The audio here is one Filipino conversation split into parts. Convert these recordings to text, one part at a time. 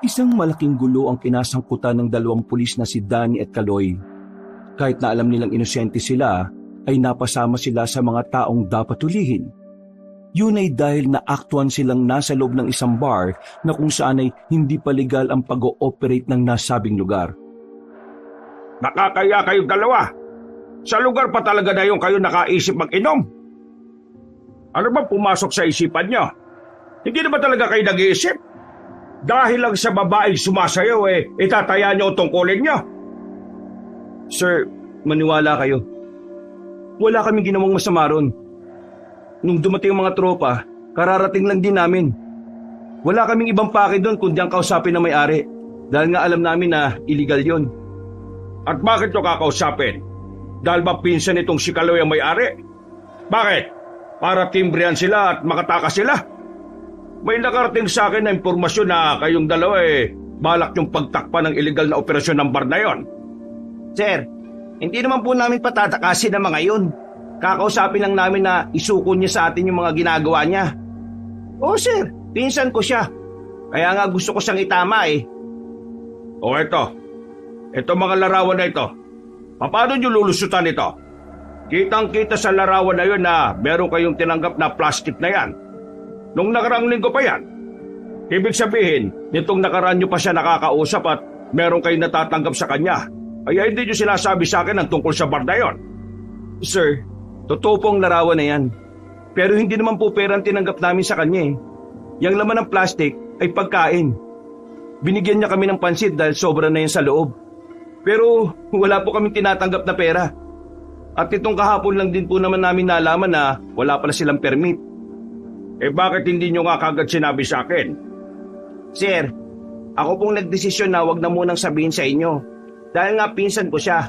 Isang malaking gulo ang kinasangkutan ng dalawang pulis na si Danny at Kaloy. Kahit na alam nilang inosente sila, ay napasama sila sa mga taong dapat hulihin. Yun ay dahil naaktuhan silang nasa loob ng isang bar na kung saan ay hindi pa legal ang pag-ooperate ng nasabing lugar. Nakakaya kayong dalawa. Sa lugar pa talaga na yung kayo nakaisip mag-inom. Ano ba pumasok sa isipan nyo? Hindi na ba talaga kayo nag-iisip? Dahil lang sa babaeng sumasayaw itataya nyo ang tungkulin nyo. Sir, maniwala kayo. Wala kaming ginawang masama ron. Nung dumating ang mga tropa, kararating lang din namin. Wala kaming ibang pake doon kundi ang kausapin na may-ari. Dahil nga alam namin na illegal yon. At bakit nyo kakausapin? Dahil ba pinsan itong si Kaloy ang may-ari? Bakit? Para timbrehan sila at makatakas sila? May nakarating sa akin na impormasyon na kayong dalawa balak yung pagtakpan ng illegal na operasyon ng bar na yon. Sir, hindi naman po namin patatakasin ang mga yun. Kakausapin lang namin na isuko niya sa atin yung mga ginagawa niya. Oo sir, pinsan ko siya. Kaya nga gusto ko siyang itama O ito mga larawan na ito. Paano nyo lulusutan ito? Kitang-kita sa larawan na yun na meron kayong tinanggap na plastic na yan. Nung nakaraang linggo pa yan. Ibig sabihin, nitong nakaraan nyo pa siya nakakausap at meron kayong natatanggap sa kanya. Kaya hindi nyo sinasabi sa akin ang tungkol sa bar na yon. Sir, totoo po ang larawan na yan. Pero hindi naman po pera ang tinanggap namin sa kanya Yang laman ng plastic ay pagkain. Binigyan niya kami ng pansit dahil sobra na yan sa loob. Pero wala po kaming tinatanggap na pera. At itong kahapon lang din po naman namin nalaman na wala pala silang permit. Bakit hindi nyo nga kagad sinabi sa akin? Sir, ako pong nagdesisyon na wag na munang sabihin sa inyo. Dahil nga pinsan ko siya.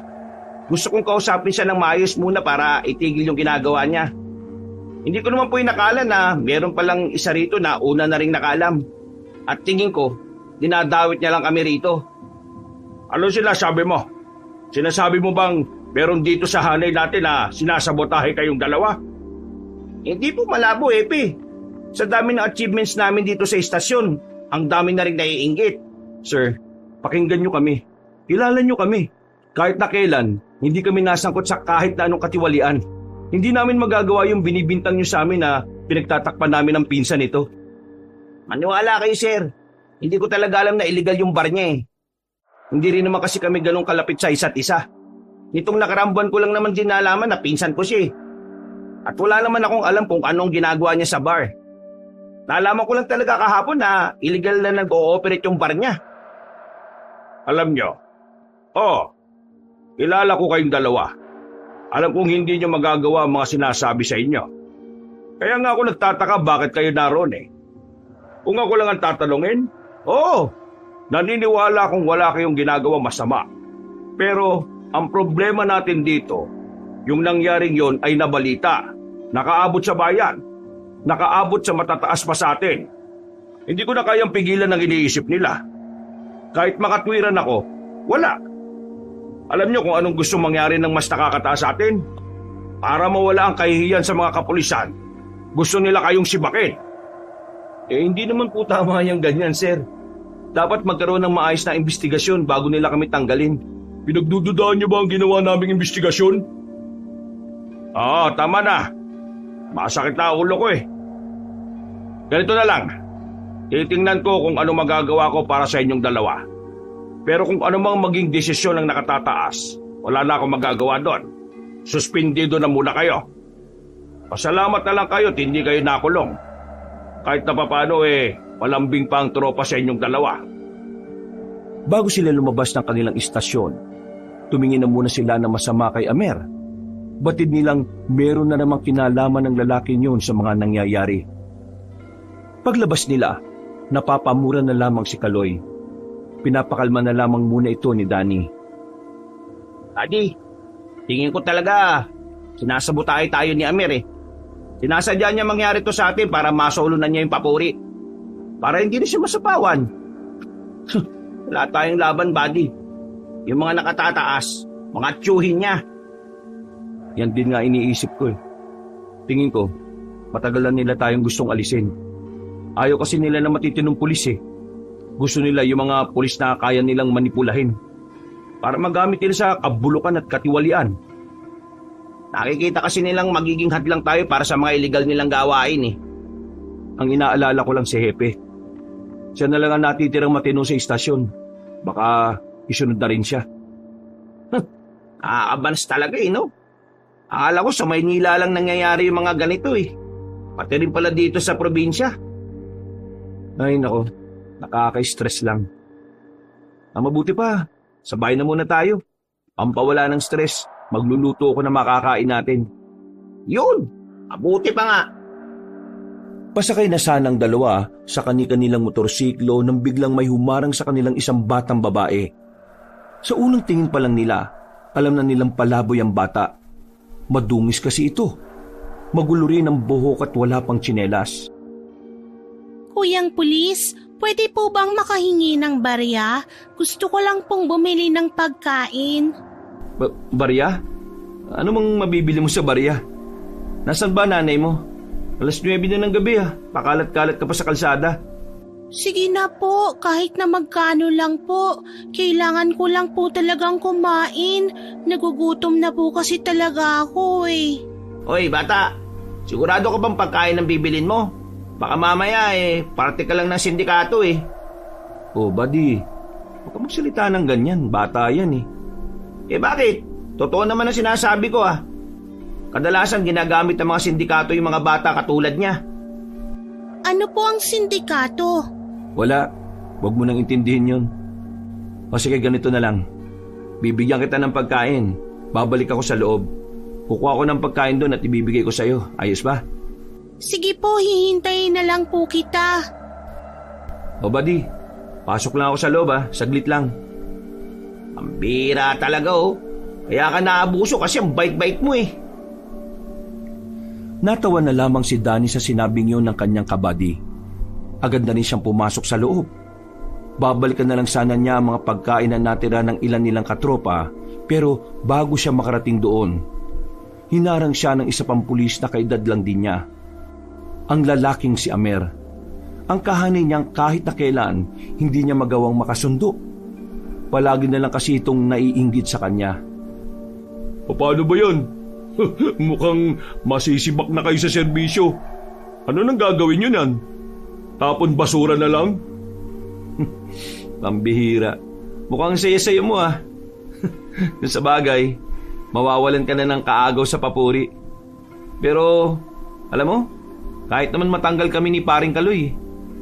Gusto kong kausapin siya ng maayos muna para itigil yung ginagawa niya. Hindi ko naman po inakala na meron palang isa rito na una na ring nakaalam. At tingin ko, dinadawit niya lang kami rito. Ano sinasabi mo? Sinasabi mo bang meron dito sa hanay natin na sinasabotahe kayong dalawa? Hindi po malabo, Epe. Sa dami ng achievements namin dito sa istasyon, ang dami na rin naiinggit. Sir, pakinggan nyo kami. Kilala nyo kami. Kahit na kailan, hindi kami nasangkot sa kahit na anong katiwalian. Hindi namin magagawa yung binibintang nyo sa amin na pinagtatakpan namin ng pinsan ito. Maniwala kayo, sir. Hindi ko talaga alam na illegal yung bar niya Hindi rin naman kasi kami ganun kalapit sa isa't isa. Nitong nakarambuan ko lang naman din nalaman na pinsan ko siya At wala naman akong alam kung anong ginagawa niya sa bar. Nalaman ko lang talaga kahapon na illegal na nag-ooperate yung bar niya. Alam nyo, kilala ko kayong dalawa. Alam kong hindi nyo magagawa ang mga sinasabi sa inyo. Kaya nga ako nagtataka bakit kayo naroon Kung ako lang ang tatanungin, naniniwala akong wala kayong ginagawa masama. Pero ang problema natin dito, yung nangyaring yon ay nabalita, nakaabot sa bayan, nakaabot sa matataas pa sa atin. Hindi ko na kayang pigilan ang iniisip nila. Kahit makatwiran ako, wala. Alam nyo kung anong gusto mangyari ng mas nakakataas sa atin? Para mawala ang kahihiyan sa mga kapulisan, gusto nila kayong sibakin. Hindi naman po tama yung ganyan, sir. Dapat magkaroon ng maayos na investigasyon bago nila kami tanggalin. Pinagdududaan niyo ba ang ginawa naming investigasyon? Tama na. Masakit na ulo ko Ganito na lang. Titingnan ko kung ano magagawa ko para sa inyong dalawa. Pero kung ano mang maging desisyon ng nakatataas, wala na akong magagawa doon. Suspendido na muna kayo. Pasalamat na lang kayo at hindi kayo nakulong. Kahit na papano malambing pa ang tropa sa inyong dalawa. Bago sila lumabas ng kanilang istasyon, tumingin na muna sila na masama kay Amer. Batid nilang meron na namang kinalaman ng lalaki yun sa mga nangyayari. Paglabas nila, napapamura na lamang si Kaloy. Pinapakalma na lamang muna ito ni Danny. Daddy, tingin ko talaga sinasabotahe tayo ni Amer Sinasadya niya mangyari to sa atin para masolunan niya yung papuri. Para hindi na siya masapawan. Wala tayong laban, buddy. Yung mga nakatataas, mga tiyuhin niya. Yan din nga iniisip ko Tingin ko, matagal na nila tayong gustong alisin. Ayaw kasi nila na matitinong pulis Gusto nila yung mga pulis na kaya nilang manipulahin para magamit nila sa kabulukan at katiwalian. Nakikita kasi nilang magiging hadlang tayo para sa mga illegal nilang gawain eh. Ang inaalala ko lang si Hepe. Siya na lang ang natitirang matino sa istasyon. Baka isunod na rin siya. Nakakabans talaga eh, no? Akala ko sa Maynila lang nangyayari yung mga ganito eh. Pati rin pala dito sa probinsya. Ay nako, nakaka-stress lang. Ang mabuti pa, sabay na muna tayo. Pampawala ng stress, magluluto ako na makakain natin. Yun! Mabuti pa nga. Pasakay na sanang dalawa sa kani-kanilang motorsiklo nang biglang may humarang sa kanilang isang batang babae. Sa unang tingin pa lang nila, alam na nilang palaboy ang bata. Madungis kasi ito. Magulo rin ang buhok at wala pang tsinelas. Kuyang pulis, pwede po bang makahingi ng barya? Gusto ko lang pong bumili ng pagkain. Barya? Ano mang mabibili mo sa barya? Nasaan ba nanay mo? Alas 9 na ng gabi pakalat-kalat ka pa sa kalsada. Sige na po, kahit na magkano lang po. Kailangan ko lang po talagang kumain. Nagugutom na po kasi talaga ako eh. Hoy bata, sigurado ka bang pagkain ang bibilin mo? Baka mamaya parte ka lang ng sindikato eh. Oh buddy, huwag ka magsalita ng ganyan, bata yan eh. Bakit? Totoo naman ang sinasabi ko Kadalasan ginagamit ng mga sindikato yung mga bata katulad niya. Ano po ang sindikato? Wala, huwag mo nang intindihin yun. O sige, ganito na lang. Bibigyan kita ng pagkain, babalik ako sa loob. Kukuha ko ng pagkain doon at ibibigay ko sa'yo. Ayos ba? Sige po, hihintayin na lang po kita. O buddy, pasok lang ako sa loob saglit lang. Ang bira talaga Kaya ka naabuso kasi ang bait-bait mo Natawa na lamang si Danny sa sinabing yun ng kanyang kabady. Agad na rin siyang pumasok sa loob. Babalikan na lang sana niya ang mga pagkain na natira ng ilan nilang katropa, pero bago siya makarating doon, hinarang siya ng isa pang pulis na kaedad lang din niya. Ang lalaking si Amer. Ang kahanay niyang kahit na kailan, hindi niya magawang makasundo. Palagi na lang kasi itong naiinggit sa kanya. Paano ba yan? Mukhang masisibak na kayo sa serbisyo. Ano nang gagawin nyo nan? Tapon basura na lang? Pambihira. Mukhang saya-saya mo Sa bagay, mawawalan ka na ng kaagaw sa papuri. Pero, alam mo, kahit naman matanggal kami ni Paring Kaloy,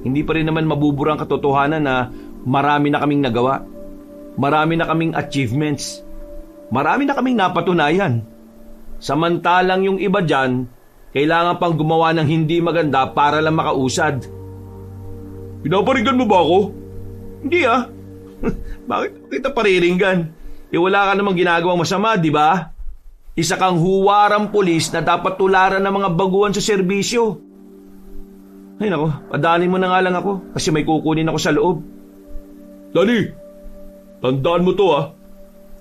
hindi pa rin naman mabubura ang katotohanan na marami na kaming nagawa. Marami na kaming achievements. Marami na kaming napatunayan. Samantalang yung iba dyan, kailangan pang gumawa ng hindi maganda para lang makausad. Pinaparigan mo ba ako? Hindi Bakit kita pariringgan? Wala ka namang ginagawang masama, di ba? Isa kang huwarang pulis na dapat tularan ng mga baguhan sa serbisyo. Ay nako, padanin mo na nga lang ako kasi may kukunin ako sa loob. Dali, tandaan mo to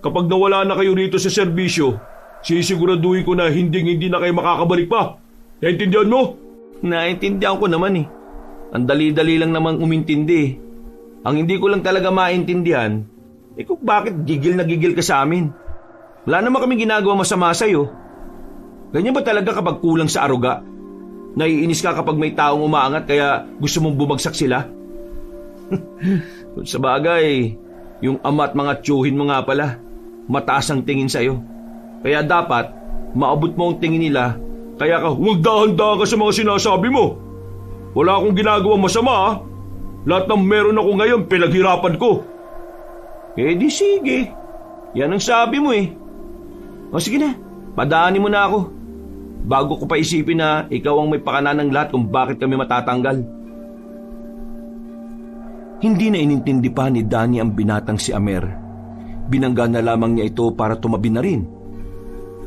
Kapag nawala na kayo rito sa serbisyo, sisiguraduhin ko na hindi na kayo makakabalik pa. Naintindihan mo? Naintindihan ko naman Ang dali-dali lang namang umintindi. Ang hindi ko lang talaga maintindihan, kung bakit gigil na gigil ka sa amin. Wala naman kami ginagawa masama sa'yo. Ganyan ba talaga kapag kulang sa aruga? Naiinis ka kapag may taong umaangat kaya gusto mong bumagsak sila? Sa bagay, yung ama at mga tiyuhin mo nga pala, mataas ang tingin sa'yo. Kaya dapat, maabot mo ang tingin nila, kaya ka huwag dahan-dahan ka sa mga sinasabi mo. Wala akong ginagawa masama Lahat ng meron ako ngayon, pinaghirapan ko. Di sige. Yan ang sabi mo O sige na, padaanin mo na ako. Bago ko pa isipin na ikaw ang may pakana ng lahat kung bakit kami matatanggal. Hindi na inintindi pa ni Danny ang binatang si Amer. Binangga na lamang niya ito para tumabi na rin.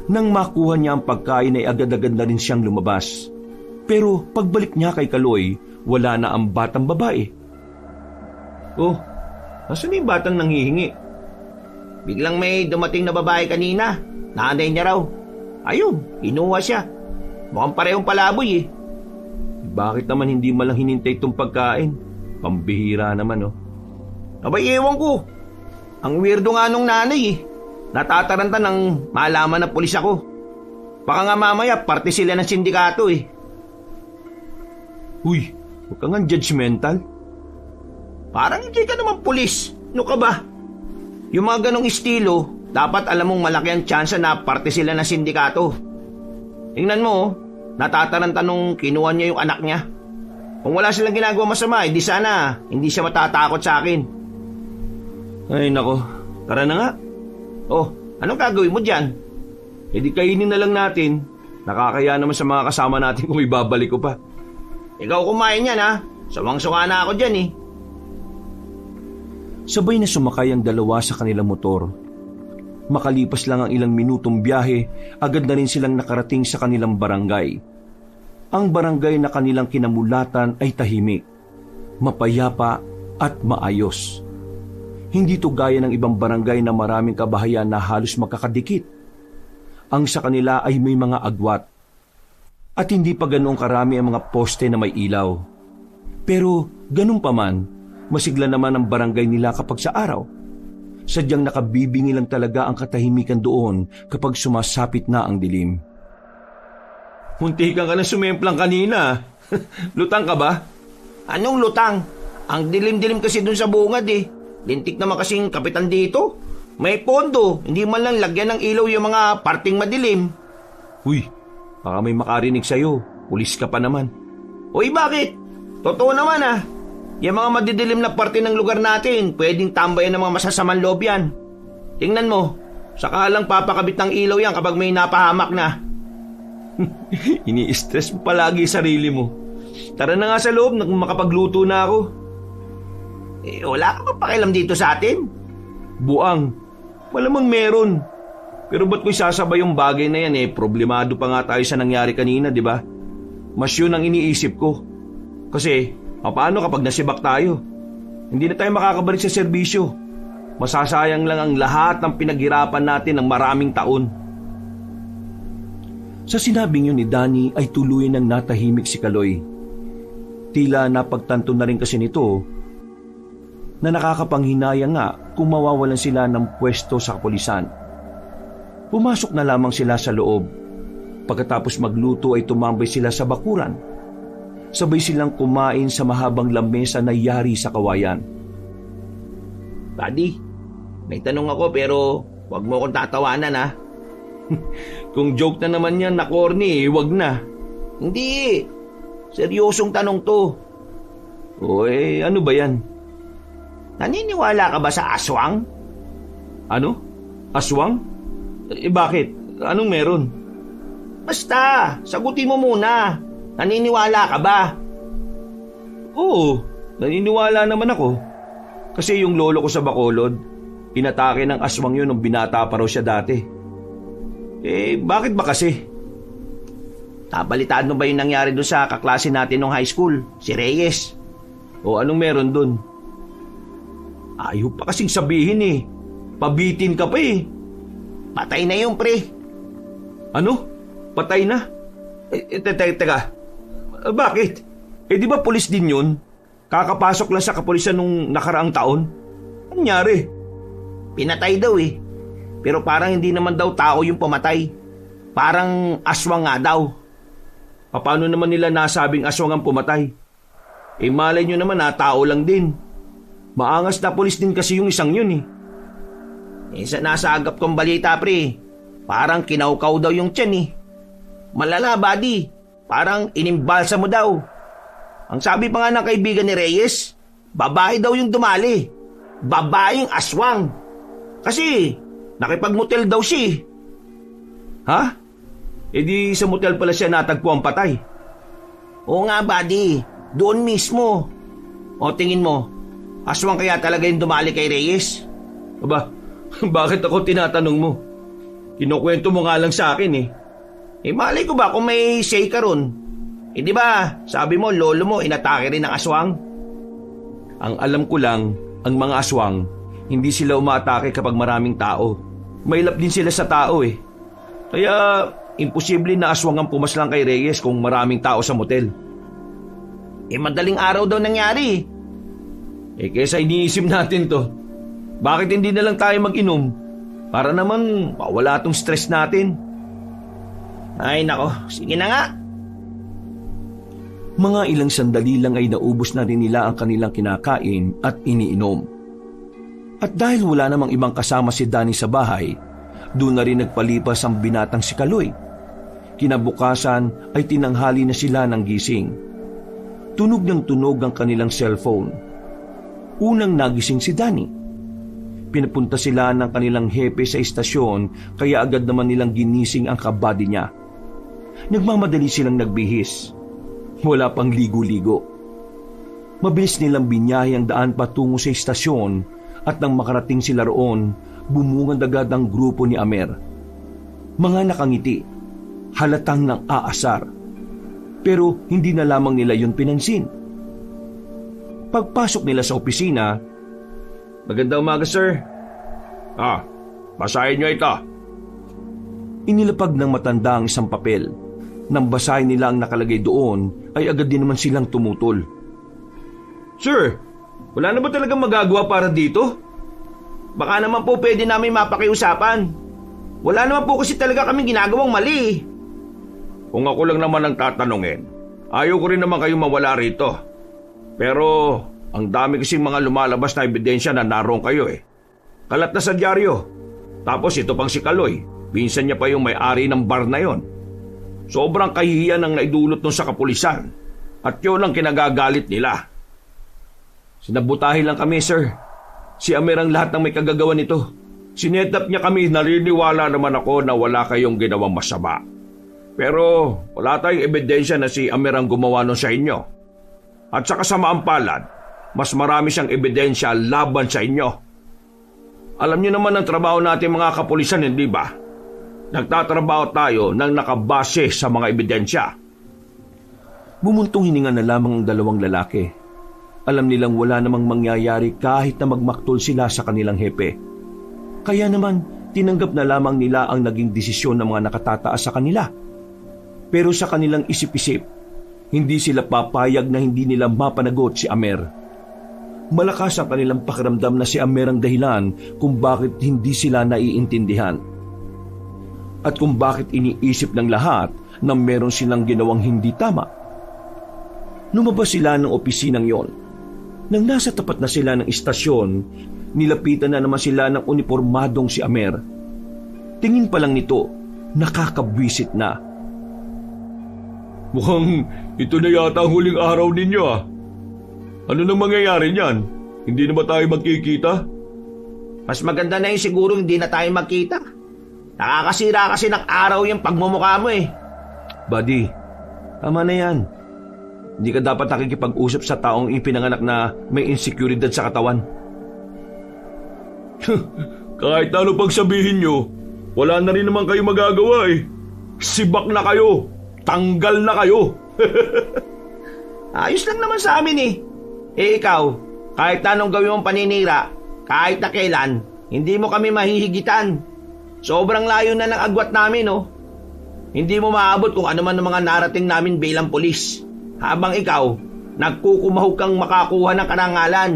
Nang makuha niya ang pagkain ay agad-agad na rin siyang lumabas. Pero pagbalik niya kay Kaloy, wala na ang batang babae. Oh, nasan yung batang nanghihingi? Biglang may dumating na babae kanina. Nanay niya raw. Ayun, inuha siya. Mukhang parehong palaboy Bakit naman hindi malang hinintay itong pagkain? Pambihira naman Abay, ewan ko. Ang weirdo nga nung nanay eh. Natataranta ng malaman na pulis ako. Baka nga mamaya parte sila ng sindikato eh. Uy, huwag ka nga judgmental. Parang hindi ka naman pulis. Ano ka ba? Yung mga ganong estilo, dapat alam mong malaki ang tsansa na parte sila ng sindikato. Tingnan mo, natataranta nung kinuha niya yung anak niya. Kung wala silang ginagawa masama, di sana hindi siya matatakot sa akin. Ay nako, tara na nga. Oh, anong gagawin mo dyan? E di kainin na lang natin. Nakakaya naman sa mga kasama natin kung ibabalik ko pa. Ikaw kumain yan ha. Sawang-sawa na ako dyan eh. Sabay na sumakay ang dalawa sa kanilang motor. Makalipas lang ang ilang minutong biyahe, agad na rin silang nakarating sa kanilang barangay. Ang barangay na kanilang kinamulatan ay tahimik, mapayapa at maayos. Hindi to gaya ng ibang barangay na maraming kabahayan na halos magkakadikit. Ang sa kanila ay may mga agwat. At hindi pa ganoong karami ang mga poste na may ilaw. Pero ganun pa man, masigla naman ang barangay nila kapag sa araw. Sadyang nakabibingi lang talaga ang katahimikan doon kapag sumasapit na ang dilim. Muntikan ka na sumemplang kanina. Lutang ka ba? Anong lutang? Ang dilim-dilim kasi dun sa bungad eh. Lintik naman kasing kapitan dito. May pondo, hindi man lang lagyan ng ilaw yung mga parting madilim. Uy, baka may makarinig sa'yo. Pulis ka pa naman. Uy, bakit? Totoo naman ah. Yung mga madidilim na parte ng lugar natin, pwedeng tambayan ng mga masasamang loob yan. Tingnan mo, saka lang papakabit ng ilaw yan kapag may napahamak na. Ini-stress mo palagi sarili mo. Tara na nga sa loob, makapagluto na ako. Eh, wala ka pa pakialam dito sa atin? Buang, malamang meron. Pero ba't ko isasabay yung bagay na yan eh? Problemado pa nga tayo sa nangyari kanina, di ba? Mas yun ang iniisip ko. Kasi, paano kapag nasibak tayo? Hindi na tayo makakabalik sa serbisyo. Masasayang lang ang lahat ng pinaghirapan natin ng maraming taon. Sa sinabing yun ni Danny ay tuluyan ng natahimik si Kaloy. Tila napagtanto na rin kasi nito na nakakapanghinayang nga kung mawawalan sila ng pwesto sa kapulisan. Pumasok na lamang sila sa loob. Pagkatapos magluto ay tumambay sila sa bakuran. Sabay silang kumain sa mahabang lamesa na yari sa kawayan. Buddy, may tanong ako pero wag mo akong tatawanan ha. Kung joke na naman yan na corny, wag na. Hindi, seryosong tanong to. O ano ba yan? Naniniwala ka ba sa aswang? Ano? Aswang? Bakit? Anong meron? Basta, sagutin mo muna. Naniniwala ka ba? Oo, naniniwala naman ako. Kasi yung lolo ko sa Bacolod, inatake ng aswang yun nung binata pa raw siya dati. Bakit ba kasi? Nabalitaan mo ba yung nangyari doon sa kaklase natin nung high school, si Reyes? O anong meron doon? Ayaw pa kasing sabihin eh. Pabitin ka pa eh. Patay na yung pre. Ano? Patay na? Teka. Bakit? Di ba pulis din yun? Kakapasok lang sa kapulisan nung nakaraang taon? Anong nangyari? Pinatay daw eh. Pero parang hindi naman daw tao yung pumatay. Parang aswang nga daw. Paano naman nila nasabing aswang ang pumatay? Malay nyo naman na tao lang din. Maangas na pulis din kasi yung isang yun eh. Sa nasagap kong balita pre, parang kinaukaw daw yung tiyan eh. Malala buddy, parang inimbalsa mo daw. Ang sabi pa nga ng kaibigan ni Reyes, babae daw yung dumali. Babaeng aswang. Kasi nakipagmotel daw siya. Ha? Di sa motel pala siya natagpo ang patay. Oo nga buddy, doon mismo. O tingin mo, aswang kaya talaga yung dumali kay Reyes? Aba, bakit ako tinatanong mo? Kinukwento mo nga lang sa akin eh. Malay ko ba kung may say ka ron? Di ba, sabi mo lolo mo inatake rin ng aswang? Ang alam ko lang, ang mga aswang, hindi sila umaatake kapag maraming tao. Mailap din sila sa tao eh. Kaya, imposible na aswang ang pumaslang kay Reyes kung maraming tao sa motel. Madaling araw daw nangyari. Kesa iniisip natin to, bakit hindi na lang tayo mag-inom? Para naman mawala tong stress natin. Ay nako, sige na nga. Mga ilang sandali lang ay naubos na rin nila ang kanilang kinakain at iniinom. At dahil wala namang ibang kasama si Danny sa bahay, doon na rin nagpalipas ang binatang si Kaloy. Kinabukasan ay tinanghali na sila ng gising. Tunog ng tunog ang kanilang cellphone. Unang nagising si Danny. Pinapunta sila ng kanilang hepe sa istasyon kaya agad naman nilang ginising ang kabady niya. Nagmamadali silang nagbihis. Wala pang ligo-ligo. Mabilis nilang binyahe ang daan patungo sa istasyon at nang makarating sila roon, bumungad agad ang grupo ni Amer. Mga nakangiti, halatang ng aasar. Pero hindi na lamang nila yun pinansin. Pagpasok nila sa opisina, "Magandang umaga, sir." Basahin nyo ito. Inilapag ng matanda ang isang papel. Nang basahin nila ang nakalagay doon, ay agad din naman silang tumutol. Sir, wala na ba talagang magagawa para dito? Baka naman po pwede namin mapakiusapan. Wala naman po kasi talaga kami ginagawang mali. Kung ako lang naman ang tatanungin, ayaw ko rin naman kayong mawala rito. Pero ang dami kasing mga lumalabas na ebidensya na naroon kayo eh. Kalat na sa dyaryo. Tapos ito pang si Kaloy, pinsan niya pa yung may-ari ng bar na yon. Sobrang kahihiyan ang naidulot nun sa kapulisan. At yun ang kinagagalit nila. Sinabutahin lang kami, sir. Si Amer ang lahat ng may kagagawa nito. Sinetap niya kami, nariniwala naman ako na wala kayong ginawang masama. Pero wala tayong ebidensya na si Amer ang gumawa nun sa inyo. At sa kasamaang palad, mas marami siyang ebidensya laban sa inyo. Alam niyo naman ang trabaho natin mga kapulisan, hindi ba? Nagtatrabaho tayo nang nakabase sa mga ebidensya. Bumuntong hininga na lamang ang dalawang lalaki. Alam nilang wala namang mangyayari kahit na magmaktol sila sa kanilang hepe. Kaya naman, tinanggap na lamang nila ang naging desisyon ng mga nakatataas sa kanila. Pero sa kanilang isip-isip, hindi sila papayag na hindi nila mapanagot si Amer. Malakas ang kanilang pakiramdam na si Amer ang dahilan kung bakit hindi sila naiintindihan. At kung bakit iniisip ng lahat na meron silang ginawang hindi tama. Lumabas sila ng opisinang yon. Nang nasa tapat na sila ng istasyon, nilapitan na naman sila ng uniformadong si Amer. Tingin pa lang nito, nakakabwisit na. Mukhang ito na yata ang huling araw ninyo ah. Ano nang mangyayari niyan? Hindi na ba tayo magkikita? Mas maganda na yun siguro hindi na tayo magkita. Nakakasira kasi ng araw yung pagmumukha mo eh. Buddy, tama na yan. Hindi ka dapat nakikipag-usap sa taong ipinanganak na may insekuridad sa katawan. Kahit ano pang sabihin nyo, wala na rin naman kayo magagawa eh. Sibak na kayo. Tanggal na kayo. Ayos lang naman sa amin eh. Ikaw, kahit anong gawin mong paninira, kahit na kailan, hindi mo kami mahihigitan. Sobrang layo na ng agwat namin, oh. Hindi mo maabot kung ano man ang mga narating namin bilang pulis. Habang ikaw, nagkukumahog kang makakuha ng karangalan.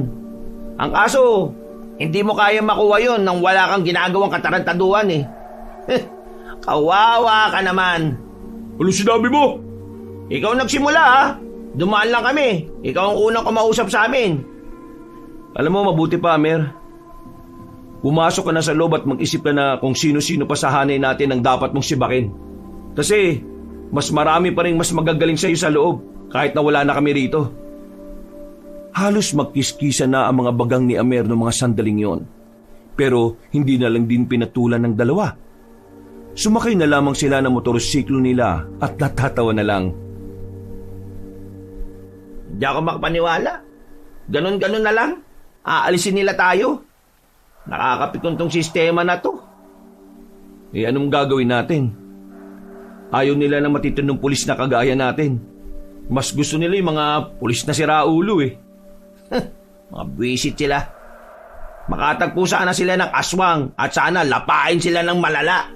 Ang kaso, hindi mo kaya makuha yon nang wala kang ginagawang katarantaduhan, eh. Kawawa ka naman. Ano sinabi mo? Ikaw nagsimula, ha? Dumaan lang kami. Ikaw ang unang kumausap sa amin. Alam mo, mabuti pa, Amer. Pumasok ka na sa loob at mag-isip ka na kung sino-sino pa sa hanay natin ang dapat mong sibakin. Kasi mas marami pa rin mas magagaling sa iyo sa loob kahit na wala na kami rito. Halos magkiskisa na ang mga bagang ni Amer noong mga sandaling yon. Pero hindi na lang din pinatulan ng dalawa. Sumakay na lamang sila ng motorsiklo nila at natatawa na lang. Hindi ako makapaniwala. Ganon-ganon na lang. Aalisin nila tayo. Nakakapikon tong sistema na to. Anong gagawin natin? Ayaw nila na matitinong pulis na kagaya natin. Mas gusto nila yung mga pulis na siraulo eh. Mga buwisit sila. Makatagpo sana sila ng aswang at sana lapain sila ng malala.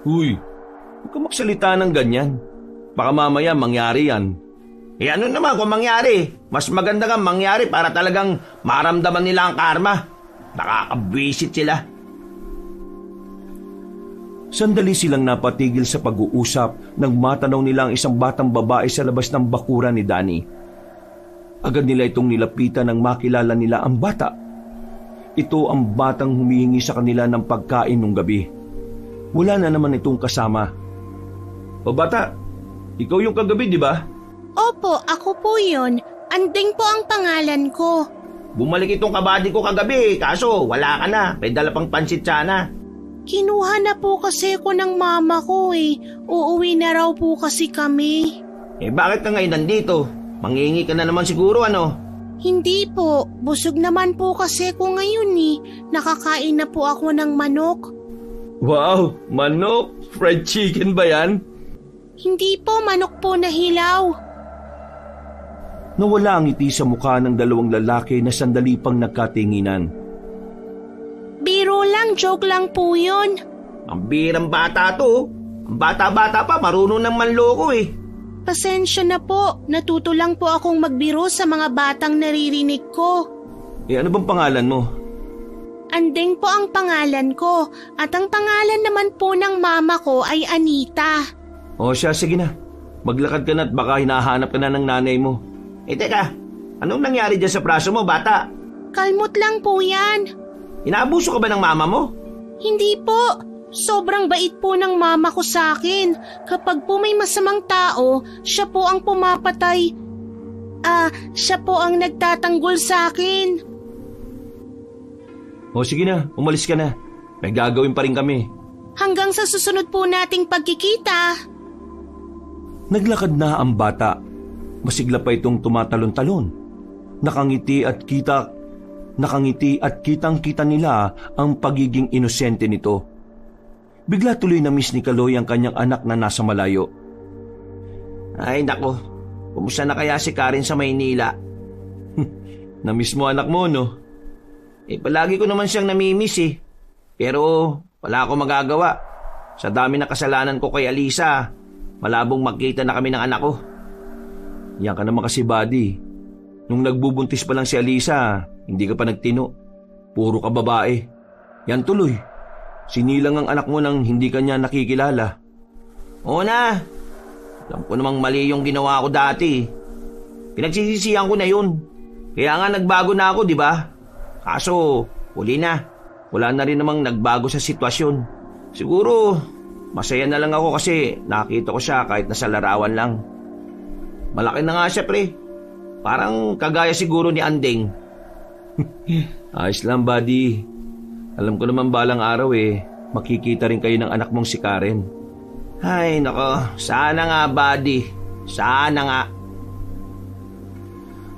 Huwag ka magsalita ng ganyan. Baka mamaya mangyari yan. Ano naman kung mangyari? Mas maganda nga mangyari para talagang maramdaman nila ang karma. Nakakabwisit sila. Sandali silang napatigil sa pag-uusap nang matanaw nila ang isang batang babae sa labas ng bakuran ni Danny. Agad nila itong nilapitan nang makilala nila ang bata. Ito ang batang humihingi sa kanila ng pagkain nung gabi. Wala na naman itong kasama. O bata, ikaw yung kagabi, di ba? Opo, ako po yun. Anding po ang pangalan ko. Bumalik itong kabady ko kagabi, kaso wala ka na. May dala pang pansit sana. Kinuha na po kasi ko ng mama ko eh. Uuwi na raw po kasi kami. Bakit ka ngayon nandito? Mangingi ka na naman siguro, ano? Hindi po. Busog naman po kasi ko ngayon eh. Nakakain na po ako ng manok. Wow, manok? Fried chicken ba yan? Hindi po, manok po na hilaw. Nawala ang ngiti sa mukha ng dalawang lalaki na sandali pang nagkatinginan. Biro lang, joke lang po yun. Ang birang bata to. Ang bata-bata pa, marunong ng manloko eh. Pasensya na po, natuto lang po akong magbiro sa mga batang naririnig ko. Ano bang pangalan mo? Andeng po ang pangalan ko at ang pangalan naman po ng mama ko ay Anita. O siya, sige na. Maglakad ka na at baka hinahanap ka na ng nanay mo. Teka, anong nangyari dyan sa braso mo, bata? Kalmot lang po yan. Inaabuso ka ba ng mama mo? Hindi po. Sobrang bait po ng mama ko sa akin. Kapag po may masamang tao, siya po ang pumapatay. Siya po ang nagtatanggol sa akin. O sige na, umalis ka na. May gagawin pa rin kami. Hanggang sa susunod po nating pagkikita. Naglakad na ang bata. Masigla pa itong tumatalon-talon. Nakangiti at kitang-kita nila ang pagiging inosente nito. Bigla tuloy na miss ni Kaloy ang kanyang anak na nasa malayo. Ay nako, kumusta na kaya si Karen sa Maynila? Namiss mo anak mo, no? Palagi ko naman siyang namimiss eh. Pero wala akong magagawa. Sa dami ng kasalanan ko kay Alisa, malabong magkita na kami ng anak ko. Yan ka naman kasi, buddy. Nung nagbubuntis pa lang si Alisa, hindi ka pa nagtino. Puro ka babae. Yan tuloy. Sinilang ang anak mo nang hindi ka niya nakikilala. Oo na. Alam ko namang mali yung ginawa ko dati. Pinagsisisihan ko na yun. Kaya nga nagbago na ako, di ba? Kaso, huli na. Wala na rin namang nagbago sa sitwasyon. Siguro, masaya na lang ako kasi nakita ko siya kahit nasa larawan lang. Malaki na nga siya, pre. Parang kagaya siguro ni Andeng. Ayos lang, buddy. Alam ko naman balang araw makikita rin kayo ng anak mong si Karen. Ay, nako. Sana nga, buddy. Sana nga.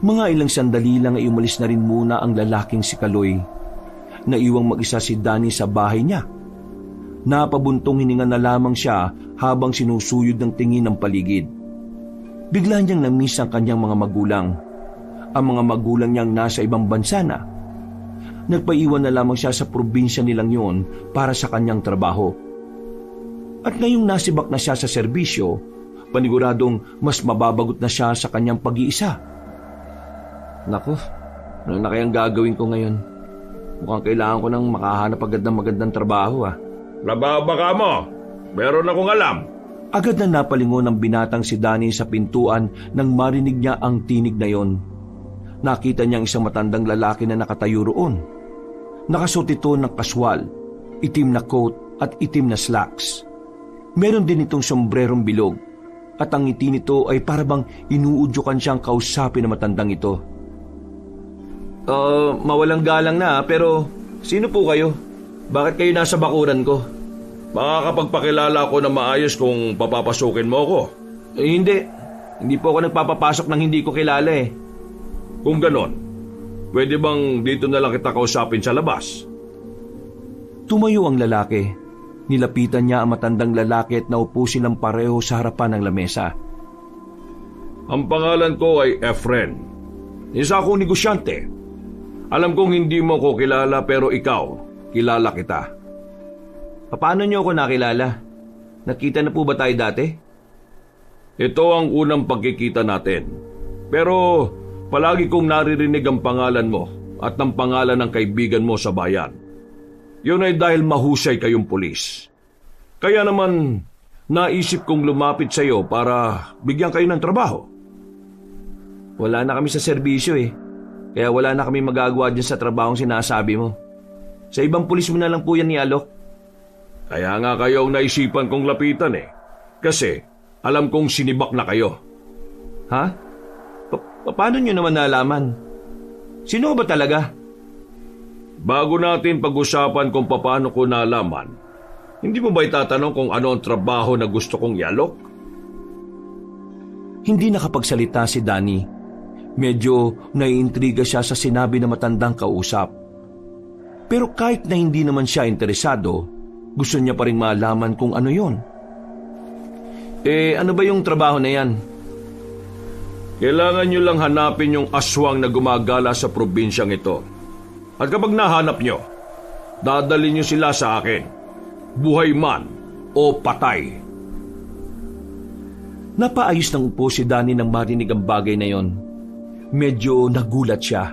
Mga ilang sandali lang ay umalis na rin muna ang lalaking si Kaloy. Naiwang mag-isa si Danny sa bahay niya. Napabuntong hininga na lamang siya habang sinusuyod ng tingin ng paligid. Bigla niyang namiss ang kanyang mga magulang. Ang mga magulang niyang nasa ibang bansa na. Nagpaiwan na lamang siya sa probinsya nilang yun para sa kanyang trabaho. At ngayong nasibak na siya sa serbisyo, paniguradong mas mababagot na siya sa kanyang pag-iisa. Naku, ano na kayang gagawin ko ngayon? Mukhang kailangan ko nang makahanap agad ng magandang trabaho. Nababaka mo. Meron akong alam. Agad na napalingon ng binatang si Danny sa pintuan nang marinig niya ang tinig na yon. Nakita niya ang isang matandang lalaki na nakatayo roon. Nakasuot ito ng kaswal, itim na coat at itim na slacks. Meron din itong sombrerong bilog at ang ngiti nito ay parabang inuudyokan siyang kausapin ng matandang ito. Mawalang galang na pero sino po kayo? Bakit kayo nasa bakuran ko? Makakapagpakilala ako na maayos kung papapasukin mo ako. Hindi. Hindi po ako nagpapapasok ng hindi ko kilala Kung ganon, pwede bang dito na lang kita kausapin sa labas? Tumayo ang lalaki. Nilapitan niya ang matandang lalaki at naupo silang pareho sa harapan ng lamesa. Ang pangalan ko ay Efren. Isa akong negosyante. Alam kong hindi mo ko kilala pero ikaw, kilala kita. Paano niyo ako nakilala? Nakita na po ba tayo dati? Ito ang unang pagkikita natin. Pero palagi kong naririnig ang pangalan mo at ng pangalan ng kaibigan mo sa bayan. Yun ay dahil mahusay kayong pulis. Kaya naman, naisip kong lumapit sa iyo para bigyan kayo ng trabaho. Wala na kami sa serbisyo eh. Kaya wala na kami magagawa dyan sa trabahong sinasabi mo. Sa ibang pulis mo na lang po yan ni Alok. Kaya nga kayo ang naisipan kong lapitan eh. Kasi alam kong sinibak na kayo. Ha? Paano nyo naman nalaman? Sino ba talaga? Bago natin pag-usapan kung paano ko nalaman, hindi mo ba itatanong kung ano ang trabaho na gusto kong ialok? Hindi nakapagsalita si Danny. Medyo naiintriga siya sa sinabi ng matandang kausap. Pero kahit na hindi naman siya interesado, gusto niya pa rin malaman kung ano yon. Ano ba yung trabaho na yan? Kailangan nyo lang hanapin yung aswang na gumagala sa probinsyang ito. At kapag nahanap nyo, dadalhin nyo sila sa akin. Buhay man o patay. Napaayos ng upo si Danny nang marinig ang bagay na yon. Medyo nagulat siya.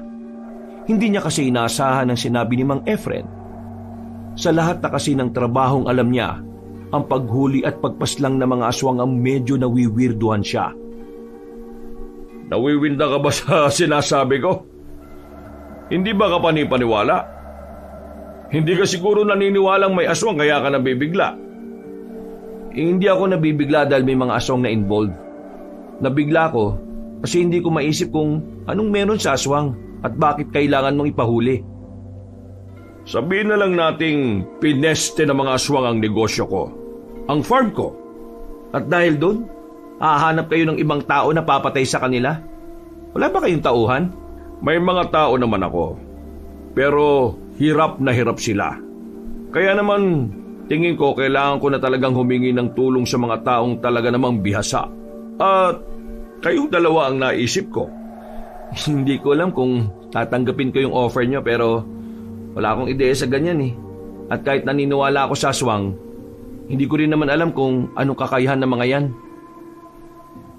Hindi niya kasi inaasahan ang sinabi ni Mang Efren. Sa lahat na kasi ng trabahong alam niya, ang paghuli at pagpaslang ng mga aswang ang medyo nawiwirduhan siya. Nawiwinda ka ba sa sinasabi ko? Hindi ba ka panipaniwala? Hindi ka siguro naniniwalang may aswang kaya ka nabibigla. Hindi ako nabibigla dahil may mga aswang na involved. Nabigla ko kasi hindi ko maisip kung anong meron sa aswang at bakit kailangan mong ipahuli. Sabihin na lang nating pineste ng mga aswang ang negosyo ko. Ang farm ko. At dahil doon, hahanap kayo ng ibang tao na papatay sa kanila? Wala ba kayong tauhan? May mga tao naman ako. Pero hirap na hirap sila. Kaya naman, tingin ko kailangan ko na talagang humingi ng tulong sa mga taong talaga namang bihasa. At kayong dalawa ang naisip ko. Hindi ko alam kung tatanggapin ko yung offer nyo pero wala akong ideya sa ganyan eh. At kahit naniniwala ako sa aswang, hindi ko rin naman alam kung anong kakayahan ng mga yan.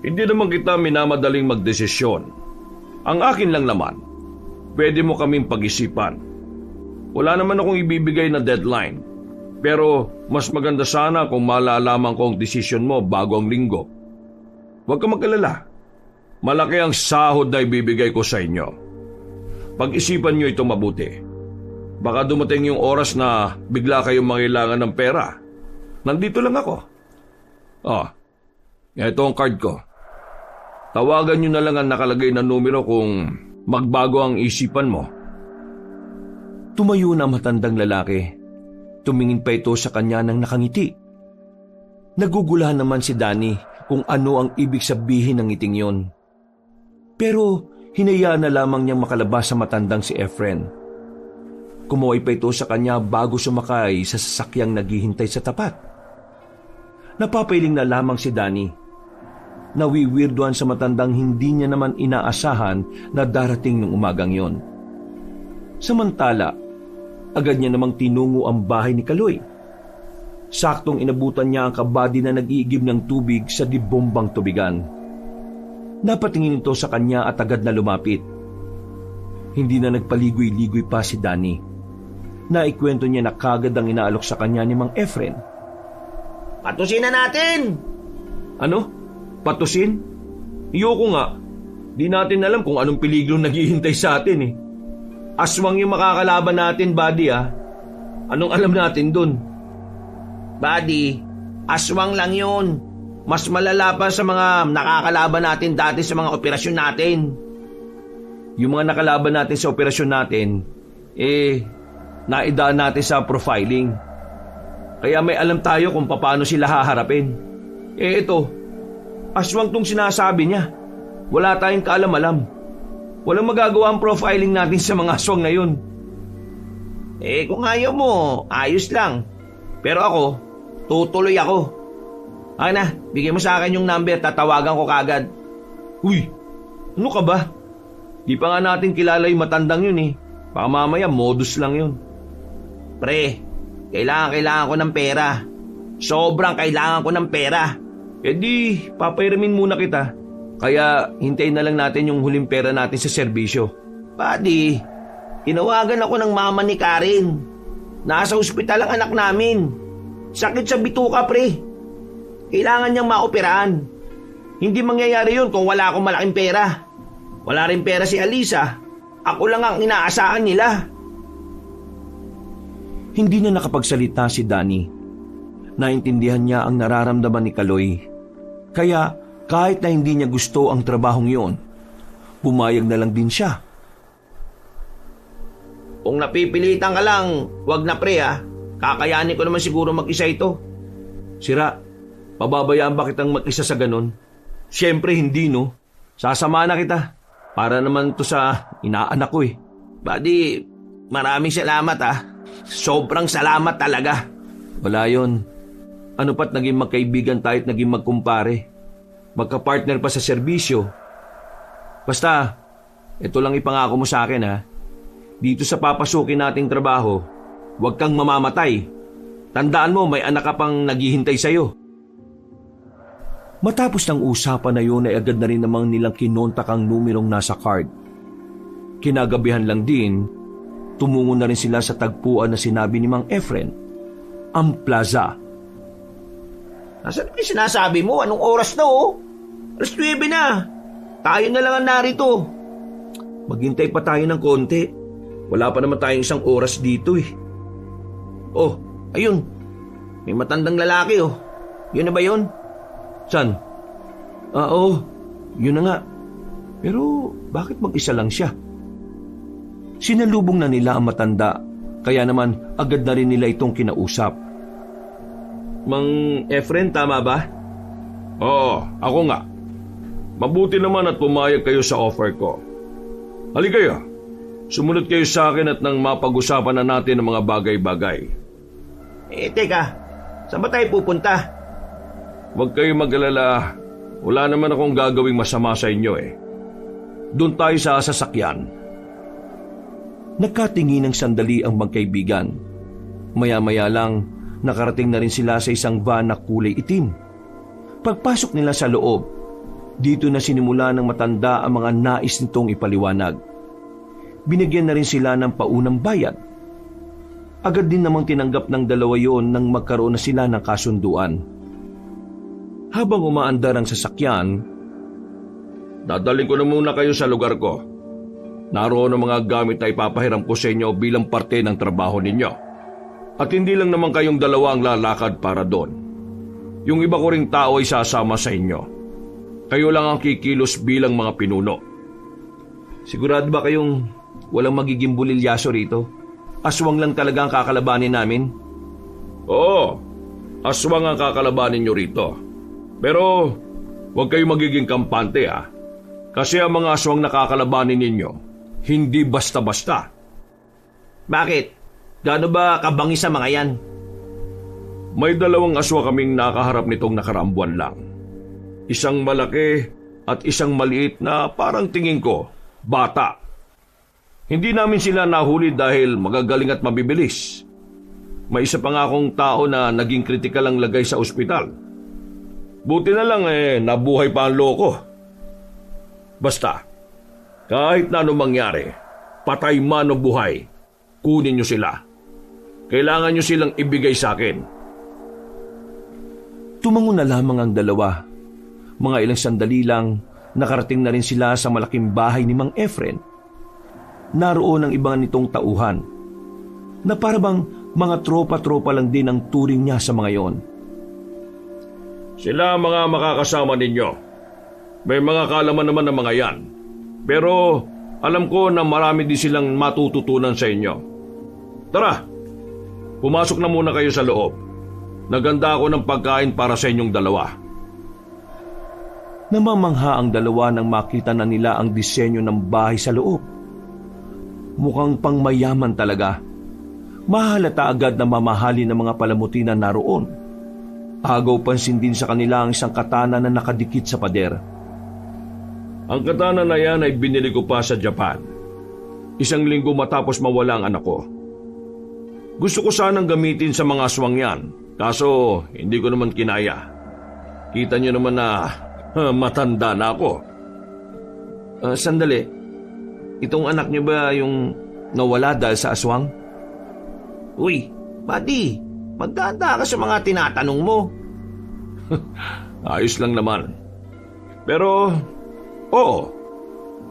Hindi naman kita minamadaling magdesisyon. Ang akin lang naman, pwede mo kaming pag-isipan. Wala naman akong ibibigay na deadline. Pero mas maganda sana kung malalaman ko ang desisyon mo bago ang linggo. Huwag ka mag-alala. Malaki ang sahod na ibibigay ko sa inyo. Pag-isipan nyo ito mabuti. Baka dumating yung oras na bigla kayong mangailangan ng pera. Nandito lang ako. Ito ang card ko. Tawagan nyo na lang ang nakalagay na numero kung magbago ang isipan mo. Tumayo na ang matandang lalaki. Tumingin pa ito sa kanya ng nakangiti. Nagugulahan naman si Danny kung ano ang ibig sabihin ng ngiting yon. Pero hinayaan na lamang niyang makalabas sa matandang si Efren. Kumuhay pa ito sa kanya bago sumakay sa sasakyang naghihintay sa tapat. Napapailing na lamang si Danny. Nawiwirduhan sa matandang hindi niya naman inaasahan na darating ng umagang yon. Samantala, agad niya namang tinungo ang bahay ni Kaloy. Saktong inabutan niya ang kabady na nag-iigib ng tubig sa dibombang tubigan. Napatingin ito sa kanya at agad na lumapit. Hindi na nagpaligoy-ligoy pa si Danny. Naikwento niya na kagad ang inaalok sa kanya ni Mang Efren. Patusin na natin! Ano? Patusin? Iyoko nga. Di natin alam kung anong peligro naghihintay sa atin eh. Aswang yung makakalaban natin, buddy ah. Anong alam natin dun? Buddy, aswang lang yun. Mas malala pa sa mga nakakalaban natin dati sa mga operasyon natin. Yung mga nakalaban natin sa operasyon natin, naidaan natin sa profiling. Kaya may alam tayo kung paano sila haharapin. Ito, aswang tong sinasabi niya. Wala tayong kaalam-alam. Walang magagawa ang profiling natin sa mga aswang na yun. Kung ayaw mo, ayos lang. Pero ako, tutuloy ako. Na, bigyan mo sa akin yung number, tatawagan ko kagad. Uy, ano ka ba? Di pa nga natin kilala yung matandang yun eh. Baka mamaya modus lang yun. Pre, kailangan ko ng pera. Sobrang kailangan ko ng pera. E di, papairamin muna kita. Kaya hintayin na lang natin yung huling pera natin sa serbisyo. Buddy, tinawagan ako ng mama ni Karen. Nasa ospital ang anak namin. Sakit sa bituka, pre. Kailangan niyang maoperahan. Hindi mangyayari yun kung wala akong malaking pera. Wala rin pera si Alisa. Ako lang ang inaasahan nila. Hindi na nakapagsalita si Danny. Naintindihan niya ang nararamdaman ni Kaloy. Kaya kahit na hindi niya gusto ang trabahong yun, pumayag na lang din siya. Kung napipilitan ka lang, wag na pre ha. Kakayanin ko naman siguro mag-isa ito. Sira, pababayaan ba kitang mag-isa sa ganon? Siyempre hindi, no? Sasama na kita. Para naman to sa inaanak ko eh. Buddy, maraming salamat ha. Sobrang salamat talaga. Wala yun. Ano pat naging magkaibigan tayo at naging magkumpare. Magka-partner pa sa serbisyo. Basta, ito lang ipangako mo sa akin ha. Dito sa papasukin nating trabaho, huwag kang mamamatay. Tandaan mo, may anak ka pang naghihintay sa'yo. Matapos ng usapan na yun ay agad na rin namang nilang kinontak ang numerong nasa card. Kinagabihan lang din, tumungo na rin sila sa tagpuan na sinabi ni Mang Efren, ang plaza. Nasaan yung sinasabi mo? Anong oras na oh? Alas 9 na. Tayo na lang ang narito. Maghintay pa tayo ng konti. Wala pa naman tayong 1 oras dito eh. Oh, ayun. May matandang lalaki oh. Yun na ba yun? San? Oo, yun na nga. Pero bakit mag-isa lang siya? Sinalubong na nila ang matanda, kaya naman agad na rin nila itong kinausap. Mang Efren, tama ba? Oo, ako nga. Mabuti naman at pumayag kayo sa offer ko. Halika kayo. Sumunod kayo sa akin at nang mapag-usapan na natin ang mga bagay-bagay. Teka. Saan ba tayo pupunta? Huwag kayo mag-alala. Wala naman akong gagawing masama sa inyo eh. Doon tayo sa sasakyan. Nagkatingin ng sandali ang magkaibigan. Maya-maya lang, nakarating na rin sila sa isang van na kulay itim. Pagpasok nila sa loob, dito na sinimula ng matanda ang mga nais nitong ipaliwanag. Binigyan na rin sila ng paunang bayad. Agad din namang tinanggap ng dalawa yon nang magkaroon na sila ng kasunduan. Habang umaandar ang sasakyan, Dadaling ko na muna kayo sa lugar ko. Naroon ang mga gamit na ipapahiram ko sa inyo bilang parte ng trabaho ninyo. At hindi lang naman kayong dalawa ang lalakad para doon. Yung iba ko ring tao ay sasama sa inyo. Kayo lang ang kikilos bilang mga pinuno. sigurado ba kayong walang magiging bulilyaso rito? Aswang lang talaga ang kakalabanin namin? Oo, aswang ang kakalabanin nyo rito. Pero huwag kayong magiging kampante ah. Kasi ang mga aswang na kakalabanin ninyo, hindi basta-basta. Bakit? Gaano ba kabangis sa mga yan? May 2 aswa kaming nakaharap nitong nakaraang buwan lang. Isang malaki at isang maliit na parang tingin ko, bata. Hindi namin sila nahuli dahil magagaling at mabibilis. May isa pa nga akong tao na naging kritikal ang lagay sa ospital. Buti na lang nabuhay pa ang loko. Basta, kahit na anong mangyari, patay man o buhay, kunin nyo sila. Kailangan nyo silang ibigay sa akin. Tumango na lamang ang dalawa. Mga ilang sandali lang, nakarating na rin sila sa malaking bahay ni Mang Efren. Naroon ang ibang nitong tauhan, na parabang mga tropa-tropa lang din ang turing niya sa mga yon. Sila ang mga makakasama ninyo. May mga kaalaman naman ng mga yan. Pero alam ko na marami din silang matututunan sa inyo. Tara, pumasok na muna kayo sa loob. Naganda ako ng pagkain para sa inyong dalawa. Namamangha ang dalawa nang makita na nila ang disenyo ng bahay sa loob. Mukhang pangmayaman talaga. Mahalata agad na mamahali ng mga palamuti na naroon. Agaw pansin din sa kanila ang isang katana na nakadikit sa pader. Ang katana na yan ay binili ko pa sa Japan. 1 linggo matapos mawala ang anak ko. Gusto ko sanang gamitin sa mga aswang yan, kaso hindi ko naman kinaya. Kita niyo naman na matanda na ako. Sandali. Itong anak niyo ba yung nawala dahil sa aswang? Uy, buddy, magdanda ka sa mga tinatanong mo. Ayos lang naman. Pero, oo,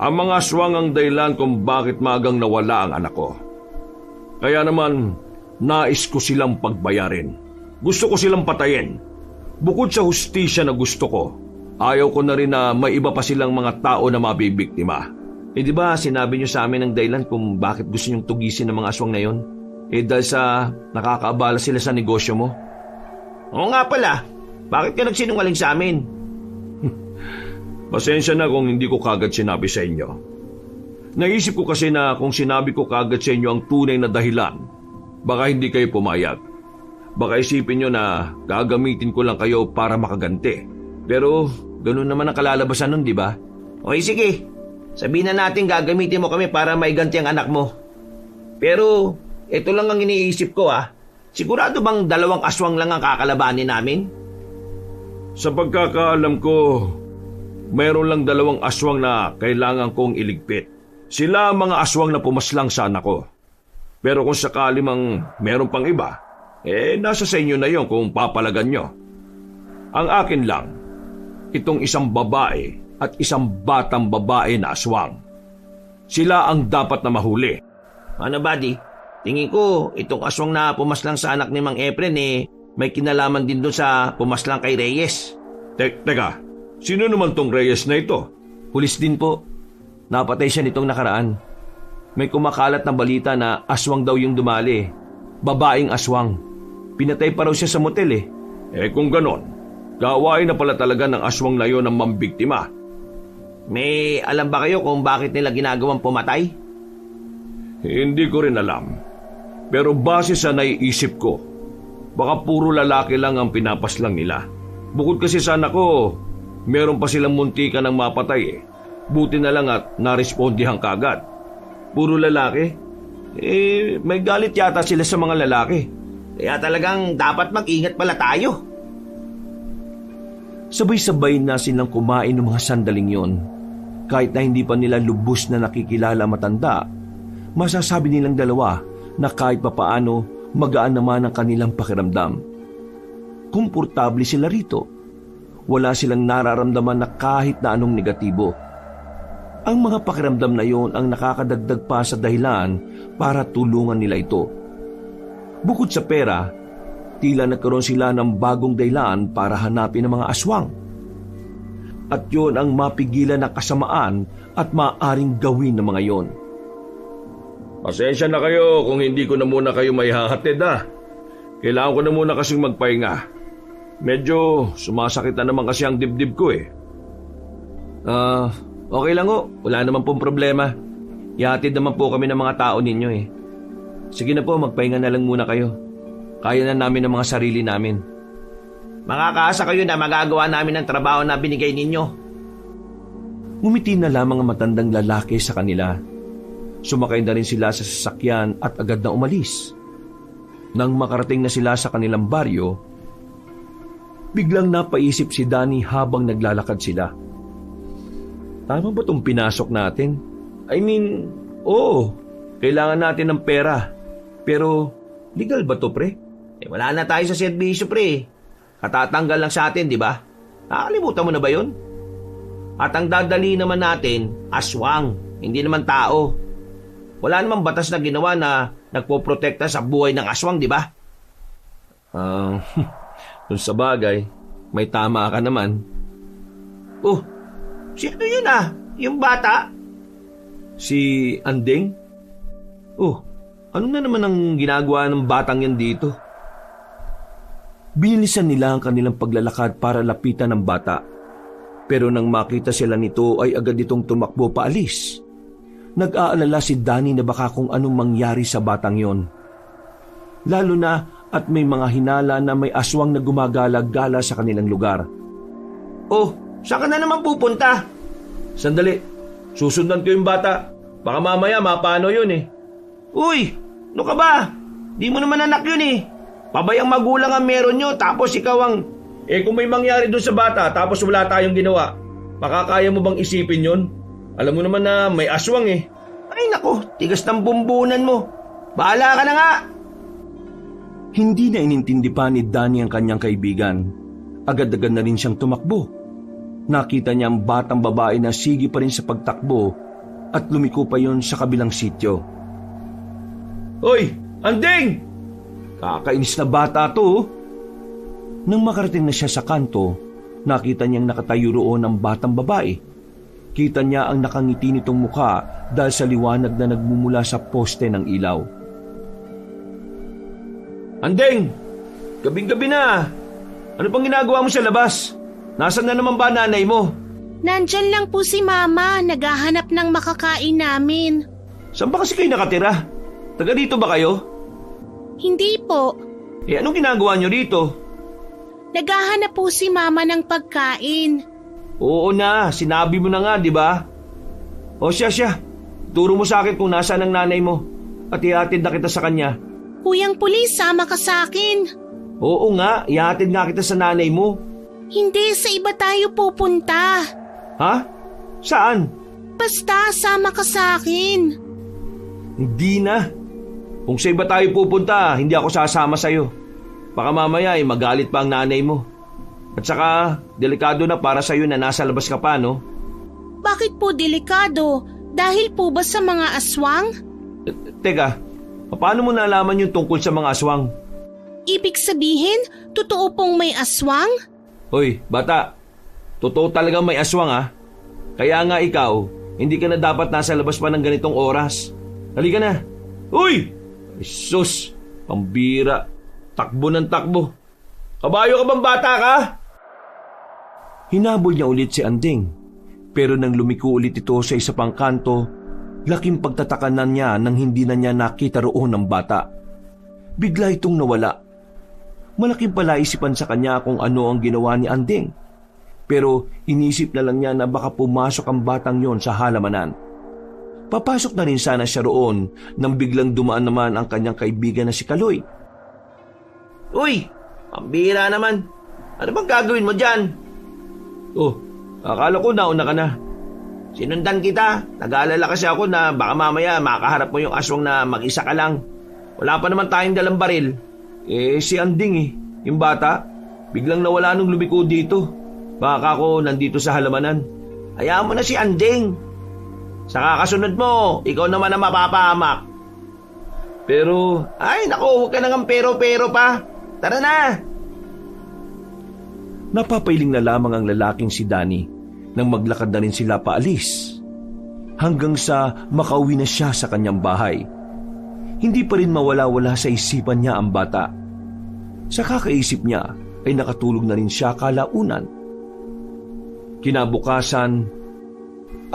ang mga aswang ang dahilan kung bakit magang nawala ang anak ko. Kaya naman, nais ko silang pagbayarin. Gusto ko silang patayin. Bukod sa hustisya na gusto ko, ayaw ko na rin na may iba pa silang mga tao na mabibiktima. Di ba sinabi niyo sa amin ng dahilan kung bakit gusto niyong tugisin ng mga aswang na yon? Dahil sa nakakaabala sila sa negosyo mo? Oo nga pala. Bakit ka nagsinungaling sa amin? Pasensya na kung hindi ko kagad sinabi sa inyo. Naisip ko kasi na kung sinabi ko kagad sa inyo ang tunay na dahilan, baka hindi kayo pumayag. Baka isipin nyo na gagamitin ko lang kayo para makaganti. Pero ganun naman ang kalalabasan nun, di ba? Okay, sige. Sabihin na natin gagamitin mo kami para maiganti ang anak mo. Pero ito lang ang iniisip ko Sigurado bang 2 aswang lang ang kakalabanin namin? Sa pagkakaalam ko, mayroon lang 2 aswang na kailangan kong iligpit. Sila ang mga aswang na pumaslang sa anak ko. Pero kung sakali mang meron pang iba, nasa sa inyo na yon kung papalagan nyo. Ang akin lang, itong isang babae at isang batang babae na aswang. Sila ang dapat na mahuli. Ano, buddy? Tingin ko, itong aswang na pumaslang sa anak ni Mang Efren may kinalaman din doon sa pumaslang kay Reyes. Teka, sino naman tong Reyes na ito? Pulis din po. Napatay siya nitong nakaraan. May kumakalat na balita na aswang daw yung dumali. Babaeng aswang. Pinatay pa raw siya sa motel Kung ganon, gawain na pala talaga ng aswang na yon ang mambiktima. May alam ba kayo kung bakit nila ginagawang pumatay? Hindi ko rin alam. Pero base sa naiisip ko, baka puro lalaki lang ang pinapaslang nila. Bukod kasi sa anak ko, meron pa silang muntikan ng mapatay Buti na lang at narespondihan kagad. Puro lalaki? May galit yata sila sa mga lalaki. Kaya talagang dapat mag-ingat pala tayo. Sabay-sabay na silang kumain ng mga sandaling yon. Kahit na hindi pa nila lubos na nakikilala matanda, masasabi nilang dalawa na kahit papaano magaan naman ang kanilang pakiramdam. Komportable sila rito. Wala silang nararamdaman na kahit na anong negatibo. Ang mga pakiramdam na yon ang nakakadagdag pa sa dahilan para tulungan nila ito. Bukod sa pera, tila nagkaroon sila ng bagong dahilan para hanapin ang mga aswang. At yon ang mapigilan na kasamaan at maaaring gawin ng mga yon. Pasensya na kayo kung hindi ko na muna kayo may hahatid Kailangan ko na muna kasing magpahinga. Medyo sumasakit na naman kasi ang dibdib ko Okay lang wala naman pong problema. Ihatid naman po kami ng mga tao ninyo Sige na po, magpahinga na lang muna kayo. Kaya na namin ang mga sarili namin. Makakaasa kayo na magagawa namin ang trabaho na binigay ninyo. Ngumiti na lamang ang matandang lalaki sa kanila. Sumakay na rin sila sa sasakyan at agad na umalis. Nang makarating na sila sa kanilang baryo, biglang napaisip si Danny habang naglalakad sila. Tama ba itong pinasok natin? Oo, kailangan natin ng pera. Pero, legal ba to, pre? Wala na tayo sa serbisyo, pre. Katatanggal lang sa atin, di ba? Nakalimutan mo na ba yun? At ang dadali naman natin, aswang, hindi naman tao. Wala namang batas na ginawa na nagpoprotekta sa buhay ng aswang, di ba? Kung sa bagay, may tama ka naman. Sino yun Yung bata? Si Anding? Ano na naman ang ginagawa ng batang yan dito? Binilisan nila ang kanilang paglalakad para lapitan ng bata. Pero nang makita sila nito ay agad itong tumakbo paalis. Nag-aalala si Danny na baka kung anong mangyari sa batang yon. Lalo na at may mga hinala na may aswang na gumagala-gala sa kanilang lugar. Saan ka na naman pupunta? Sandali, susundan ko yung bata. Baka mamaya mapano yun Uy, ano ka ba? Di mo naman anak yun Pabayang magulang ang meron nyo, tapos ikaw ang Kung may mangyari doon sa bata tapos wala tayong ginawa, makakaya mo bang isipin yon? Alam mo naman na may aswang eh. Ay nako, tigas ng bumbunan mo. Bahala ka na nga. Hindi na inintindi pa ni Danny ang kanyang kaibigan. Agad-agad na rin siyang tumakbo. Nakita niya ang batang babae na sige pa rin sa pagtakbo at lumiko pa yon sa kabilang sityo. Hoy, Anding! Kakainis na bata to. Oh. Nang makarating na siya sa kanto, nakita niyang nakatayo roon ang batang babae. Kita niya ang nakangiti nitong mukha dahil sa liwanag na nagmumula sa poste ng ilaw. Anding! Gabing-gabi na. Ano pang ginagawa mo sa labas? Nasaan na naman ba nanay mo? Nandyan lang po si Mama, naghahanap ng makakain namin. Saan ba kasi kayo nakatira? Taga dito ba kayo? Hindi po. Anong ginagawa nyo rito? Naghahanap po si Mama ng pagkain. Oo na, sinabi mo na nga, di ba? O siya. Turo mo sa akin kung nasaan ang nanay mo at ihatid na kita sa kanya. Kuyang Pulis, sama ka sa akin. Oo nga, ihatid nga kita sa nanay mo. Hindi, sa iba tayo pupunta. Ha? Saan? Basta, sama ka sa akin. Hindi na. Kung sa iba tayo pupunta, hindi ako sasama sa'yo. Baka mamaya magalit pa ang nanay mo. At saka, delikado na para sa'yo na nasa labas ka pa, no? Bakit po delikado? Dahil po ba sa mga aswang? Teka, paano mo nalaman yung tungkol sa mga aswang? Ibig sabihin, totoo pong may aswang? Hoy, bata, totoo talagang may aswang ha? Kaya nga ikaw, hindi ka na dapat nasa labas pa ng ganitong oras. Halika na. Uy! Jesus, pambira. Takbo ng takbo. Kabayo ka bang bata ka? Hinabol niya ulit si Anding, pero nang lumiko ulit ito sa isa pang kanto, laking pagtatakanan niya nang hindi na niya nakita roon ang bata. Bigla itong nawala. Malaking palaisipan sa kanya kung ano ang ginawa ni Anding, pero inisip na lang niya na baka pumasok ang batang yon sa halamanan. Papasok na rin sana siya roon nang biglang dumaan naman ang kanyang kaibigan na si Kaloy. Uy, pambira naman. Ano bang gagawin mo dyan? Oh, akala ko nauna ka na. Sinundan kita. Nag-aalala kasi ako na baka mamaya makaharap mo yung aswang na mag-isa ka lang. Wala pa naman tayong dalang baril. Si Anding yung bata, biglang nawala nung lumiko dito. Baka ako nandito sa halamanan. Hayaan mo na si Anding. Sa kakasunod mo, ikaw naman ang mapapahamak. Pero, Ay, naku, huwag ka nang pero-pero pa. Tara na! Napapailing na lamang ang lalaking si Danny nang maglakad na rin sila paalis. Hanggang sa makauwi na siya sa kanyang bahay. Hindi pa rin mawala-wala sa isipan niya ang bata. Sa kakaisip niya ay nakatulog na rin siya kalaunan. Kinabukasan,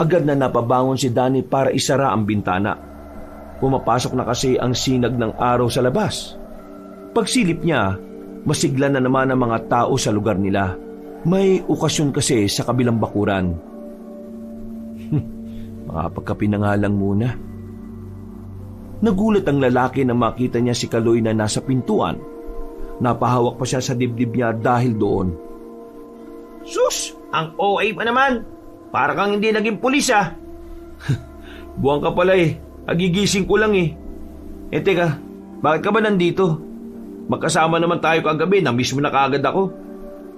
agad na napabangon si Danny para isara ang bintana. Pumapasok na kasi ang sinag ng araw sa labas. Pagsilip niya, masigla na naman ang mga tao sa lugar nila. May okasyon kasi sa kabilang bakuran. Makapagkape na nga lang muna. Nagulat ang lalaki na makita niya si Kaloy na nasa pintuan. Napahawak pa siya sa dibdib niya dahil doon. Sus! Ang OA pa naman! Para kang hindi naging pulis ah! buwang ka pala Agigising ko lang Teka, bakit ka ba nandito? Magkasama naman tayo kagabi, na-miss mo na kaagad ako.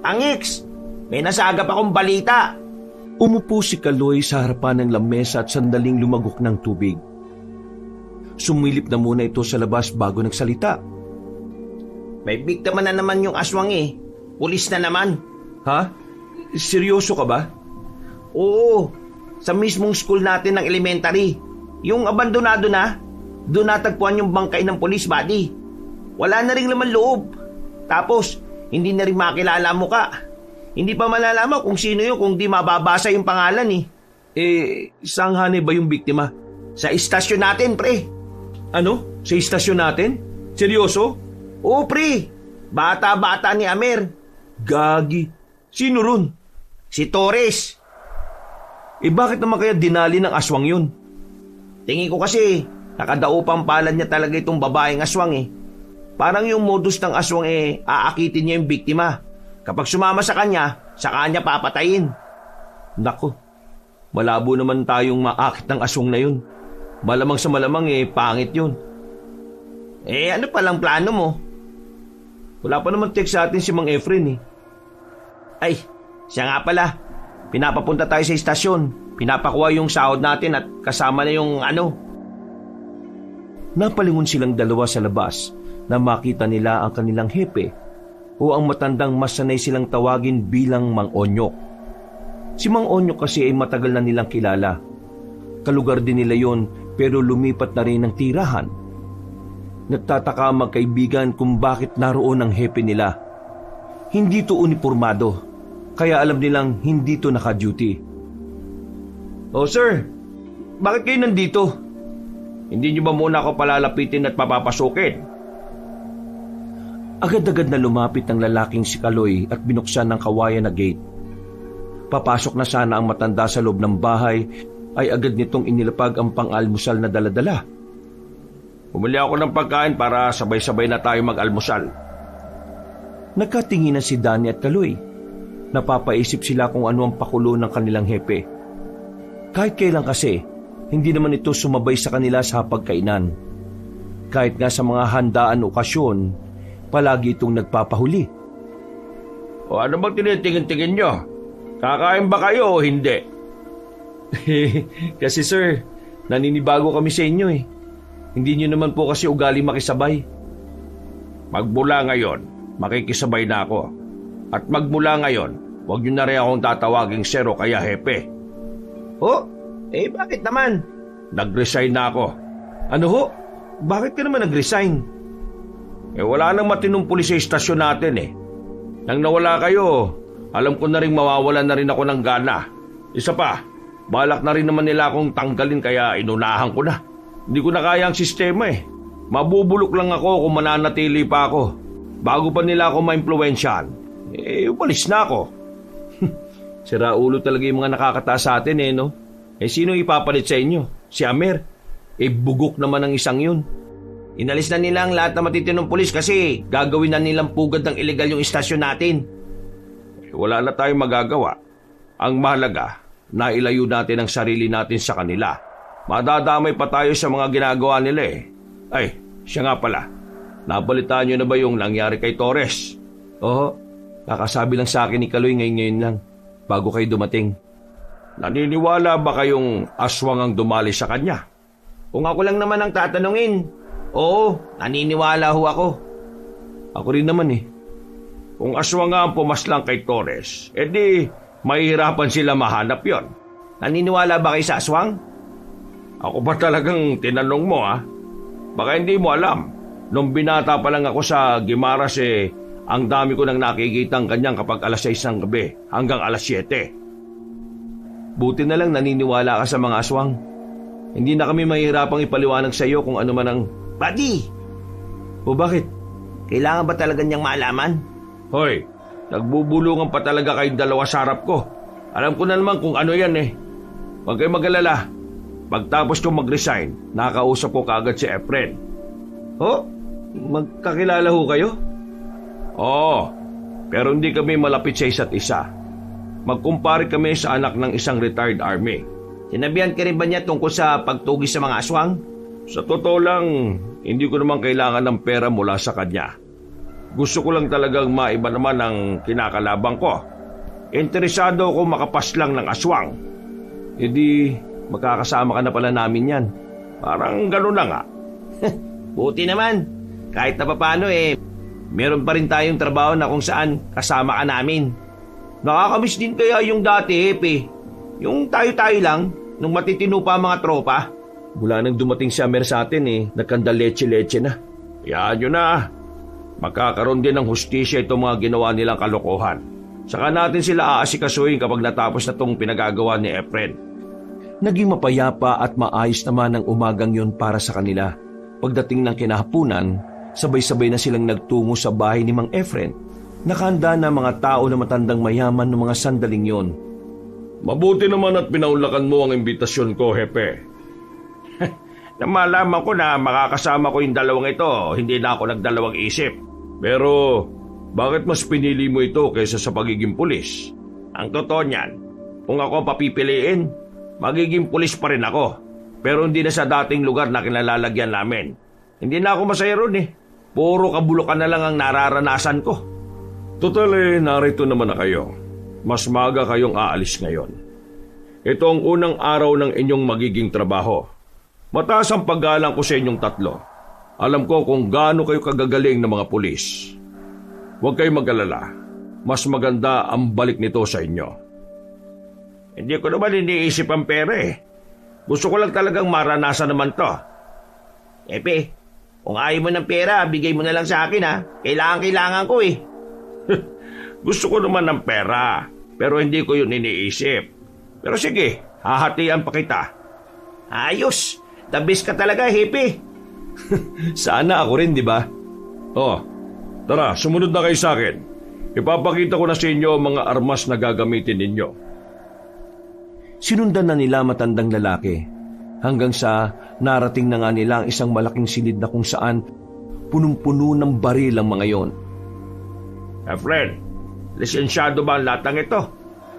Angix! May nasagap akong balita! Umupo si Kaloy sa harapan ng lamesa at sandaling lumagok ng tubig. Sumilip na muna ito sa labas bago nagsalita. May biktima na naman yung aswang Pulis na naman. Ha? Seryoso ka ba? Oo, sa mismong school natin ng elementary. Yung abandonado na, doon natagpuan yung bangkay ng police body. Wala na rin laman loob. Tapos, hindi na rin makilala ang muka. Hindi pa malalaman kung sino yun kung di mababasa yung pangalan Saan hanay ba yung biktima? Sa istasyon natin, pre. Ano? Sa istasyon natin? Seryoso? Oo, pre. Bata-bata ni Amer. Gagi. Sino ron? Si Torres. Bakit naman kaya dinali ng aswang yun? Tingin ko kasi, nakadaupang palad niya talaga itong babaeng aswang Parang yung modus ng aswang aakitin niya yung biktima. Kapag sumama sa kanya papatayin. Nako, malabo naman tayong maakit ng aswang na yun. Malamang sa malamang pangit yun. Ano palang plano mo? Wala pa naman text sa atin si Mang Efren Ay, siya nga pala. Pinapapunta tayo sa istasyon. Pinapakuha yung sahod natin at kasama na yung Napalingon silang dalawa sa labas na makita nila ang kanilang hepe o ang matandang mas sanay silang tawagin bilang Mang Onyok. Si Mang Onyok kasi ay matagal na nilang kilala. Kalugar din nila yon pero lumipat na rin ng tirahan. Nagtataka ang magkaibigan kung bakit naroon ang hepe nila. Hindi to uniformado, kaya alam nilang hindi to naka-duty. Oh sir, bakit kayo nandito? Hindi niyo ba muna ako palalapitin at papapasukin? Agad-agad na lumapit ang lalaking si Kaloy at binuksan ng kawayan na gate. Papasok na sana ang matanda sa loob ng bahay ay agad nitong inilapag ang pang-almusal na daladala. Bumili ako ng pagkain para sabay-sabay na tayo mag-almusal. Nagkatinginan si Danny at Kaloy. Napapaisip sila kung ano ang pakulo ng kanilang hepe. Kahit kailan kasi, hindi naman ito sumabay sa kanila sa hapagkainan. Kahit nga sa mga handaan o okasyon, palagi itong nagpapahuli. O ano bang tinitingin-tingin nyo? Kakain ba kayo o hindi? Kasi sir, naninibago kami sa inyo Hindi nyo naman po kasi ugali makisabay. Magmula ngayon, makikisabay na ako. At magmula ngayon, huwag nyo na rin akong tatawaging sir o kaya hepe. Bakit naman? Nag-resign na ako. Ano ho? Bakit ka naman nag-resign? Wala nang matinong pulis sa istasyon natin Nang nawala kayo, alam ko na rin mawawalan na rin ako ng gana. Isa pa, balak na rin naman nila akong tanggalin kaya inunahan ko na. Hindi ko na kaya ang sistema Mabubulok lang ako kung mananatili pa ako. Bago pa nila ako ma-impluwensyahan, umalis na ako. Sira ulo talaga yung mga nakakataas sa atin no? Sino ipapalit sa inyo? Si Amer? Bugok naman ang isang yun. Inalis na nila ang lahat na matitinong pulis kasi gagawin na nilang pugad ng illegal yung istasyon natin. Wala na tayong magagawa. Ang mahalaga, nailayo natin ang sarili natin sa kanila. Madadamay pa tayo sa mga ginagawa nila Ay, siya nga pala. Nabalitaan nyo na ba yung nangyari kay Torres? Oo, kakasabi lang sa akin ni Kaloy ngayon lang, bago kayo dumating. Naniniwala ba kayong aswang ang dumali sa kanya? Kung ako lang naman ang tatanungin, oo, naniniwala ho ako. Ako rin naman Kung aswang nga ang pumaslang kay Torres, edi mahihirapan sila mahanap yon. Naniniwala ba kayo sa aswang? Ako ba talagang tinanong mo Baka hindi mo alam. Nung binata pa lang ako sa Guimaras ang dami ko nang nakikitang kanyang kapag alas 6 ng gabi hanggang alas 7. Buti na lang naniniwala ka sa mga aswang. Hindi na kami mahihirapang ipaliwanag sa iyo kung ano man ang... Buddy! O bakit? Kailangan ba talaga niyang maalaman? Hoy, nagbubulungan pa talaga kayong dalawa sa harap ko. Alam ko na naman kung ano yan Huwag kayong mag-alala. Pagtapos ko mag-resign, nakausap ko kaagad si Efren. Magkakilala ho kayo? Oo, pero hindi kami malapit sa isa't isa. Magkumpare kami sa anak ng isang retired army. Sinabihan ka rin ba niya tungkol sa pagtugis sa mga aswang? Sa totoo lang, hindi ko naman kailangan ng pera mula sa kanya. Gusto ko lang talagang maiba naman ang kinakalabang ko. Interesado ako makapaslang ng aswang. Magkakasama ka na pala namin yan. Parang gano'n na nga. Buti naman. Kahit na papaano meron pa rin tayong trabaho na kung saan kasama ka namin. Nakakamiss din kaya yung dati, Hepe. Yung tayo-tayo lang, nung matitino pa ang mga tropa. Mula nang dumating si Amer sa atin nagkanda leche-leche na. Yan yun na. Magkakaroon din ng hustisya itong mga ginawa nilang kalokohan. Saka natin sila aasikasuhin kapag natapos na itong pinagagawa ni Efren. Naging mapayapa at maayos naman ang umagang yon para sa kanila. Pagdating ng kinahapunan, sabay-sabay na silang nagtungo sa bahay ni Mang Efren. Nakahanda na mga tao na matandang mayaman ng mga sandaling yon. Mabuti naman at pinaunlakan mo ang imbitasyon ko, Hepe. Namalaman ko na makakasama ko yung dalawang ito, hindi na ako nagdalawang isip. Pero Bakit mas pinili mo ito kaysa sa pagiging pulis? Ang totoo niyan, kung ako ang papipiliin, magiging pulis pa rin ako. Pero hindi na sa dating lugar na kinalalagyan namin. Hindi na ako masaya ron eh. Puro kabulukan na lang ang nararanasan ko. Total narito naman na kayo. Mas maga kayong aalis ngayon. Ito ang unang araw ng inyong magiging trabaho. Mataas ang paggalang ko sa inyong tatlo. Alam ko kung gaano kayo kagagaling ng mga pulis. Huwag kayong mag-alala. Mas maganda ang balik nito sa inyo. Hindi ko naman iniisip ang pera eh. Gusto ko lang talagang maranasan naman to. Epe, kung ayaw mo ng pera, bigay mo na lang sa akin ha. Kailangan ko eh. Gusto ko naman ng pera, pero hindi ko yun iniisip. Pero sige, hahatian pa kita. Ayos, the best ka talaga, Hepe. Sana ako rin, di ba? Oh, tara, sumunod na kayo sa akin. Ipapakita ko na sa inyo ang mga armas na gagamitin ninyo. Sinundan na nila matandang lalaki hanggang sa narating na nga nila ang isang malaking silid na kung saan punong-puno ng baril ang mga yon. Friend, lisensyado ba ang latang ito?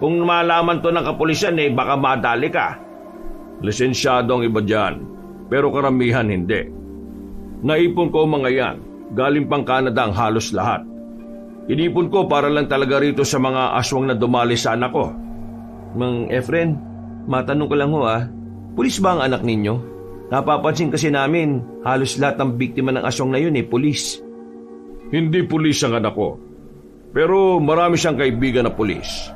Kung malaman to ng kapulisan baka madali ka. Lisensyado ang iba dyan, pero karamihan hindi. Naipon ko mga yan, galing pang Canada ang halos lahat. Inipon ko para lang talaga rito sa mga aswang na dumali sa anak ko. Mang Efren, matanong ko lang ho pulis ba ang anak ninyo? Napapansin kasi namin, halos lahat ng biktima ng aswang na yun pulis. Hindi pulis ang anak ko, pero marami siyang kaibigan na pulis.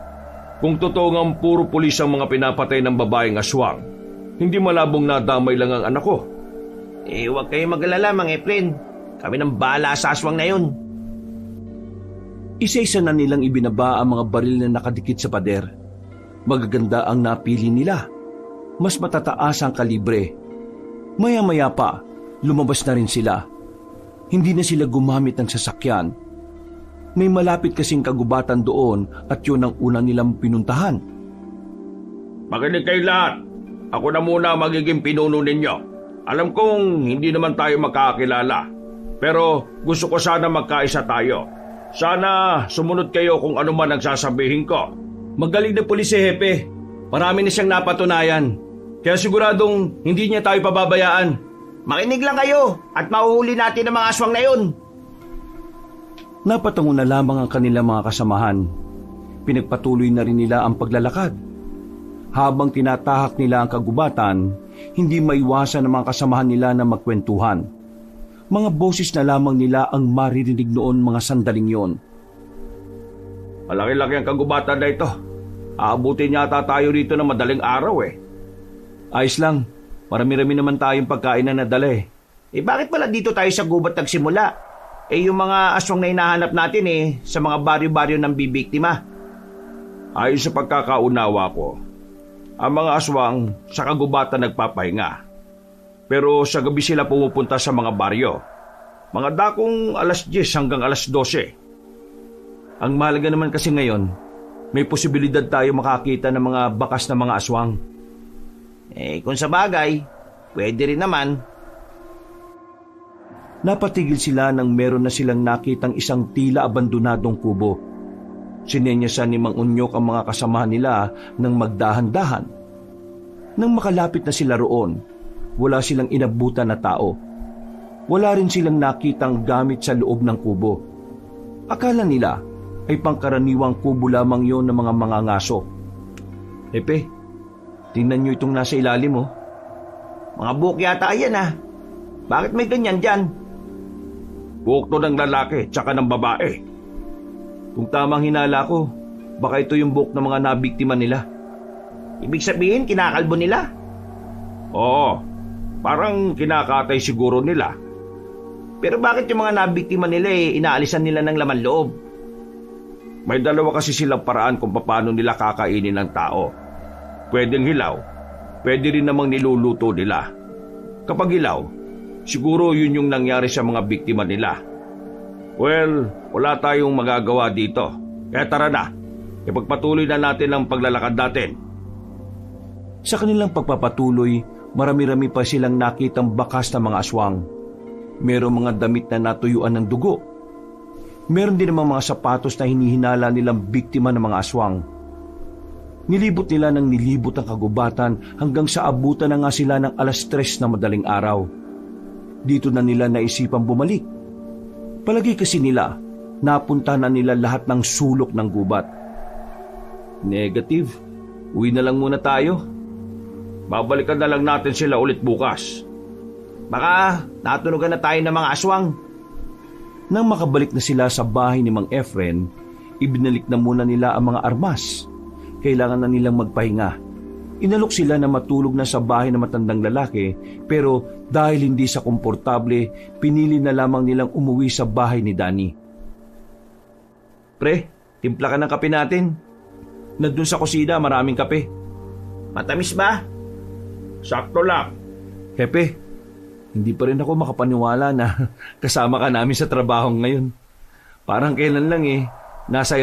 Kung totoo nga puro pulis ang mga pinapatay ng babaeng aswang, hindi malabong nadamay lang ang anak ko. Huwag kayong mag-alala, Mang Efren. Kami nang bahala sa aswang na yun. Isa-isa na nilang ibinaba ang mga baril na nakadikit sa pader. Magaganda ang napili nila. Mas matataas ang kalibre. Maya-maya pa, lumabas na rin sila. Hindi na sila gumamit ng sasakyan. May malapit kasing kagubatan doon at yun ang una nilang pinuntahan. Makinig kayo lahat. Ako na muna magiging pinuno ninyo. Alam kong hindi naman tayo magkakilala. Pero gusto ko sana magkaisa tayo. Sana sumunod kayo kung ano man ang sasabihin ko. Magaling na pulis si Hepe. Marami na siyang napatunayan. Kaya siguradong hindi niya tayo pababayaan. Makinig lang kayo at mahuhuli natin ang mga aswang na yun. Napatungo na lamang ang kanilang mga kasamahan. Pinagpatuloy na rin nila ang paglalakad. Habang tinatahak nila ang kagubatan, hindi maiwasan ng mga kasamahan nila na magkwentuhan. Mga boses na lamang nila ang maririnig noon mga sandaling yon. Malaki-laki ang kagubatan na ito. Aabutin yata tayo rito ng madaling araw Ayos lang, marami-rami naman tayong pagkain na nadala Bakit pala dito tayo sa gubat nagsimula? Yung mga aswang na hinahanap natin sa mga baryo-baryo ng bibiktima. Ayon sa pagkakaunawa ko, ang mga aswang sa kagubatan nagpapahinga. Pero sa gabi sila pumupunta sa mga baryo. Mga dakong alas 10 hanggang alas 12. Ang mahalaga naman kasi ngayon, may posibilidad tayo makakita ng mga bakas na mga aswang. Kung sa bagay, pwede rin naman. Napatigil sila nang meron na silang nakitang isang tila abandonadong kubo. Sinenyasan ni Mang Unyok ang mga kasamahan nila ng magdahan-dahan. Nang makalapit na sila roon, wala silang inabutan na tao. Wala rin silang nakitang gamit sa loob ng kubo. Akala nila ay pangkaraniwang kubo lamang yon ng mga mangangaso. Epe, tingnan nyo itong nasa ilalim Mga buhok yata yan Bakit may ganyan dyan? Buhok to ng lalaki tsaka ng babae. Kung tamang hinala ko, baka ito yung buhok ng mga nabiktima nila. Ibig sabihin, kinakalbo nila? Oo, parang kinakatay siguro nila. Pero bakit yung mga nabiktima nila inaalisan nila ng laman loob? May dalawa kasi silang paraan kung paano nila kakainin ng tao. Pwedeng hilaw, pwede rin namang niluluto nila. Kapag hilaw, siguro yun yung nangyari sa mga biktima nila. Well, wala tayong magagawa dito. Kaya tara na, ipagpatuloy na natin ang paglalakad natin. Sa kanilang pagpapatuloy, marami-rami pa silang nakitang bakas na mga aswang. Merong mga damit na natuyuan ng dugo. Meron din namang mga sapatos na hinihinala nilang biktima ng mga aswang. Nilibot nila ng nilibot ang kagubatan hanggang sa abutan na nga sila ng 3:00 na madaling araw. Dito na nila naisipang bumalik. Palagi kasi nila, napunta na nila lahat ng sulok ng gubat. Negative. Uwi na lang muna tayo. Babalikan na lang natin sila ulit bukas. Baka natunugan na tayo ng mga aswang. Nang makabalik na sila sa bahay ni Mang Efren, ibinalik na muna nila ang mga armas. Kailangan na nilang magpahinga. Inalok sila na matulog na sa bahay ng matandang lalaki, pero dahil hindi sa komportable, pinili na lamang nilang umuwi sa bahay ni Danny. Pre, timpla ka ng kape natin. Nandun sa kusina, maraming kape. Matamis ba? Sakto lang. Hepe, hindi pa rin ako makapaniwala na kasama ka namin sa trabaho ngayon. Parang kailan lang nasa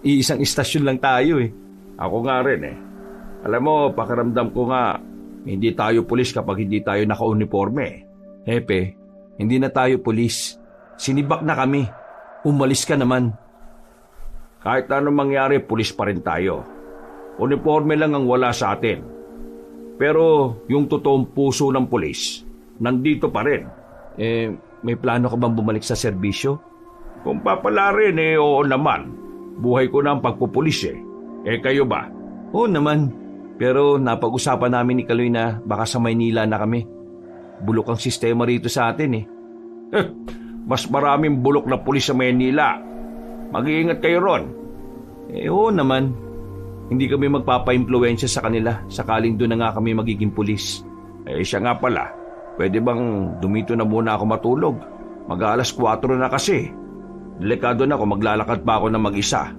iisang istasyon lang tayo eh. Ako nga rin eh. Alam mo, pakiramdam ko nga, hindi tayo pulis kapag hindi tayo naka-uniforme. Hepe, hindi na tayo pulis. Sinibak na kami. Umalis ka naman. Kahit anong mangyari, pulis pa rin tayo. Uniforme lang ang wala sa atin. Pero yung totoong puso ng pulis, nandito pa rin. May plano ka bang bumalik sa serbisyo? Kung papala rin oo naman. Buhay ko na ang pagpupulis eh. Kayo ba? Oo naman. Pero napag-usapan namin ni Kaloy na baka sa Maynila na kami. Bulok ang sistema rito sa atin eh. Mas maraming bulok na pulis sa Maynila. Mag-iingat kayo ron. Oo naman. Hindi kami magpapa-impluwensya sa kanila sakaling doon na nga kami magiging pulis. Siya nga pala. Pwede bang dumito na muna ako matulog? Mag-aalas 4 na kasi. Delikado na kung maglalakad pa ako na mag-isa.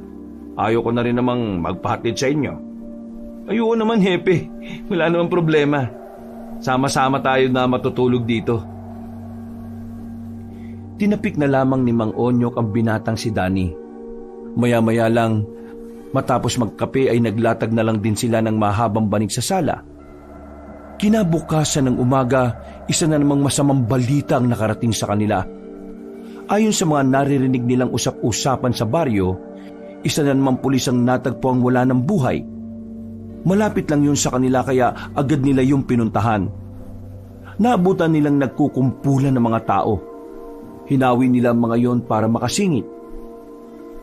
Ayaw ko na rin namang magpahatid sa inyo. Ayoko naman, Hepe. Wala namang problema. Sama-sama tayo na matutulog dito. Tinapik na lamang ni Mang Onyok ang binatang si Danny. Maya-maya lang, matapos magkape ay naglatag na lang din sila ng mahabang banig sa sala. Kinabukasan ng umaga, isa na namang masamang balita ang nakarating sa kanila. Ayon sa mga naririnig nilang usap-usapan sa baryo, isa na namang pulis ang natagpo ang wala ng buhay. Malapit lang yun sa kanila kaya agad nila yung pinuntahan. Naabutan nilang nagkukumpulan ng mga tao. Hinawi nila ang mga yon para makasingit.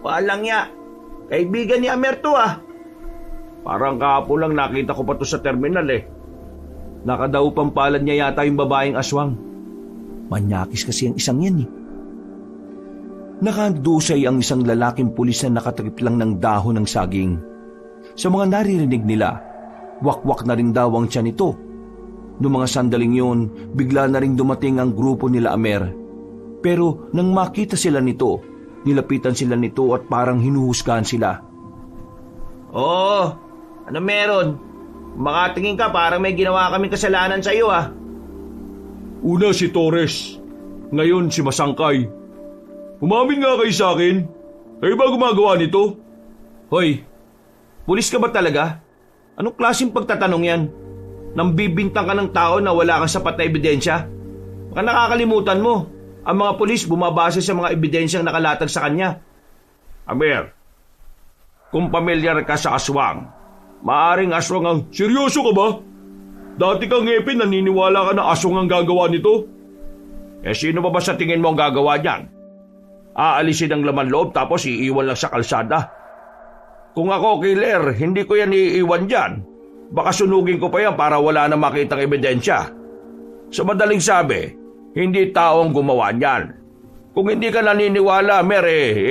Walang ya. Kaibigan ni Amer to ah. Parang kahapon lang nakita ko pa to sa terminal eh. Nakadaupang palad niya yata yung babaeng aswang. Manyakis kasi ang isang yan eh. Nakadusay ang isang lalaking pulis na nakatakip lang ng dahon ng saging. Sa mga naririnig nila, wakwak na rin daw ang tiyan nito. Noong mga sandaling yun, bigla na rin dumating ang grupo nila Amer. Pero nang makita sila nito, nilapitan sila nito at parang hinuhusgahan sila. Oo, ano meron? Makatingin ka parang may ginawa kaming kasalanan sa iyo ah. Una si Torres, ngayon si Masangkay. Umamin nga kayo sa akin. Kayo ba gumagawa nito? Hoy, pulis ka ba talaga? Anong klaseng pagtatanong yan? Nang bibintang ka ng tao na wala kang sapat na ebidensya? Baka nakakalimutan mo, ang mga pulis bumabase sa mga ebidensyang nakalatag sa kanya. Amer, kung pamilyar ka sa aswang, maaring aswang ang... Seryoso ka ba? Dati kang ngipin, naniniwala ka na aswang ang gagawa nito? Sino ba sa tingin mo ang gagawa niyan? Aalisin ang laman loob tapos iiwan lang sa kalsada. Kung ako killer, hindi ko yan iiwan dyan. Baka sunugin ko pa yan para wala na makitang ebidensya. Sa madaling sabi, hindi tao ang gumawa niyan. Kung hindi ka naniniwala,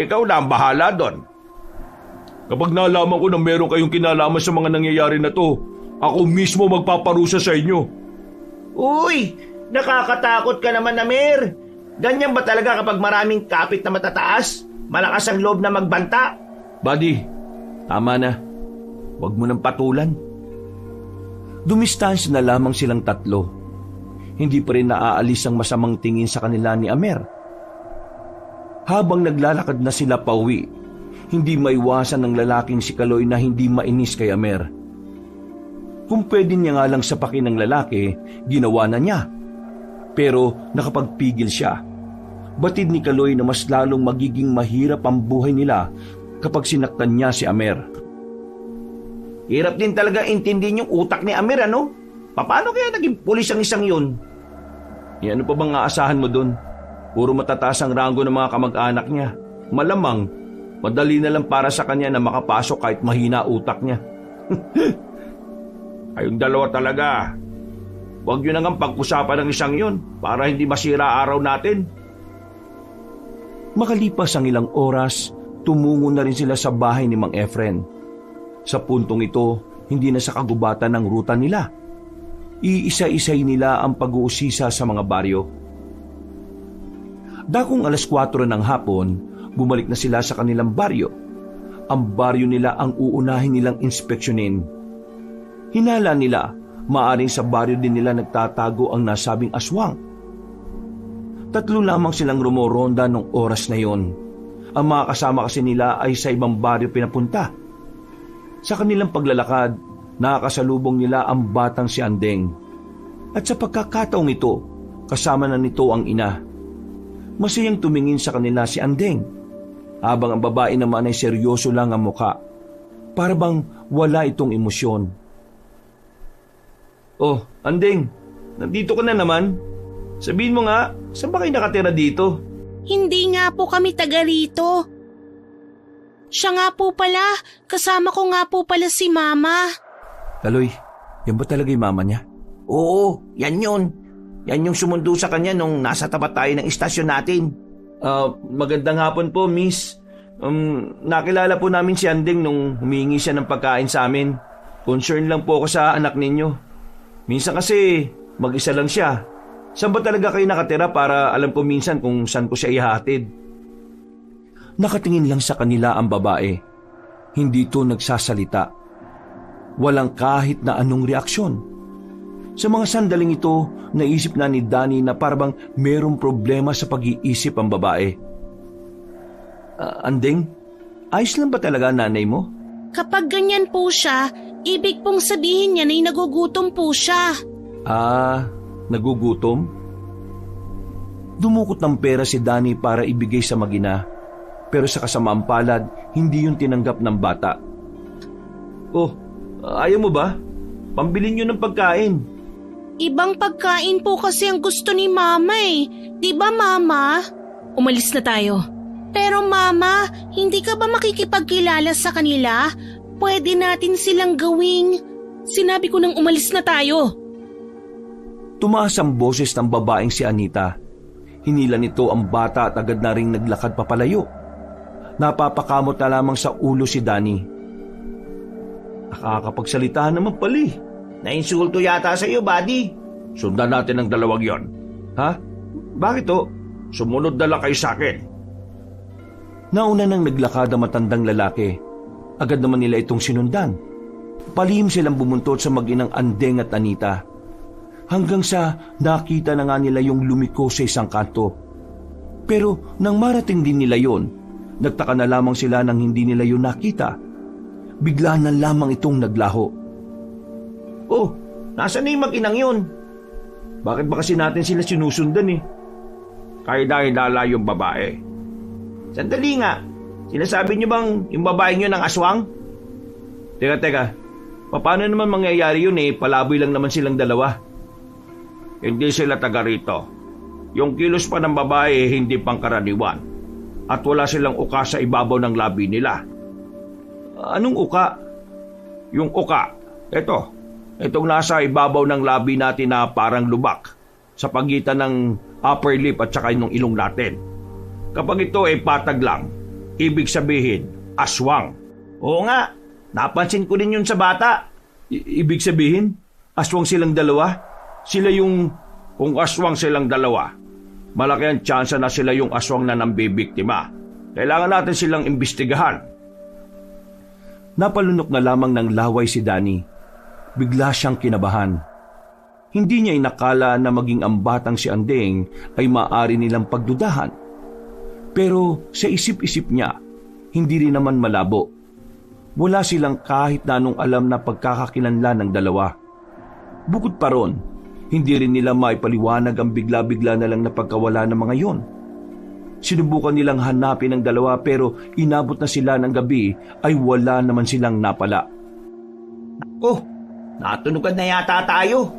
ikaw na ang bahala doon. Kapag nalaman ko na meron kayong kinalaman sa mga nangyayari na to, ako mismo magpaparusa sa inyo. Uy, nakakatakot ka naman, Amer. Ganyan ba talaga kapag maraming kapit na matataas? Malakas ang loob na magbanta? Buddy, tama na. Huwag mo nang patulan. Dumistansya na lamang silang tatlo. Hindi pa rin naaalis ang masamang tingin sa kanila ni Amer. Habang naglalakad na sila pauwi, hindi maiwasan ng lalaking si Kaloy na hindi mainis kay Amer. Kung pwede niya nga lang sapakin ng lalaki, ginawa na niya. Pero nakapagpigil siya. batid ni Kaloy na mas lalong magiging mahirap ang buhay nila kapag sinaktan niya si Amer. Hirap din talaga intindihin yung utak ni Amer, ano? Paano kaya naging pulis ang isang yun? Ano pa bang aasahan mo dun? Puro matataas ang ranggo ng mga kamag-anak niya. Malamang, madali na lang para sa kanya na makapasok kahit mahina utak niya. Kayong dalawa talaga. Huwag yun na nga pag-usapan ng isang yun para hindi masira araw natin. Makalipas ang ilang oras, tumungo na rin sila sa bahay ni Mang Efren. Sa puntong ito, hindi na sa kagubatan ng ruta nila. Iisa-isay nila ang pag-uusisa sa mga baryo. Dakong 4:00 ng hapon, bumalik na sila sa kanilang baryo. Ang baryo nila ang uunahin nilang inspeksyonin. Hinala nila, maaring sa baryo din nila nagtatago ang nasabing aswang. 3 lamang silang rumoronda nung oras na yon. Ang mga kasama kasi nila ay sa ibang baryo pinapunta. Sa kanilang paglalakad, nakakasalubong nila ang batang si Andeng. At sa pagkakataong ito, kasama na nito ang ina. Masayang tumingin sa kanila si Andeng, habang ang babae naman ay seryoso lang ang muka. Para bang wala itong emosyon. "Oh, Andeng, nandito ka na naman. Sabihin mo nga, saan ba kayo nakatira dito?" Hindi nga po kami taga rito. Siya nga po pala, kasama ko nga po pala si Mama. Kaloy, yan ba talaga yung mama niya? Oo, yan yun. Yan yung sumundo sa kanya nung nasa tapat tayo ng istasyon natin. Magandang hapon po, miss. Nakilala po namin si Andeng nung humingi siya ng pagkain sa amin. Concern lang po ako sa anak ninyo. Minsan kasi, mag-isa lang siya. Saan ba talaga kayo nakatira para alam ko minsan kung saan ko siya ihahatid? Nakatingin lang sa kanila ang babae. Hindi ito nagsasalita. Walang kahit na anong reaksyon. Sa mga sandaling ito, naisip na ni Danny na parang merong problema sa pag-iisip ang babae. Andeng, ayos lang ba talaga nanay mo? Kapag ganyan po siya, ibig pong sabihin niya na nagugutom po siya. Nagugutom? Dumukot ng pera si Danny para ibigay sa mag-ina. Pero sa kasamaang palad, hindi yun tinanggap ng bata. "Oh, ayaw mo ba? Pambilin nyo ng pagkain." Ibang pagkain po kasi ang gusto ni Mama eh. Di ba, Mama? Umalis na tayo. Pero Mama, hindi ka ba makikipagkilala sa kanila? Pwede natin silang gawing... Sinabi ko nang umalis na tayo. Tumaas ang boses ng babaeng si Anita. Hinila nito ang bata at agad na ring naglakad papalayo. Napapakamot na lamang sa ulo si Danny. Nakakapagsalita naman pali. Nainsulto yata sa iyo, buddy. Sundan natin ang dalawang yon. Ha? Bakit to? Sumunod na lang kayo sa akin. Nauna nang naglakad ang matandang lalaki. Agad naman nila itong sinundan. Palihim silang bumuntot sa mag-inang Andeng at Anita. Hanggang sa nakita na nga nila yung lumiko sa isang kanto. Pero nang marating din nila yon, nagtaka na lamang sila nang hindi nila yun nakita. Bigla na lamang itong naglaho. Oh, nasaan na yung mag-inang yun? Bakit ba kasi natin sila sinusundan eh? Kaya dahil lala yung babae. Sandali nga. Sinasabi niyo bang yung babae niyo ng aswang? Teka. Paano naman mangyayari yun eh? Palaboy lang naman silang dalawa. Hindi sila taga rito. Yung kilos pa ng babae hindi pangkaraniwan. At wala silang uka sa ibabaw ng labi nila. Anong uka? Yung uka, itong nasa ibabaw ng labi natin na parang lubak sa pagitan ng upper lip at saka yung ilong natin. Kapag ito ay patag lang, ibig sabihin, aswang. Oo nga, napansin ko din yun sa bata. Ibig sabihin, aswang silang dalawa? Kung aswang silang dalawa, malaki ang tsansa na sila yung aswang na nambibiktima. Kailangan natin silang imbestigahan. Napalunok na lamang ng laway si Danny. Bigla siyang kinabahan. Hindi niya inakala na maging ang batang si Andeng ay maaari nilang pagdudahan. Pero sa isip-isip niya, hindi rin naman malabo. Wala silang kahit na anong alam na pagkakakilanlan ng dalawa. Bukod pa ron, hindi rin nila maipaliwanag ang bigla-bigla na lang na pagkawala ng mga yon. Sinubukan nilang hanapin ang dalawa pero inabot na sila ng gabi ay wala naman silang napala. Oh, natunugan na yata tayo.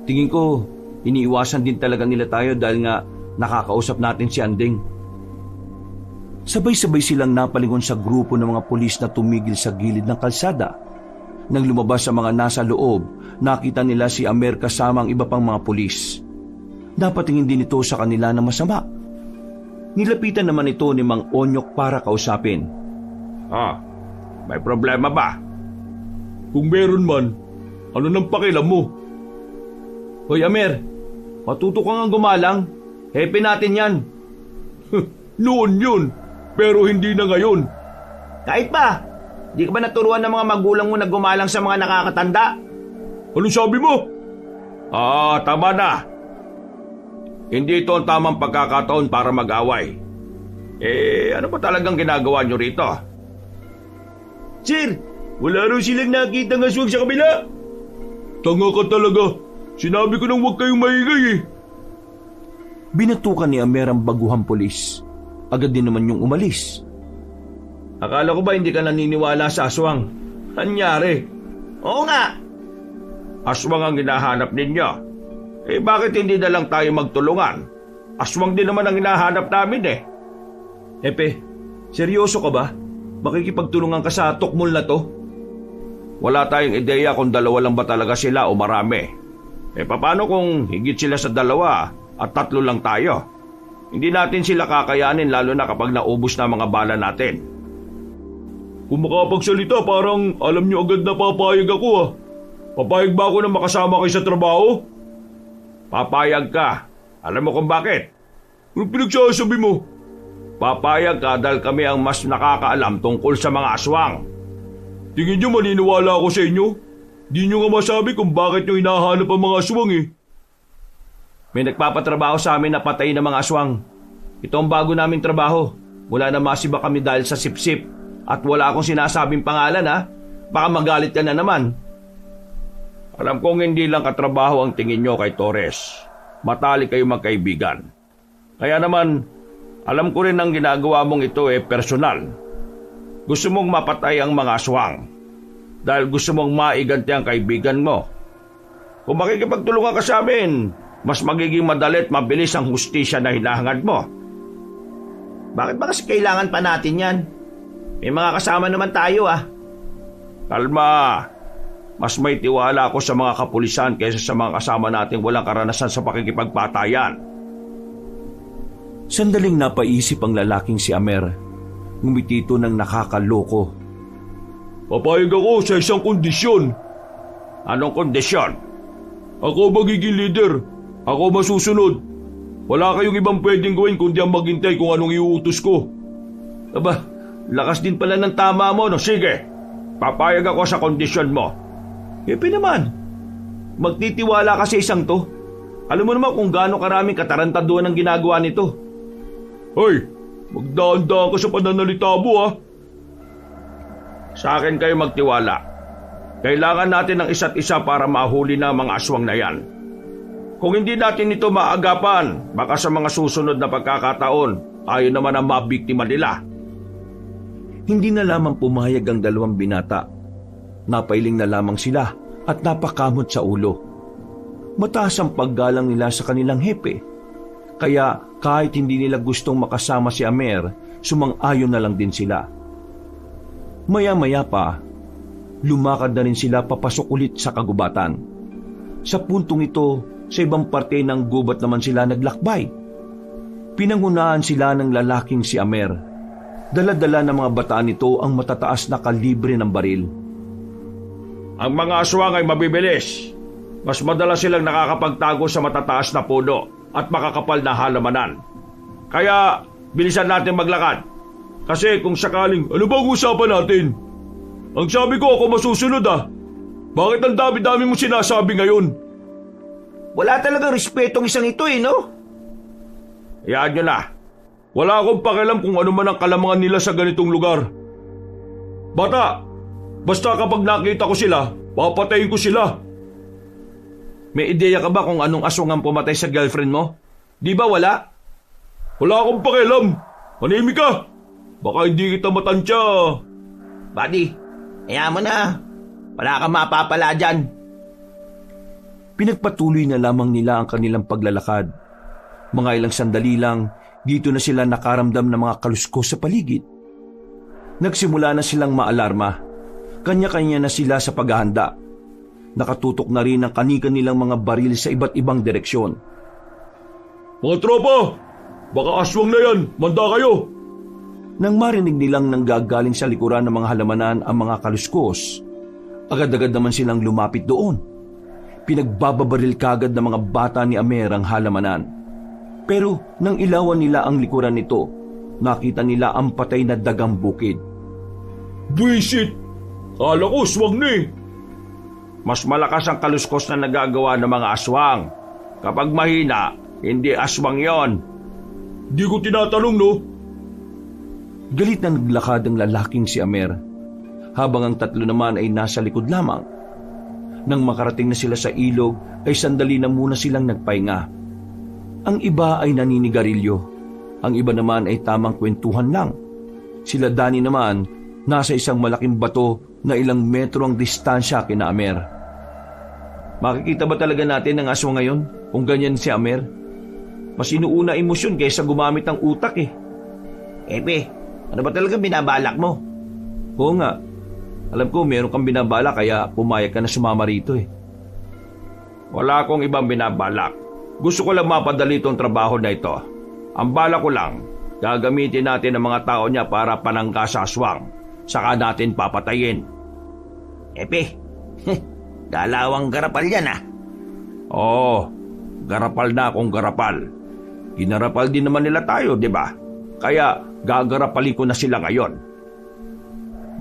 Tingin ko, iniiwasan din talaga nila tayo dahil nga nakakausap natin si Anding. Sabay-sabay silang napalingon sa grupo ng mga pulis na tumigil sa gilid ng kalsada. Nang lumabas ang mga nasa loob, nakita nila si Amer kasama ang iba pang mga pulis. Napatingin din ito sa kanila na masama. Nilapitan naman ito ni Mang Onyok para kausapin. May problema ba? Kung meron man, ano nang pakialam mo? Hoy Amer, matuto ka nga gumalang. Hepe natin yan. Noon yun, pero hindi na ngayon. Kahit ba, di ka ba naturuan ng mga magulang mo na gumalang sa mga nakakatanda? Anong sabi mo? Tama na. Hindi ito ang tamang pagkakataon para mag-away. Ano ba talagang ginagawa nyo rito? Sir, wala raw silang nakita ng aswang sa kabila. Tanga ka talaga. Sinabi ko nang huwag kayong maingay eh. Binatukan ni Amer ang baguhang pulis. Agad din naman yung umalis. Akala ko ba hindi ka naniniwala sa aswang? Anyari? Oo nga. Aswang ang hinahanap ninyo. Bakit hindi na lang tayo magtulungan? Aswang din naman ang hinahanap namin eh. Hepe, seryoso ka ba? Makikipagtulungan ka sa tukmol na to? Wala tayong ideya kung dalawa lang ba talaga sila o marami. Paano kung higit sila sa dalawa at 3 lang tayo? Hindi natin sila kakayanin lalo na kapag naubos na mga bala natin. Kung makapagsalita parang alam nyo agad na papayag ako ah. Papayag ba ako na makasama kayo sa trabaho? Papayag ka. Alam mo kung bakit? Anong pinagsasabi mo? Papayag ka dahil kami ang mas nakakaalam tungkol sa mga aswang. Tingin nyo maniniwala ako sa inyo? Di nyo nga masabi kung bakit nyo hinahanap ang mga aswang eh. May nagpapatrabaho sa amin na patay na mga aswang. Ito ang bago naming trabaho. Wala na masiba kami dahil sa sipsip. At wala akong sinasabing pangalan ha. Baka magalit ka na naman. Alam kong hindi lang katrabaho ang tingin nyo kay Torres. Matalik kayo magkaibigan. Kaya naman, alam ko rin ang ginagawa mong ito personal. Gusto mong mapatay ang mga aswang. Dahil gusto mong maiganti ang kaibigan mo. Kung makikipagtulungan ka sa amin, mas magiging madali at mabilis ang hustisya na hinahangad mo. Bakit ba kasi kailangan pa natin yan? May mga kasama naman tayo ah. Kalma. Mas may tiwala ako sa mga kapulisan kaysa sa mga kasama nating walang karanasan sa pakikipagpatayan. Sandaling napaisip ang lalaking si Amer. Ngumiti ito ng nakakaloko. Papayag ako sa isang kondisyon. Anong kondisyon? Ako magiging leader. Ako masusunod. Wala kayong ibang pwedeng gawin kundi ang maghintay kung anong iuutos ko. Aba, lakas din pala ng tama mo, no? Sige, papayag ako sa kondisyon mo. Hepe naman. Magtitiwala ka sa isang to. Alam mo naman kung gaano karaming katarantaduhan ang ginagawa nito. Hoy, magdaan-daan ka sa pananalita mo ha. Sa akin kayo magtiwala. Kailangan natin ng isa't isa para mahuli na mga aswang na yan. Kung hindi natin ito maagapan, baka sa mga susunod na pagkakataon, tayo naman ang mabiktima nila. Hindi na lamang pumayag ang dalawang binata. Napailing na lamang sila at napakamot sa ulo. Mataas ang paggalang nila sa kanilang hepe. Kaya kahit hindi nila gustong makasama si Amer, sumang-ayon na lang din sila. Maya-maya pa, lumakad na rin sila papasok ulit sa kagubatan. Sa puntong ito, sa ibang parte ng gubat naman sila naglakbay. Pinangunahan sila ng lalaking si Amer. Dala-dala ng mga bataan nito ang matataas na kalibre ng baril. Ang mga aswang ay mabibilis. Mas madalas silang nakakapagtago sa matataas na puno at makakapal na halamanan. Kaya, bilisan natin maglakad. Kasi kung sakaling, ano bang usapan natin? Ang sabi ko ako masusunod ah. Bakit ang dami-dami mo sinasabi ngayon? Wala talagang respetong isang ito no? Hayaan nyo na. Wala akong pakialam kung ano man ang kalamangan nila sa ganitong lugar. Bata, basta kapag nakita ko sila, papatayin ko sila. May ideya ka ba kung anong aswang ang pumatay sa girlfriend mo? Di ba wala? Wala akong pakialam. Manimik ka. Baka hindi kita matansya. Buddy, hayaan mo na. Wala kang mapapala dyan. Pinagpatuloy na lamang nila ang kanilang paglalakad. Mga ilang sandali lang, dito na sila nakaramdam ng mga kaluskos sa paligid. Nagsimula na silang maalarma. Kanya-kanya na sila sa paghahanda. Nakatutok na rin ang kani-kanilang mga baril sa iba't ibang direksyon. Mga tropa, baka aswang na yan. Manda kayo. Nang marinig nilang nanggagaling sa likuran ng mga halamanan ang mga kaluskos, agad-agad naman silang lumapit doon. Pinagbababaril kagad ng mga bata ni Amer ang halamanan. Pero nang ilawan nila ang likuran nito, nakita nila ang patay na dagang bukid. Buisit! Kala ko aswang na eh. Mas malakas ang kaluskos na nagagawa ng mga aswang. Kapag mahina, hindi aswang yon. Di ko tinatanong, no? Galit na naglakad ang lalaking si Amer, habang ang tatlo naman ay nasa likod lamang. Nang makarating na sila sa ilog, ay sandali na muna silang nagpahinga. Ang iba ay naninigarilyo, ang iba naman ay tamang kwentuhan lang. Sila Dani naman, nasa isang malaking bato na ilang metro ang distansya kina Amer. Makikita ba talaga natin ang aswang ngayon kung ganyan si Amer? Mas inuuna emosyon kaysa gumamit ng utak eh. Epe, ano ba talaga binabalak mo? Oo nga, alam ko meron kang binabala kaya pumayag ka na sumama rito eh. Wala akong ibang binabalak. Gusto ko lang mapadali itong trabaho na ito. Ang bala ko lang, gagamitin natin ang mga tao niya para panangga sa aswang. Saka natin papatayin. Epe, dalawang garapal yan ah. Oo, garapal na akong garapal. Ginarapal din naman nila tayo, di ba? Kaya gagarapali ko na sila ngayon.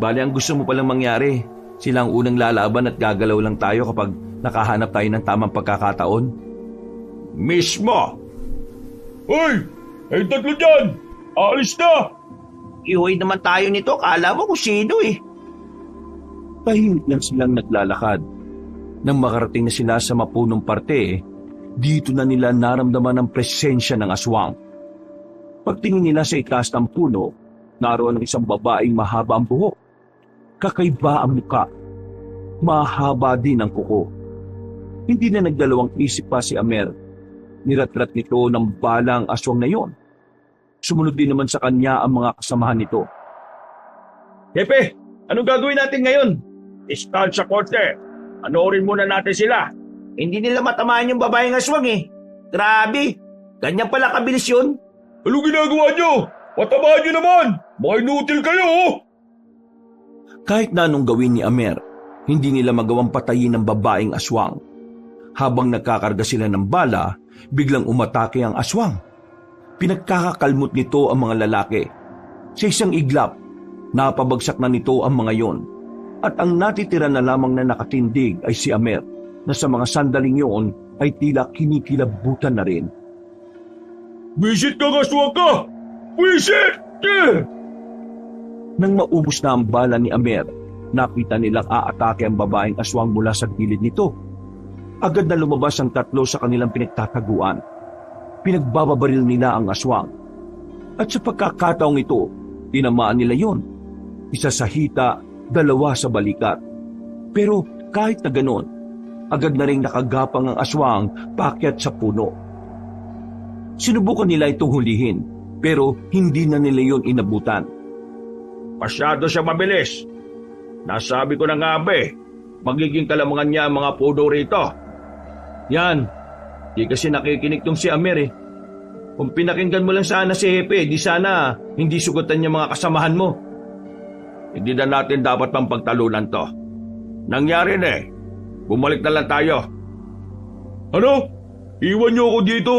Bali ang gusto mo palang mangyari, sila ang unang lalaban at gagalaw lang tayo kapag nakahanap tayo ng tamang pagkakataon? Mismo! Hoy! Ay tatlo dyan! Aalis na! Ihoy naman tayo nito, kala mo kung sino eh. Tahimik lang silang naglalakad. Nang makarating na sila sa mapunong parte, dito na nila naramdaman ang presensya ng aswang. Pagtingin nila sa itaas ng puno, naroon ang isang babaeng mahaba ang buhok. Kakaiba ang muka. Mahaba din ang kuko. Hindi na nagdalawang isip pa si Amer. Niratrat nito ng balang aswang na yon. Sumunod din naman sa kanya ang mga kasamahan nito. Hepe, anong gagawin natin ngayon? Stand sa korte. Panoorin muna natin sila. Hindi nila matamaan yung babaeng aswang eh. Grabe, ganyan pala kabilis yun. Anong ginagawa nyo? Patamaan nyo naman! Mga inutil kayo, oh! Kahit na anong gawin ni Amer, hindi nila magawang patayin ang babaeng aswang. Habang nagkakarga sila ng bala, biglang umatake ang aswang. Pinagkakakalmot nito ang mga lalaki. Sa isang iglap, napabagsak na nito ang mga yon. At ang natitira na lamang na nakatindig ay si Amer, na sa mga sandaling yon ay tila kinikilabutan na rin. Visit ka, aswang ka! Visit! Nang maubos na ang bala ni Amer, nakita nilang aatake ang babaeng aswang mula sa gilid nito. Agad na lumabas ang tatlo sa kanilang pinagtataguan. Pinagbababaril nila ang aswang. At sa pagkakataong ito, tinamaan nila yon. Isa sa hita, dalawa sa balikat. Pero kahit na ganon, agad na rin nakagapang ang aswang paakyat sa puno. Sinubukan nila itong hulihin, pero hindi na nila yon inabutan. Masyado siya mabilis. Nasabi ko na nga ba eh, magiging kalamangan niya ang mga pudo rito. Yan, di kasi nakikinig tong si Amer eh. Kung pinakinggan mo lang sana si Hepe, di sana hindi sugatan niya mga kasamahan mo. Hindi na natin dapat pang pagtalunan to. Nangyari na eh. Bumalik na lang tayo. Ano? Iwan nyo ako dito?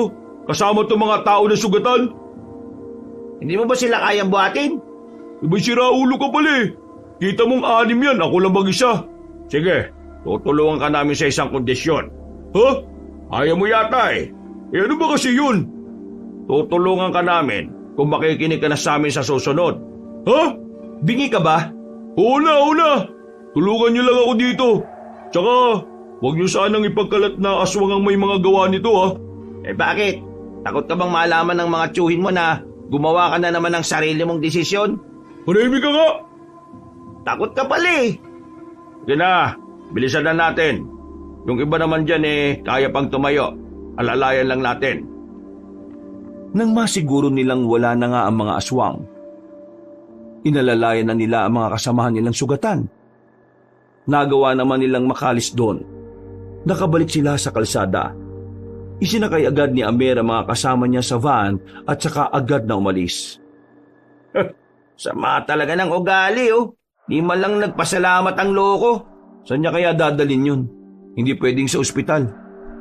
Kasama itong mga tao na sugatan? Hindi mo ba sila kayang buhatin? Iba'y siraulo ka pala eh. Kita mong anim yan, ako lang mag-isa. Sige, tutulungan ka namin sa isang kondisyon. Ha? Ayaw mo yata eh. Eh ano ba kasi yun? Tutulungan ka namin kung makikinig ka na sa amin sa susunod. Ha? Bingi ka ba? Oo na. Tulungan nyo lang ako dito. Tsaka, huwag nyo sanang ipagkalat na aswang ang may mga gawa nito ha. Eh bakit? Takot ka bang malaman ng mga tiyuhin mo na gumawa ka na naman ng sarili mong desisyon? Manahimik ka nga! Takot ka pala eh. Sige na, bilisan na natin. Yung iba naman dyan kaya pang tumayo. Alalayan lang natin. Nang masiguro nilang wala na nga ang mga aswang, inalalayan na nila ang mga kasamahan nilang sugatan. Nagawa naman nilang makalis doon. Nakabalik sila sa kalsada. Isinakay agad ni Amer ang mga kasama niya sa van at saka agad na umalis. Sama talaga ng ugali oh. Di man lang nagpasalamat ang loko. Saan niya kaya dadalhin yun? Hindi pwedeng sa ospital.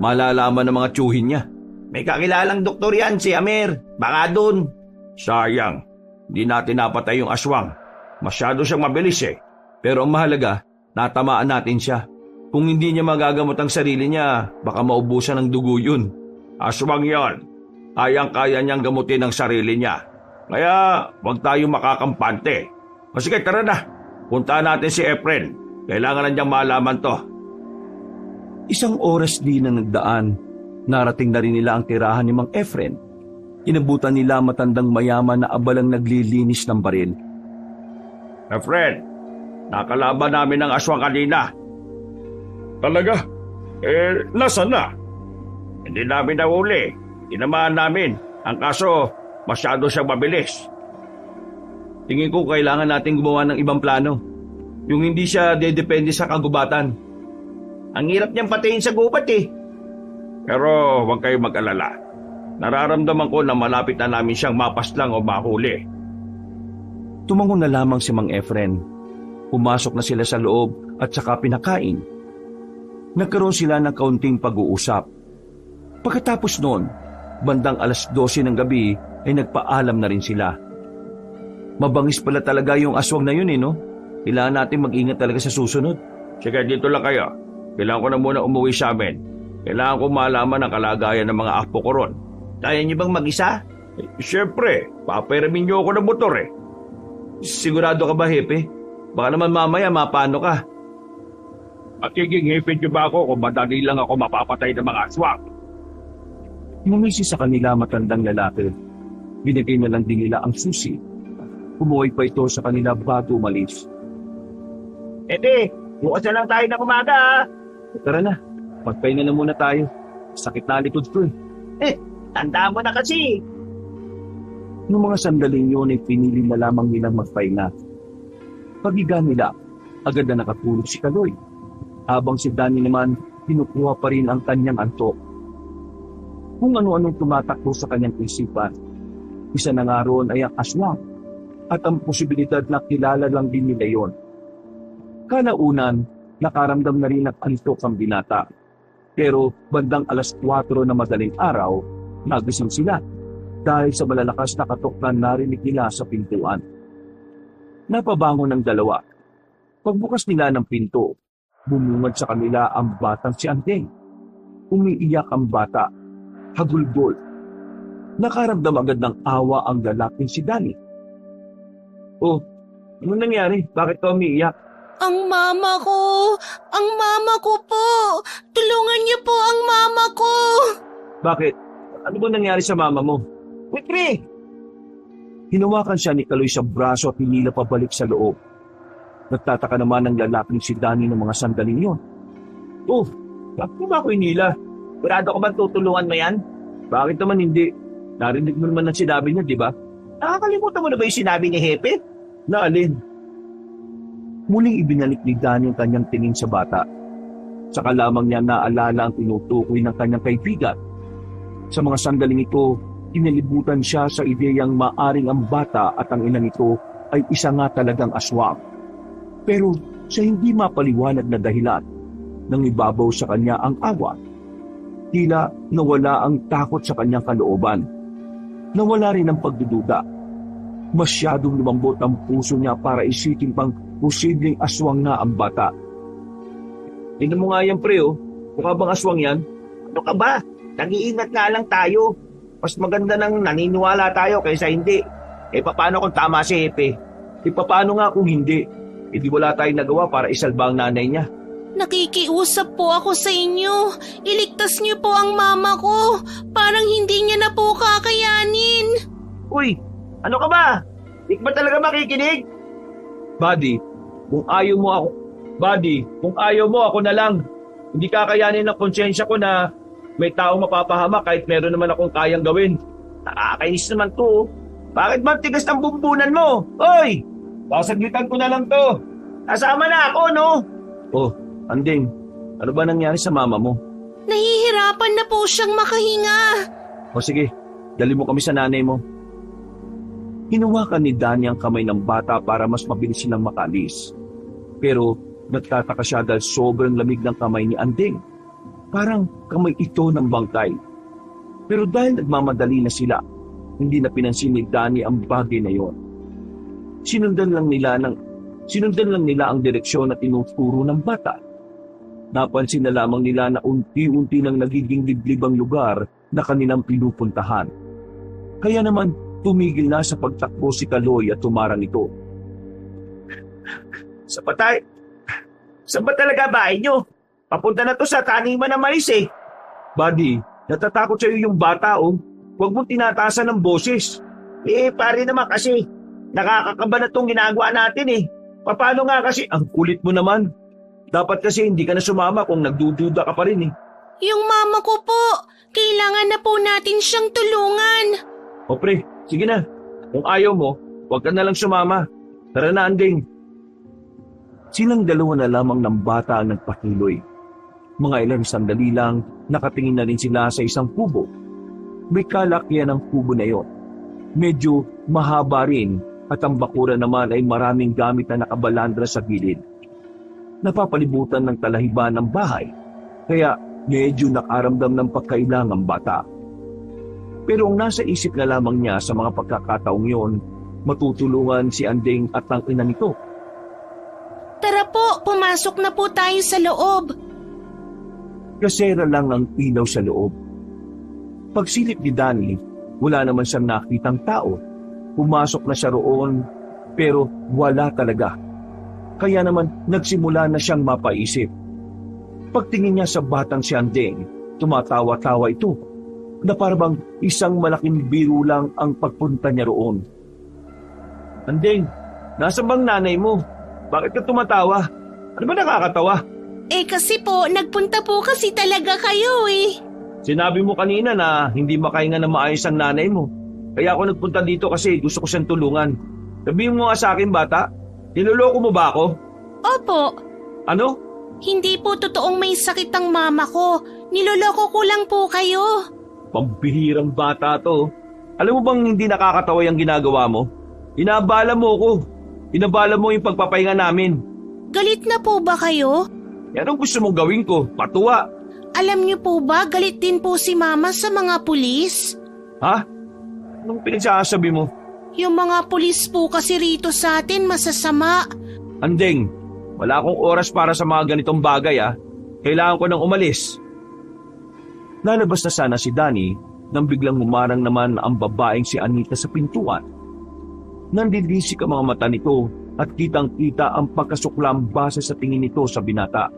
Malalaman ng mga tiyuhin niya. May kakilalang doktor yan si Amer. Baka doon. Sayang, di natin napatay yung aswang. Masyado siyang mabilis Pero ang mahalaga, natamaan natin siya. Kung hindi niya magagamot ang sarili niya, baka maubusan ng dugo yun. Aswang yon. Kayang-kaya niyang gamutin ang sarili niya. Kaya huwag tayo makakampante. O sige, tara na. Puntahan natin si Efren. Kailangan na niyang malaman to. Isang oras din na nagdaan, narating na rin nila ang tirahan ni Mang Efren. Inabutan nila matandang mayaman na abalang naglilinis ng baril. Efren, nakalaban namin ng aswang kanina. Talaga? Nasaan na? Hindi namin nahuli. Tinamaan namin. Ang kaso, masyado siyang mabilis. Tingin ko kailangan natin gumawa ng ibang plano. Yung hindi siya dedepende sa kagubatan. Ang hirap niyang patayin sa gubat eh. Pero huwag kayong mag-alala. Nararamdaman ko na malapit na namin siyang mapaslang o mahuli. Tumangon na lamang si Mang Efren. Pumasok na sila sa loob at saka pinakain. Nagkaroon sila ng kaunting pag-uusap. Pagkatapos noon, bandang 12:00 ng gabi ay nagpaalam na rin sila. Mabangis pala talaga yung aswang na yun no? Kailangan natin mag-ingat talaga sa susunod. Sige, dito lang kayo. Kailangan ko na muna umuwi sa amin. Kailangan ko malaman ang kalagayan ng mga apo ko ron. Kaya niyo bang mag-isa? Siyempre, paperamin niyo ako ng motor Sigurado ka ba, Hepe? Baka naman mamaya mapano ka. Magiging hipid niyo ba ako kung madali lang ako mapapatay ng mga aswang? Ngumisi sa kanila matandang lalaki. Binigay na lang din nila ang susi. Umuwi pa ito sa kanila bago umalis. Ete, bukas na lang tayo ng umaga. Tara na, magpahinga na muna tayo. Sakit na likod ko Tanda mo na kasi. Noong mga sandaling yun ay pinili na lamang nilang magpahinga. Paghiga nila, agad na nakatulog si Kaloy. Habang si Danny naman, kinukuha pa rin ang kanyang antok. Kung ano-anong tumatakbo sa kanyang isipan, isa na nga roon ay ang aswang at ang posibilidad na kilala lang din nila yon. Kalaunan, nakaramdam na rin ng antok ang binata. Pero bandang 4:00 na madaling araw, nagising sila dahil sa malalakas na katok na narinig nila sa pintuan. Napabangon ng dalawa. Pagbukas nila ng pinto, bumungad sa kanila ang batang si Andeng. Umiiyak ang bata, hagulgol. Nakaramdam agad ng awa ang lalaking si Danny. Oh, ano nangyari? Bakit ka umiiyak? Ang mama ko! Ang mama ko po! Tulungan niyo po ang mama ko! Bakit? Ano ba nangyari sa mama mo? Wikri! Hinawakan siya ni Kaloy sa braso at hinila pabalik sa loob. Nagtataka naman ang lalaking si Danny ng mga sandaling yon. Oh, bakit mo ba ako hinila? Kurado ko ba tutulungan mo yan? Bakit naman hindi? Narinig mo naman ang sinabi niya, di ba? Nakakalimutan mo na ba yung sinabi ni Hepe? Na alin? Muling ibinalik ni Danny ang kanyang tingin sa bata. Saka lamang niya naalala ang tinutukoy ng kanyang kaibigan. Sa mga sandaling ito, inalibutan siya sa ideyang maaring ang bata at ang ina nito ay isa nga talagang aswang. Pero sa hindi mapaliwanag na dahilan, nang ibabaw sa kanya ang awa. Tila nawala ang takot sa kanyang kalooban. Nawala rin ang pagdududa. Masyadong lumambot ang puso niya para isipin pang posibleng aswang na ang bata. Tingnan mo nga yan, pre, oh. Mukha bang aswang yan? Ano ka ba? Nag-iingat nga lang tayo. Mas maganda nang naniniwala tayo kaysa hindi. Paano kung tama si Hepe? Paano nga kung hindi? Hindi wala tayong nagawa para isalba ang nanay niya. Nakikiusap po ako sa inyo. Iligtas niyo po ang mama ko. Parang hindi niya na po kakayanin. Uy, ano ka ba? Di ka ba talaga makikinig? Buddy, kung ayaw mo ako na lang. Hindi kakayanin ng konsensya ko na may taong mapapahamak kahit meron naman akong kayang gawin. Nakakainis naman to. Bakit ba tigas ng bumbunan mo? Hoy! Sasaglitan ko na lang to. Kasama na ako, no? Oh, Anding, ano ba nangyari sa mama mo? Nahihirapan na po siyang makahinga. O sige, dali mo kami sa nanay mo. Hinawakan ni Danny ang kamay ng bata para mas mabilis silang makalis. Pero nagtataka siya dahil sobrang lamig ng kamay ni Anding. Parang kamay ito ng bangkay. Pero dahil nagmamadali na sila, hindi na pinansin ni Danny ang bagay na yon. Sinundan lang nila ang direksyon na tinuturo ng bata. Napansin na lamang nila na unti-unti nang nagiging liblib ang lugar na kanilang pinupuntahan. Kaya naman tumigil na sa pagtakbo si Kaloy at tumarang ito. Saan ba talaga bahay nyo? Papunta na to sa taniman ng mais eh. Buddy, natatakot sa'yo yung bata oh. Huwag mong tinataasan ng boses. Pare naman kasi, nakakakaba na tong ginagawa natin eh. Paano nga kasi? Ang kulit mo naman. Dapat kasi hindi ka na sumama kung nagdududa ka pa rin eh. Yung mama ko po, kailangan na po natin siyang tulungan. O pre, sige na. Kung ayaw mo, huwag ka na lang sumama. Tara na, Anding. Silang dalawa na lamang ng bata ang nagpakiloy. Mga ilang sandali lang, nakatingin na rin sila sa isang kubo. May kalakyan ang kubo na yon. Medyo mahaba rin at ang bakura naman ay maraming gamit na nakabalandra sa gilid. Napapalibutan ng talahiban ng bahay, kaya medyo nakaramdam ng pagkailang ang bata. Pero ang nasa isip na lamang niya sa mga pagkakataong yon, matutulungan si Anding at ang ina nito. Tara po, pumasok na po tayo sa loob. Kasera lang ang ilaw sa loob. Pagsilip ni Danny, wala naman siyang nakitang tao. Pumasok na siya roon, pero wala talaga. Kaya naman nagsimula na siyang mapaisip. Pagtingin niya sa batang si Anding, tumatawa-tawa ito, na parang isang malaking biro lang ang pagpunta niya roon. Anding, nasa bang nanay mo? Bakit ka tumatawa? Ano ba nakakatawa? Kasi po, nagpunta po kasi talaga kayo eh. Sinabi mo kanina na hindi makahinga na maayos ang nanay mo. Kaya ako nagpunta dito kasi gusto ko siyang tulungan. Sabihin mo nga sa akin, bata, niloloko mo ba ako? Opo. Ano? Hindi po totoong may sakit ang mama ko. Niloloko ko lang po kayo. Pambihirang bata to. Alam mo bang hindi nakakatawa yung ginagawa mo? Inabala mo ko. Inabala mo yung pagpapahinga namin. Galit na po ba kayo? Yan ang gusto mong gawin ko, patuwa. Alam niyo po ba, galit din po si mama sa mga pulis? Ha? Anong pinagsasabi mo? Yung mga pulis po kasi rito sa atin masasama. Anding, wala akong oras para sa mga ganitong bagay Kailangan ko nang umalis. Lalabas na sana si Danny nang biglang humarang naman ang babaeng si Anita sa pintuan. Nandilisik ang mga mata nito at kitang-kita ang pagkasuklam base sa tingin nito sa binata.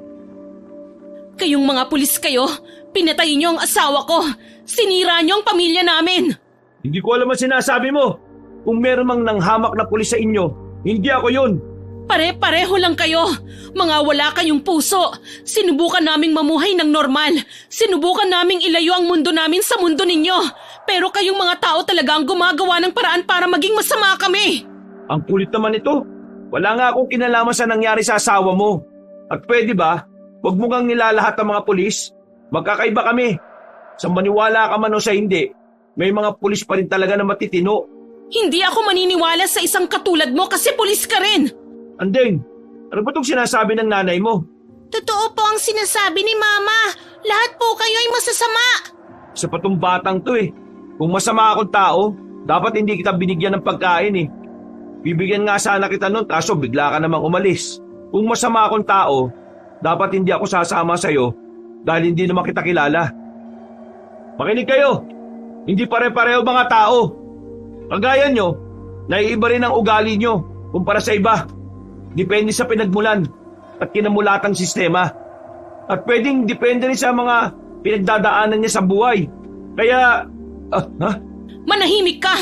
Kayong mga pulis kayo, pinatay niyo ang asawa ko. Sinira niyo ang pamilya namin. Hindi ko alam ang sinasabi mo. Kung meron mang nanghamak na pulis sa inyo, hindi ako yun. Pare-pareho lang kayo. Mga wala kayong puso. Sinubukan naming mamuhay ng normal. Sinubukan naming ilayo ang mundo namin sa mundo ninyo. Pero kayong mga tao talaga ang gumagawa ng paraan para maging masama kami. Ang kulit naman ito. Wala nga akong kinalaman sa nangyari sa asawa mo. At pwede ba, huwag mo kang nilalahat ng mga pulis? Magkakaiba kami. Sa maniwala ka man o sa hindi, may mga pulis pa rin talaga na matitino. Hindi ako maniniwala sa isang katulad mo kasi pulis ka rin. Anding, ano ba itong sinasabi ng nanay mo? Totoo po ang sinasabi ni mama. Lahat po kayo ay masasama. Sa patong batang to Kung masama akong tao, dapat hindi kita binigyan ng pagkain Bibigyan nga sana kita nun kaso bigla ka namang umalis. Kung masama akong tao, dapat hindi ako sasama sa'yo dahil hindi naman kita kilala. Makinig kayo, hindi pare-pareho mga tao. Kagaya nyo, naiiba rin ang ugali nyo kumpara sa iba. Depende sa pinagmulan at kinamulatang sistema. At pwedeng depende rin sa mga pinagdadaanan niya sa buhay. Kaya, Manahimik ka!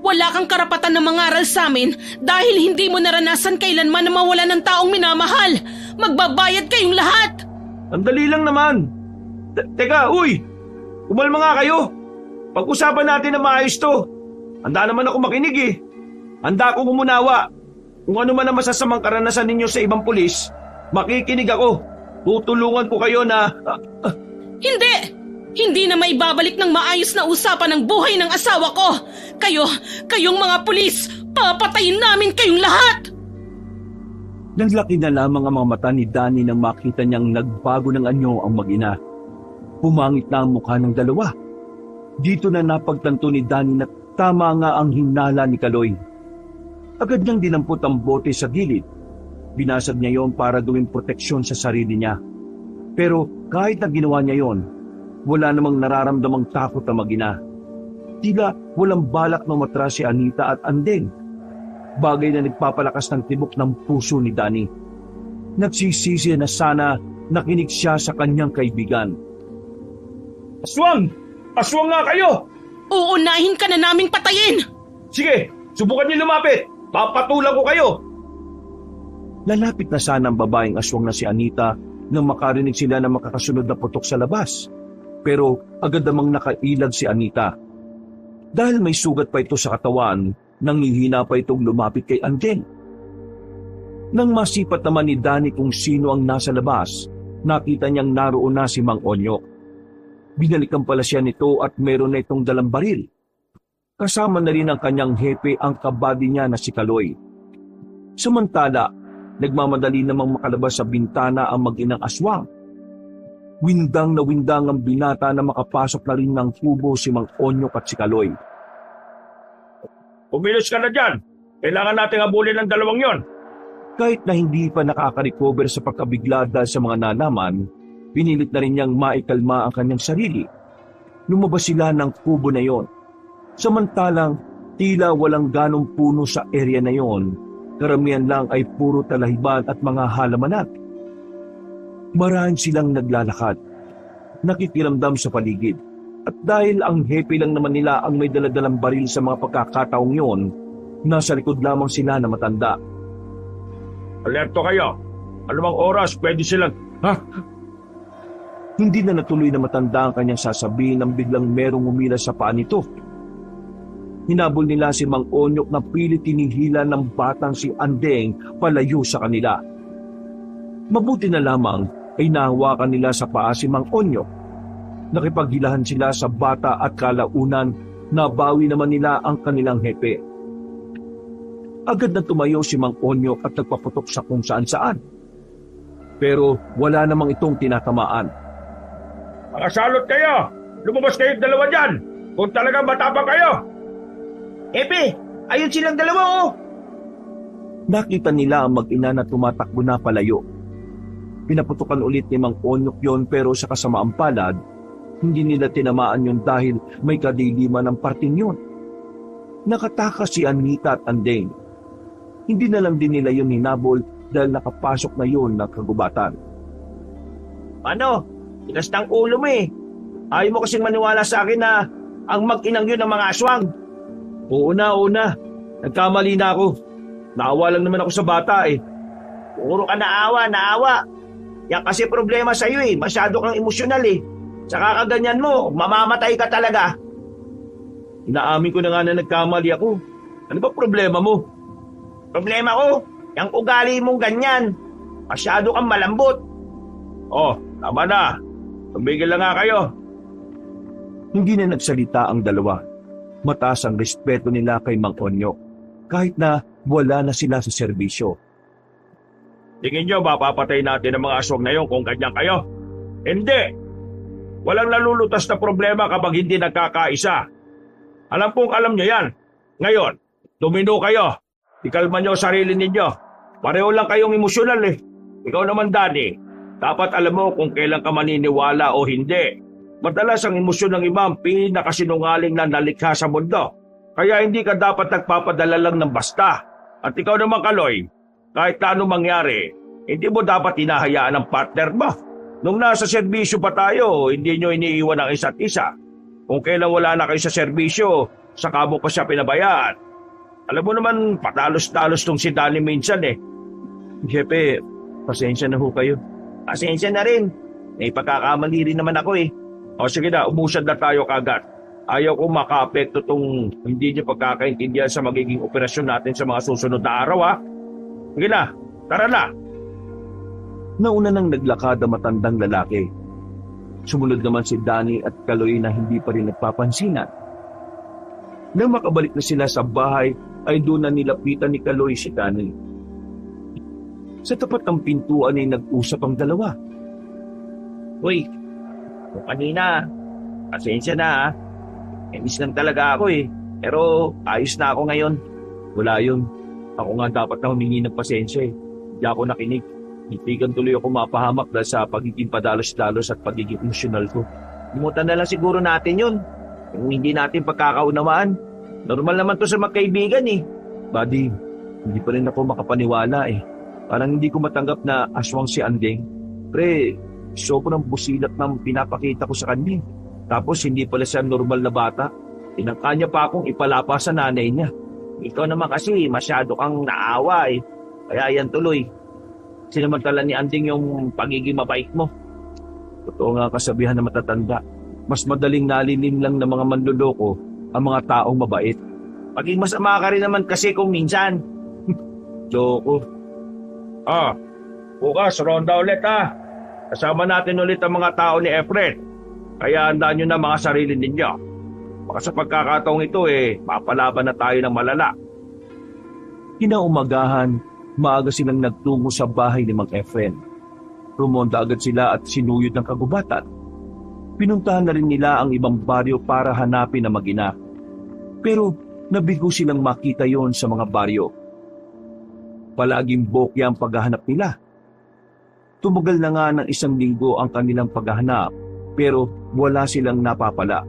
Wala kang karapatan na mangaral sa amin dahil hindi mo naranasan kailanman na mawala ng taong minamahal. Magbabayad kayong lahat! ang dali lang naman. Teka, uy! Kumalma nga kayo. Pag-usapan natin na maayos to. Handa naman ako makinig eh. Handa akong umunawa. Kung ano man ang masasamang karanasan ninyo sa ibang pulis, makikinig ako. Tutulungan ko kayo na... Hindi! Hindi na maibabalik ng maayos na usapan ng buhay ng asawa ko! Kayong mga pulis, papatayin namin kayong lahat! Naglaki na lamang ang mga mata ni Danny nang makita niyang nagbago ng anyo ang mag-ina. Pumangit na ang mukha ng dalawa. Dito na napagtanto ni Danny na tama nga ang hinala ni Kaloy. Agad niyang dinampot ang bote sa gilid. Binasag niya yon para gawing proteksyon sa sarili niya. Pero kahit na ginawa niya yon, wala namang nararamdamang takot ang mag-ina. Tila walang balak na matras si Anita at Andeng. Bagay na nagpapalakas ng tibok ng puso ni Danny. Nagsisisi na sana nakinig siya sa kanyang kaibigan. Aswang! Aswang nga kayo! Uunahin ka na naming patayin! Sige, subukan niyo lumapit! Papatulan ko kayo! Lalapit na sana ang babaeng aswang na si Anita nang makarinig sila na makakasunod na putok sa labas. Pero agad namang nakailag si Anita. Dahil may sugat pa ito sa katawan, nanghihina pa itong lumapit kay Andeng. Nang masipat naman ni Danny kung sino ang nasa labas, nakita niyang naroon na si Mang Onyok. Binalikan pala siya nito at meron na itong dalang baril. Kasama na rin ang kanyang hepe ang kabady niya na si Kaloy. Samantala, nagmamadali namang makalabas sa bintana ang mag-inang aswang. Windang na windang ang binata na makapasok na rin ng kubo si Mang Onyok at si Kaloy. Kumilos ka na dyan. Kailangan nating habulin ang dalawang yon. Kahit na hindi pa nakaka-recover sa pagkabigla dahil sa mga nalaman, pinilit na rin niyang maikalma ang kanyang sarili. Lumabas sila ng kubo na yon. Samantalang tila walang ganong puno sa area na yon, karamihan lang ay puro talahiban at mga halamanan. Marahil silang naglalakad, nakikiramdam sa paligid. At dahil ang hepe lang naman nila ang may daladalang baril sa mga pagkakataong yon, nasa likod lamang sila na matanda. Alerto kayo. Anumang oras pwede silang... Hindi na natuloy na matanda ang kanyang sasabihin nang biglang merong umilas sa paa nito. Hinabol nila si Mang Onyok na pilit tinihila ng batang si Andeng palayo sa kanila. Mabuti na lamang ay nahawakan nila sa paa si Mang Onyok. Nakipaghilahan sila sa bata at kalaunan, nabawi naman nila ang kanilang hepe. Agad na tumayo si Mang Onyok at nagpaputok sa kung saan-saan. Pero wala namang itong tinatamaan. Mga salot kayo! Lumabas kayong dalawa dyan! Kung talagang matapang kayo! Epe, ayun silang dalawa oh! Nakita nila ang mag-ina na tumatakbo na palayo. Pinaputukan ulit ni Mang Onyok yon pero sa kasamaang palad, hindi nila tinamaan yon dahil may kadiliman ng parting yon. Nakatakas si Anita at Andeng. Hindi na lang din nila yon hinabol dahil nakapasok na yon ng kagubatan. Ano? Tinastang ulo mo eh. Ayaw mo kasing maniwala sa akin na ang mag-inang yun ng mga aswang. Oo na. Nagkamali na ako. Naawa lang naman ako sa bata eh. Puro ka naawa. Yan kasi problema sa'yo eh. Masyado kang emosyonal eh. Saka kaganyan mo, mamamatay ka talaga. Inaamin ko na nga na nagkamali ako. Ano ba problema mo? Problema ko, yung ugali mong ganyan. Masyado kang malambot. Oh, tama na. Tumigil lang nga kayo. Hindi na nagsalita ang dalawa. Mataas ang respeto nila kay Mang Onyok, kahit na wala na sila sa serbisyo. Tingin nyo, mapapatay natin ang mga aswang na yon kung ganyan kayo? Hindi! Walang nalulutas na problema kapag hindi nagkakaisa. Alam nyo yan. Ngayon, tumino kayo. Ikalma nyo ang sarili ninyo. Pareho lang kayong emosyonal eh. Ikaw naman, Danny, dapat alam mo kung kailan ka maniniwala o hindi. Madalas ang emosyon ng iba ang pinakasinungaling na nalikha sa mundo. Kaya hindi ka dapat nagpapadala lang ng basta. At ikaw naman, Kaloy, kahit na anong mangyari, hindi mo dapat hinahayaan ang partner mo. Nung nasa serbisyo pa tayo, hindi nyo iniiwan ang isa't isa. Kung kailan wala na kayo sa serbisyo, saka mo pa siya pinabayaan. Alam mo naman, patalos-talos tong si Danny minsan eh. Jepe, pasensya na ho kayo. Pasensya na rin. May pagkakamali rin naman ako eh. O sige na, umusad na tayo kagad. Ayaw ko maka-apekto tong hindi nyo pagkakaintindihan sa magiging operasyon natin sa mga susunod na araw ha. Sige na, tara na. Nauna nang naglakad ang matandang lalaki. Sumunod naman si Danny at Kaloy na hindi pa rin nagpapansinan. Nang makabalik na sila sa bahay, ay doon na nilapitan ni Kaloy si Danny. Sa tapat ng pintuan ay nag-usap ang dalawa. Uy, kung kanina, pasensya na ha. Miss lang talaga ako eh. Pero ayos na ako ngayon. Wala yun. Ako nga dapat na humingi ng pasensya eh. Hindi ako nakinig. Itigan tuloy ako mapahamak dahil sa pagiging padalos-dalos at pagiging emosyonal ko. Limutan na lang siguro natin yun. Kung hindi natin pagkakaunawaan. Normal naman to sa magkaibigan eh. Buddy, hindi pa rin ako makapaniwala eh. Parang hindi ko matanggap na aswang si Andeng. Pre, sobrang busilat ng pinapakita ko sa kanya. Tapos hindi pala siya normal na bata. Tinangka niya pa akong ipalapa sa nanay niya. Ikaw naman kasi masyado kang naawa eh. Kaya yan tuloy. Sinamantala ni Anding yung pagiging mabait mo. Totoo nga kasabihan na matatanda. Mas madaling nalilim lang ng mga manloloko ang mga taong mabait. Paging masama ka rin naman kasi kung minsan. Loko. Bukas, ronda ulit ha. Kasama natin ulit ang mga tao ni Efren. Kaya handaan nyo na mga sarili ninyo. Baka sa pagkakataong ito mapalaban na tayo ng malala. Kinaumagahan, maaga silang nagtungo sa bahay ni Mang Efren. Rumonda agad sila at sinuyod ng kagubatan. Pinuntahan na rin nila ang ibang baryo para hanapin ang mag-ina. Pero nabigo silang makita yon sa mga baryo. Palaging bokya ang paghahanap nila. Tumagal na nga ng 1 linggo ang kanilang paghahanap pero wala silang napapala.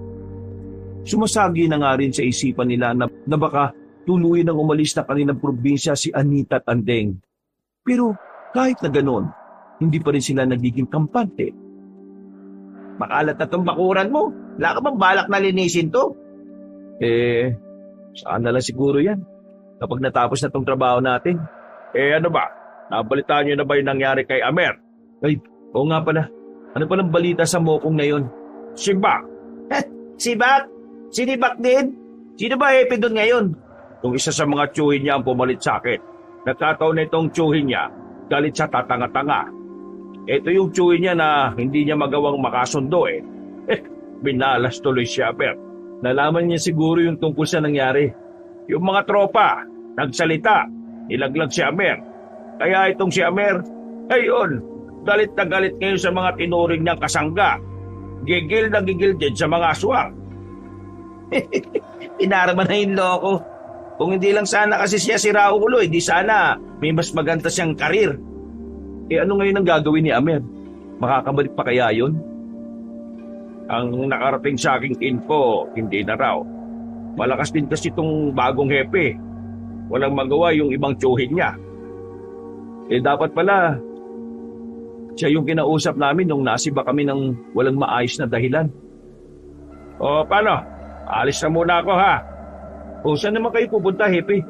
Sumasagi na nga rin sa isipan nila na baka tuluyan ng umalis na kanilang probinsya si Anita at Andeng. Pero kahit na ganon, hindi pa rin sila nagiging kampante. Makalat na tong bakuran mo. Wala ka bang balak na linisin to? Saan na lang siguro yan kapag natapos na tong trabaho natin. Ano ba? Nabalitaan nyo na ba yung nangyari kay Amer? Ay, oo nga pala. Ano palang balita sa mokong na yon? Si Bak. Si Bak? Sinibak din? Sino ba hepe doon ngayon? Kung isa sa mga tsuhin niya ang pumalit sa akin. Nagkataon na itong tsuhin niya, galit siya tatanga-tanga. Ito yung tsuhin niya na hindi niya magawang makasundo binalas tuloy si Amer. Nalaman niya siguro yung tungkol sa nangyari. Yung mga tropa, nagsalita, nilaglag si Amer. Kaya itong si Amer, ayun, galit na galit ngayon sa mga tinuring niyang kasangga. Gigil na gigil din sa mga aswang. Pinaraman na yung loko. Kung hindi lang sana kasi siya si Raulo, hindi sana may mas maganda siyang karir. Ano ngayon ang gagawin ni Amer? Makakabalik pa kaya yun? Ang nakarating sa aking info, hindi na raw. Malakas din kasi itong bagong hepe. Walang magawa yung ibang tsuhin niya. Dapat pala, siya yung kinausap namin nung nasiba kami ng walang maayos na dahilan. O paano? Alis na muna ako ha. Saan naman kayo pupunta, Hepe?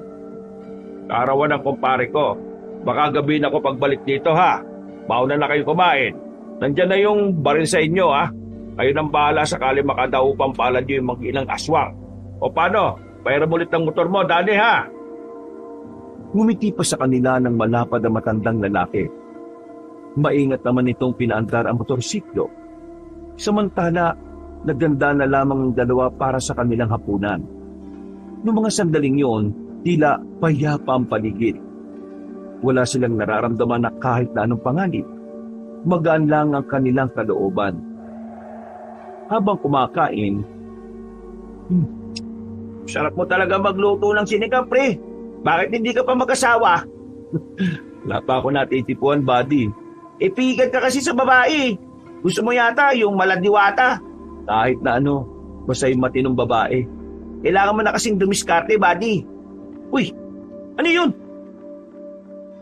Karawan ng kumpare ko. Baka gabi na ako pagbalik dito ha. Mauna na kayo kumain. Nandyan na yung baril sa inyo ha. Kayo nang bahala sakali makadaupang palad nyo yung mag-ilang aswang. O paano? Pairam ulit ng motor mo, Danny ha. Ngumiti pa sa kanila ng malapad na matandang lalaki. Maingat naman itong pinaandar ang motorsiklo. Samantala, naganda na lamang ang dalawa para sa kanilang hapunan. Noong mga sandaling yon, tila payapa ang paligid. Wala silang nararamdaman na kahit na anong panganib. Magaan lang ang kanilang kalooban. Habang kumakain, Sarap mo talaga magluto ng sinigang, pre. Bakit hindi ka pa mag-asawa? wala pa ako natitipuan, buddy. Pigan ka kasi sa babae. Gusto mo yata yung maladiwata. Kahit na ano, basta yung matinong babae. Kailangan mo na kasing dumiskarte, buddy. Uy, ano yun?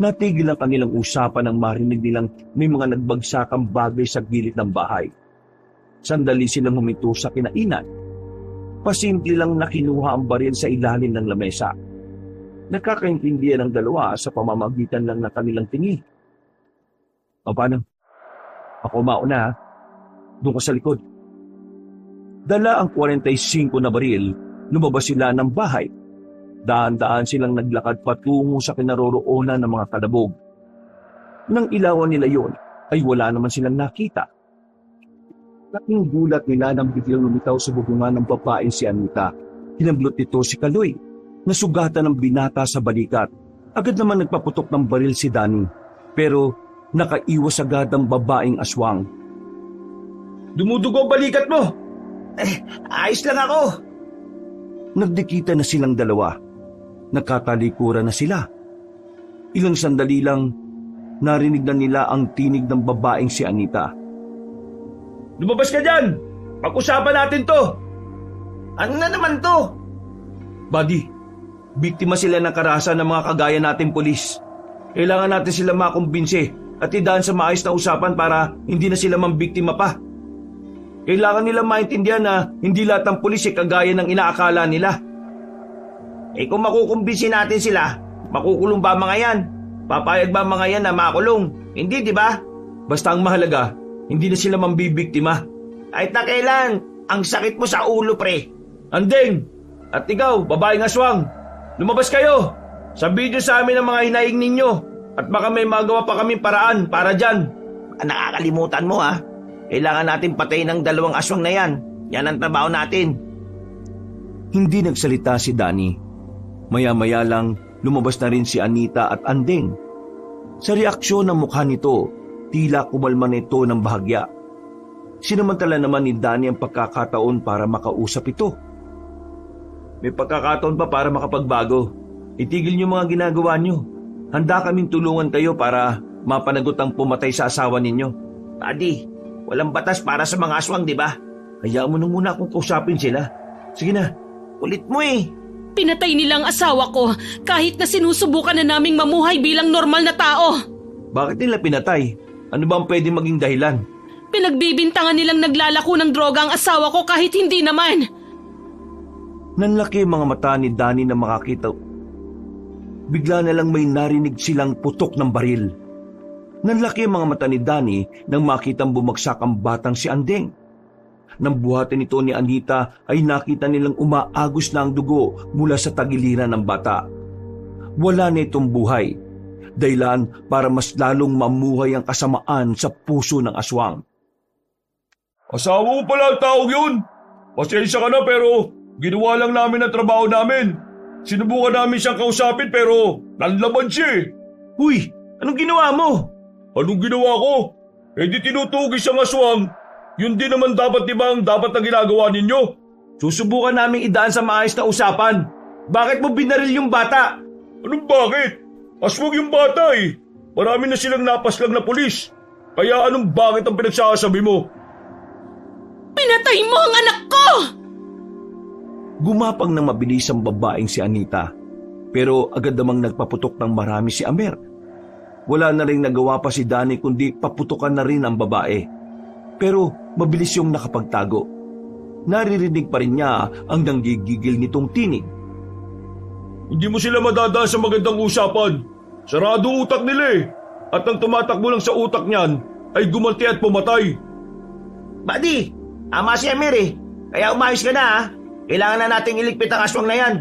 Natigil ang kanilang usapan nang marinig nilang may mga nagbagsakang bagay sa gilid ng bahay. Sandali silang huminto sa kinainan. Pasimple lang na kinuha ang baril sa ilalim ng lamesa. Nakakaintindihan ng dalawa sa pamamagitan lang ng kanilang tingin. O paano? Ako mauna ha. Doon ka sa likod. Dala ang 45 na baril, lumabas sila ng bahay. Daan-daan silang naglakad patungo sa kinaroroonan ng mga kadabog. Nang ilawan nila yon, ay wala naman silang nakita. Laking gulat nila nang biglang lumitaw sa bubungan ng babaeng si Anita. Hinamblot nito si Kaloy, nasugatan ng binata sa balikat. Agad naman nagpaputok ng baril si Danny, pero nakaiwas agad ang babaeng aswang. Dumudugo ang balikat mo! Ayos lang ako. Nagdikita na silang dalawa. Nagkatalikuran na sila. Ilang sandali lang, narinig na nila ang tinig ng babaeng si Anita. Lumabas ka dyan! Pag-usapan natin to! Ano na naman to? Buddy, biktima sila ng karahasan ng mga kagaya nating pulis. Kailangan natin sila makumbinse at idaan sa maayos na usapan para hindi na sila mambiktima pa. Kailangan nila maintindihan na hindi lahat ng pulis ay kagaya ng inaakala nila. Kung makukumbinsi natin sila, makukulong ba mga yan? Papayag ba mga yan na makulong? Hindi, di ba? Basta ang mahalaga, hindi na sila mambibiktima. Kahit na kailan, ang sakit mo sa ulo, pre. Andeng! At ikaw, babaeng aswang, lumabas kayo! Sabihin nyo sa amin ang mga hinaing ninyo at baka may magawa pa kaming paraan para dyan. Nakakalimutan mo ha. Kailangan natin patayin ng 2 aswang na yan. Yan ang trabaho natin. Hindi nagsalita si Danny. Maya-maya lang, lumabas na rin si Anita at Andeng. Sa reaksyon ng mukha nito, tila kumalma nito ng bahagya. Sinamantala naman ni Danny ang pagkakataon para makausap ito. May pagkakataon pa para makapagbago. Itigil niyo mga ginagawa niyo. Handa kaming tulungan kayo para mapanagot ang pumatay sa asawa ninyo. Buddy, walang batas para sa mga aswang, di ba? Hayaan mo na muna akong kausapin sila. Sige na. Kulit mo eh. Pinatay nilang asawa ko kahit na sinusubukan na naming mamuhay bilang normal na tao. Bakit nila pinatay? Ano ba ang pwede maging dahilan? Pinagbibintangan nilang naglalako ng droga ang asawa ko kahit hindi naman. Nanlaki mga mata ni Danny na makakita. Bigla na lang may narinig silang putok ng baril. Nanlaki mga mata ni Danny nang makitang bumagsak ang batang si Andeng. Nang buhatin ito ni Anita ay nakita nilang umaagos na ang dugo mula sa tagiliran ng bata. Wala na itong buhay, dahilan para mas lalong mamuhay ang kasamaan sa puso ng aswang. Asawa mo pala ang taong yun. Pasensya ka na pero ginawa lang namin ang trabaho namin. Sinubukan namin siyang kausapin pero nanlaban siya eh. Uy, anong ginawa mo? Anong ginawa ko? Eh di tinutugis ang aswang. Yun din naman dapat di ba ang dapat na ginagawa ninyo? Susubukan naming idaan sa maayos na usapan. Bakit mo binaril yung bata? Anong bakit? Aswang yung bata eh. Marami na silang napaslang na pulis. Kaya anong bakit ang pinagsasabi mo? Pinatay mo ang anak ko! Gumapang ng mabilis ang babaeng si Anita, pero agad namang nagpaputok ng marami si Amer. Wala na rin nagawa pa si Danny kundi paputukan na rin ang babae. Pero mabilis yung nakapagtago. Naririnig pa rin niya ang nanggigigil nitong tinig. Hindi mo sila madadaan sa magandang usapan. Sarado utak nila eh. At ang tumatakbo lang sa utak niyan ay gumanti at pumatay. Buddy, ama si Amir eh. Kaya umayos ka na ha. Kailangan na nating iligpit ang aswang na yan.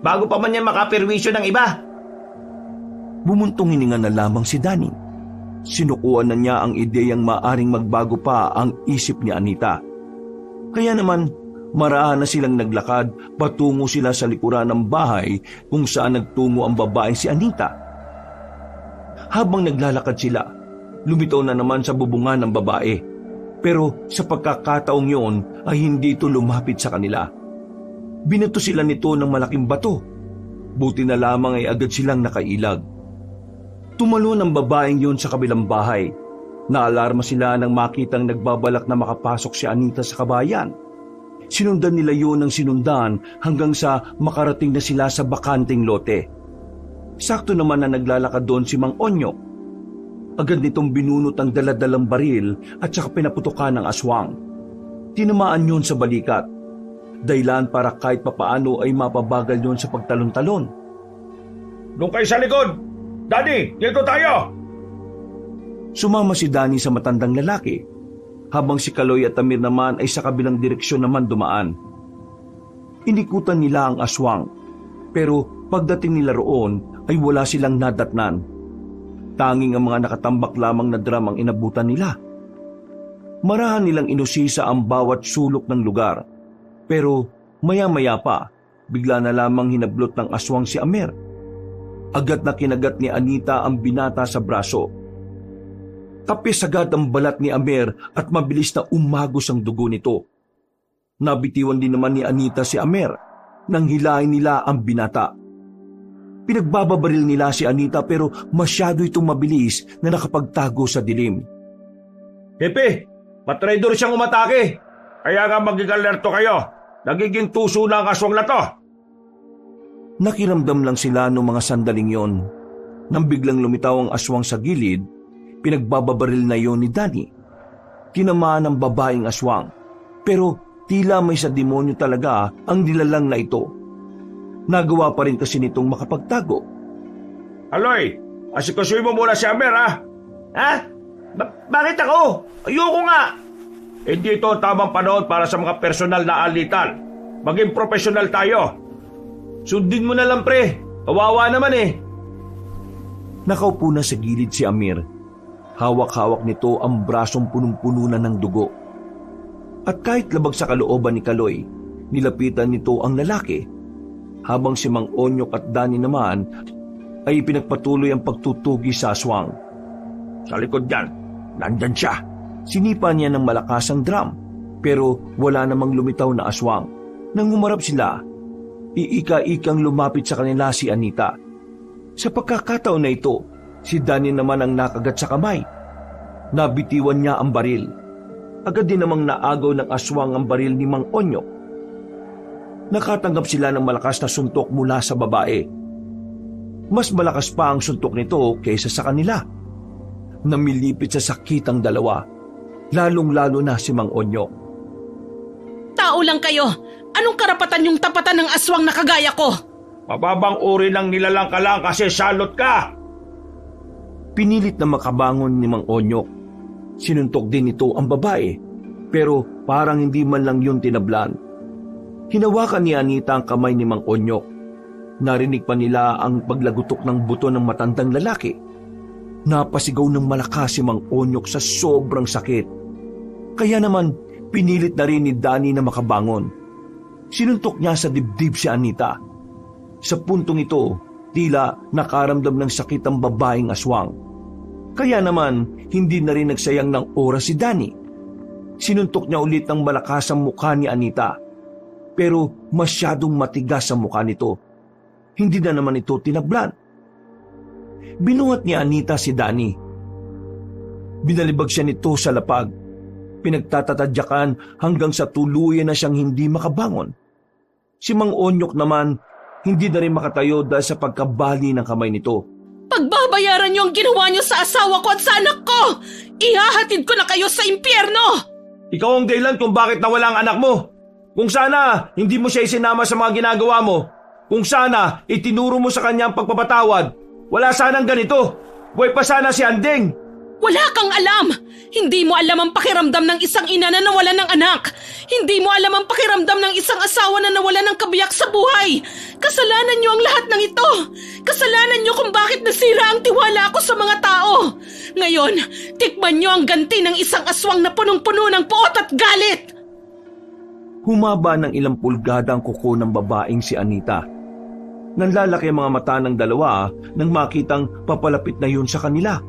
Bago pa man yan makapirwisyo ng iba. Bumuntong hininga na lamang si Danny. Sinukuan na niya ang ideyang maaring magbago pa ang isip ni Anita. Kaya naman, maraan na silang naglakad patungo sila sa likuran ng bahay kung saan nagtungo ang babaeng si Anita. Habang naglalakad sila, lumitaw na naman sa bubungan ng babae. Pero sa pagkakataong yon ay hindi ito lumapit sa kanila. Binato sila nito ng malaking bato. Buti na lamang ay agad silang nakailag. Tumalo ng babaeng yon sa kabilang bahay. Naalarma sila nang makitang nagbabalak na makapasok si Anita sa kabayan. Sinundan nila yon ng sinundan hanggang sa makarating na sila sa bakanting lote. Sakto naman na naglalakad doon si Mang Onyok. Agad nitong binunot ang daladalang baril at saka pinaputukan ng aswang. Tinamaan yun sa balikat. Dahilan para kahit papaano ay mapabagal yun sa pagtalon-talon. Doon kayo sa likod! Danny, dito tayo! Sumama si Danny sa matandang lalaki, habang si Kaloy at Amir naman ay sa kabilang direksyon naman dumaan. Inikutan nila ang aswang, pero pagdating nila roon ay wala silang nadatnan. Tanging ang mga nakatambak lamang na drum ang inabutan nila. Marahan nilang inusisa ang bawat sulok ng lugar, pero maya-maya pa, bigla na lamang hinablot ng aswang si Amir. Agad na kinagat ni Anita ang binata sa braso. Kapis agad ang balat ni Amir at mabilis na umagos ang dugo nito. Nabitiwan din naman ni Anita si Amir nang hilahin nila ang binata. Pinagbababaril nila si Anita pero masyado itong mabilis na nakapagtago sa dilim. Hepe, patraidor siyang umatake. Kaya nga maging alerto kayo. Nagiging tuso na ang aswang na to. Nakiramdam lang sila noong mga sandaling yon. Nang biglang lumitaw ang aswang sa gilid, pinagbababaril na yon ni Danny. Tinamaan ng babaeng aswang, pero tila may sa demonyo talaga ang nilalang na ito. Nagawa pa rin kasi nitong makapagtago. Aloy, asikasuhin mo muna si Amir, ha? Ha? Bakit ako? Ayoko nga. Hindi ito ang tamang panahon para sa mga personal na alitan. Maging profesional tayo. Sundin mo na lang, pre. Kawawa naman eh. Nakaupo na sa gilid si Amir. Hawak-hawak nito ang brasong punong-puno na ng dugo. At kahit labag sa kalooban ni Kaloy, nilapitan nito ang lalaki. Habang si Mang Onyok at Danny naman ay pinagpatuloy ang pagtutugi sa aswang. Sa likod yan, nandyan siya. Sinipa niya ng malakas ang drum, pero wala namang lumitaw na aswang. Nang humarap sila, iika-ikang lumapit sa kanila si Anita. Sa pagkakataon na ito, si Danny naman ang nakagat sa kamay. Nabitiwan niya ang baril. Agad din namang naagaw ng aswang ang baril ni Mang Onyok. Nakatanggap sila ng malakas na suntok mula sa babae. Mas malakas pa ang suntok nito kaysa sa kanila. Namilipit sa sakit ang dalawa, lalong-lalo na si Mang Onyok. Tao lang kayo! Anong karapatan yung tapatan ng aswang na kagaya ko? Mababang uri ng nilalang ka lang kasi salot ka. Pinilit na makabangon ni Mang Onyok. Sinuntok din ito ang babae, pero parang hindi man lang yun tinablan. Hinawakan ni Anita ang kamay ni Mang Onyok. Narinig pa nila ang paglagutok ng buto ng matandang lalaki. Napasigaw ng malakas si Mang Onyok sa sobrang sakit. Kaya naman, pinilit na rin ni Danny na makabangon. Sinuntok niya sa dibdib si Anita. Sa puntong ito, tila nakaramdam ng sakit ang babaeng aswang. Kaya naman, hindi na rin nagsayang ng oras si Danny. Sinuntok niya ulit ng malakas ang mukha ni Anita. Pero masyadong matigas ang mukha nito. Hindi na naman ito tinablan. Binuhat ni Anita si Danny. Binalibag siya nito sa lapag. Pinagtatatadyakan hanggang sa tuluyan na siyang hindi makabangon. Si Mang Onyok naman, hindi na rin makatayo dahil sa pagkabali ng kamay nito. Pagbabayaran niyo ang ginawa niyo sa asawa ko at sa anak ko! Ihahatid ko na kayo sa impyerno! Ikaw ang dahilan kung bakit nawala ang anak mo. Kung sana, hindi mo siya isinama sa mga ginagawa mo. Kung sana, itinuro mo sa kanya ang pagpapatawad. Wala sanang ganito. Buhay pa sana si Andeng. Wala kang alam! Hindi mo alam ang pakiramdam ng isang ina na nawalan ng anak! Hindi mo alam ang pakiramdam ng isang asawa na nawalan ng kabiyak sa buhay! Kasalanan niyo ang lahat ng ito! Kasalanan niyo kung bakit nasira ang tiwala ko sa mga tao! Ngayon, tikman niyo ang ganti ng isang aswang na punong-puno ng puot at galit! Humaba ng ilang pulgada ang kuko ng babaeng si Anita. Nanlalaki ang mga mata ng dalawa nang makitang papalapit na yun sa kanila.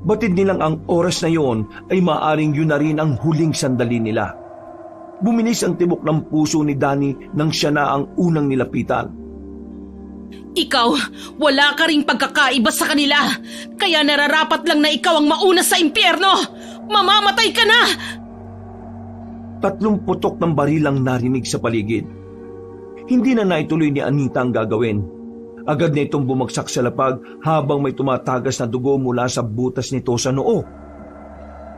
Batid nilang ang oras na yon ay maaring yun na rin ang huling sandali nila. Bumilis ang tibok ng puso ni Danny nang siya na ang unang nilapitan. Ikaw, wala ka ring pagkakaiba sa kanila. Kaya nararapat lang na ikaw ang mauna sa impyerno. Mamamatay ka na! 3 putok ng baril ang narinig sa paligid. Hindi na naituloy ni Anita ang gagawin. agad na itong bumagsak sa lapag habang may tumatagas na dugo mula sa butas nito sa noo.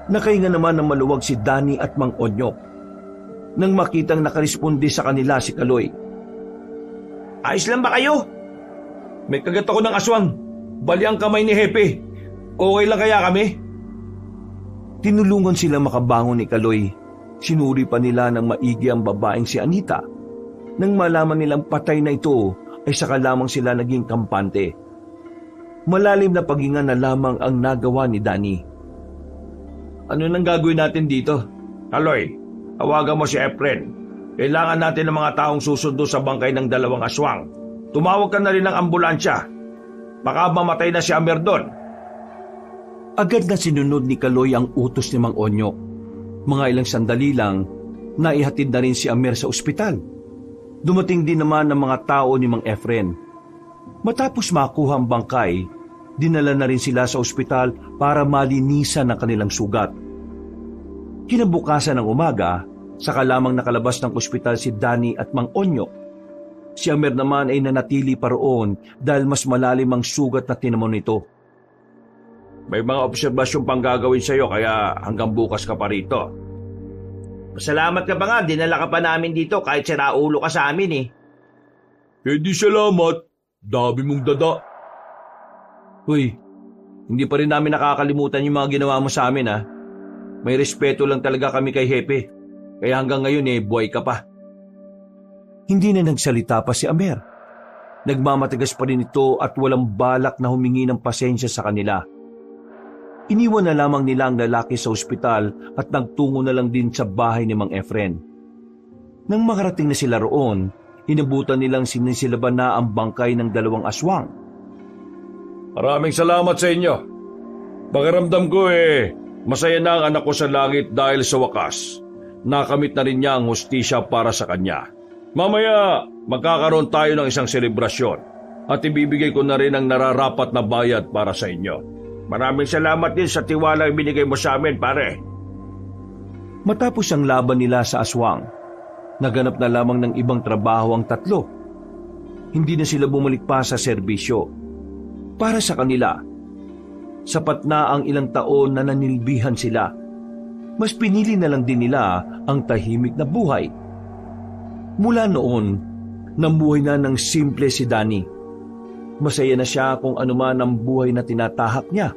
Nakahinga naman ng maluwag si Danny at Mang Onyok. Nang makitang nakaresponde sa kanila si Kaloy. Ayos lang ba kayo? May kagat ako ng aswang. Bali ang kamay ni Hepe. Okay lang kaya kami? Tinulungan sila makabangon ni Kaloy. Sinuri pa nila ng maigi ang babaeng si Anita. Nang malaman nilang patay na ito, ay saka lamang sila naging kampante. Malalim na paghinga na lamang ang nagawa ni Danny. Ano nang gagawin natin dito? Kaloy, tawagan mo si Efren. Kailangan natin ng mga taong susundo sa bangkay ng 2 aswang. Tumawag ka na rin ng ambulansya. Baka mamatay na si Amer doon. Agad na sinunod ni Kaloy ang utos ni Mang Onyok. Mga ilang sandali lang, naihatid na rin si Amer sa ospital. Dumating din naman ang mga tao ni Mang Efren. Matapos makuha ang bangkay, dinala na rin sila sa ospital para malinisan ang kanilang sugat. Kinabukasan ng umaga, saka lamang nakalabas ng ospital si Danny at Mang Onyok. Si Amer naman ay nanatili pa roon dahil mas malalim ang sugat na tinamon nito. May mga obserbasyon pang gagawin sa'yo kaya hanggang bukas ka pa rito. Pasalamat ka pa nga, dinala ka pa namin dito kahit siraulo ka sa amin eh. Hindi salamat. Dami mong dada. Uy, hindi pa rin namin nakakalimutan yung mga ginawa mo sa amin ha. May respeto lang talaga kami kay Hepe. Kaya hanggang ngayon buhay ka pa. Hindi na nagsalita pa si Amer. Nagmamatigas pa rin ito at walang balak na humingi ng pasensya sa kanila. Iniwan na lamang nila ang lalaki sa ospital at nagtungo na lang din sa bahay ni Mang Efren. Nang makarating na sila roon, inabutan nilang sinisilaban na ang bangkay ng 2 aswang. Maraming salamat sa inyo. Pakiramdam ko masaya na ang anak ko sa langit dahil sa wakas. Nakamit na rin niya ang hustisya para sa kanya. Mamaya, magkakaroon tayo ng isang selebrasyon at ibibigay ko na rin ang nararapat na bayad para sa inyo. Maraming salamat din sa tiwala ang binigay mo sa amin, pare. Matapos ang laban nila sa aswang, naganap na lamang ng ibang trabaho ang 3. Hindi na sila bumalik pa sa serbisyo. Para sa kanila, sapat na ang ilang taon na nanilbihan sila. Mas pinili na lang din nila ang tahimik na buhay. Mula noon, namuhay na ng simple si Danny. Masaya na siya kung anuman ang buhay na tinatahak niya.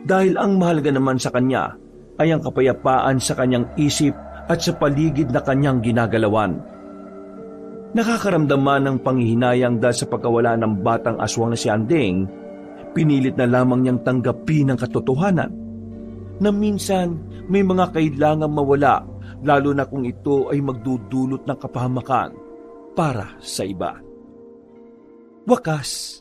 Dahil ang mahalaga naman sa kanya ay ang kapayapaan sa kanyang isip at sa paligid na kanyang ginagalawan. Nakakaramdam man ng panghihinayang dahil sa pagkawala ng batang aswang na si Anding, pinilit na lamang niyang tanggapin ang katotohanan na minsan may mga kailangang mawala lalo na kung ito ay magdudulot ng kapahamakan para sa iba. Wakas,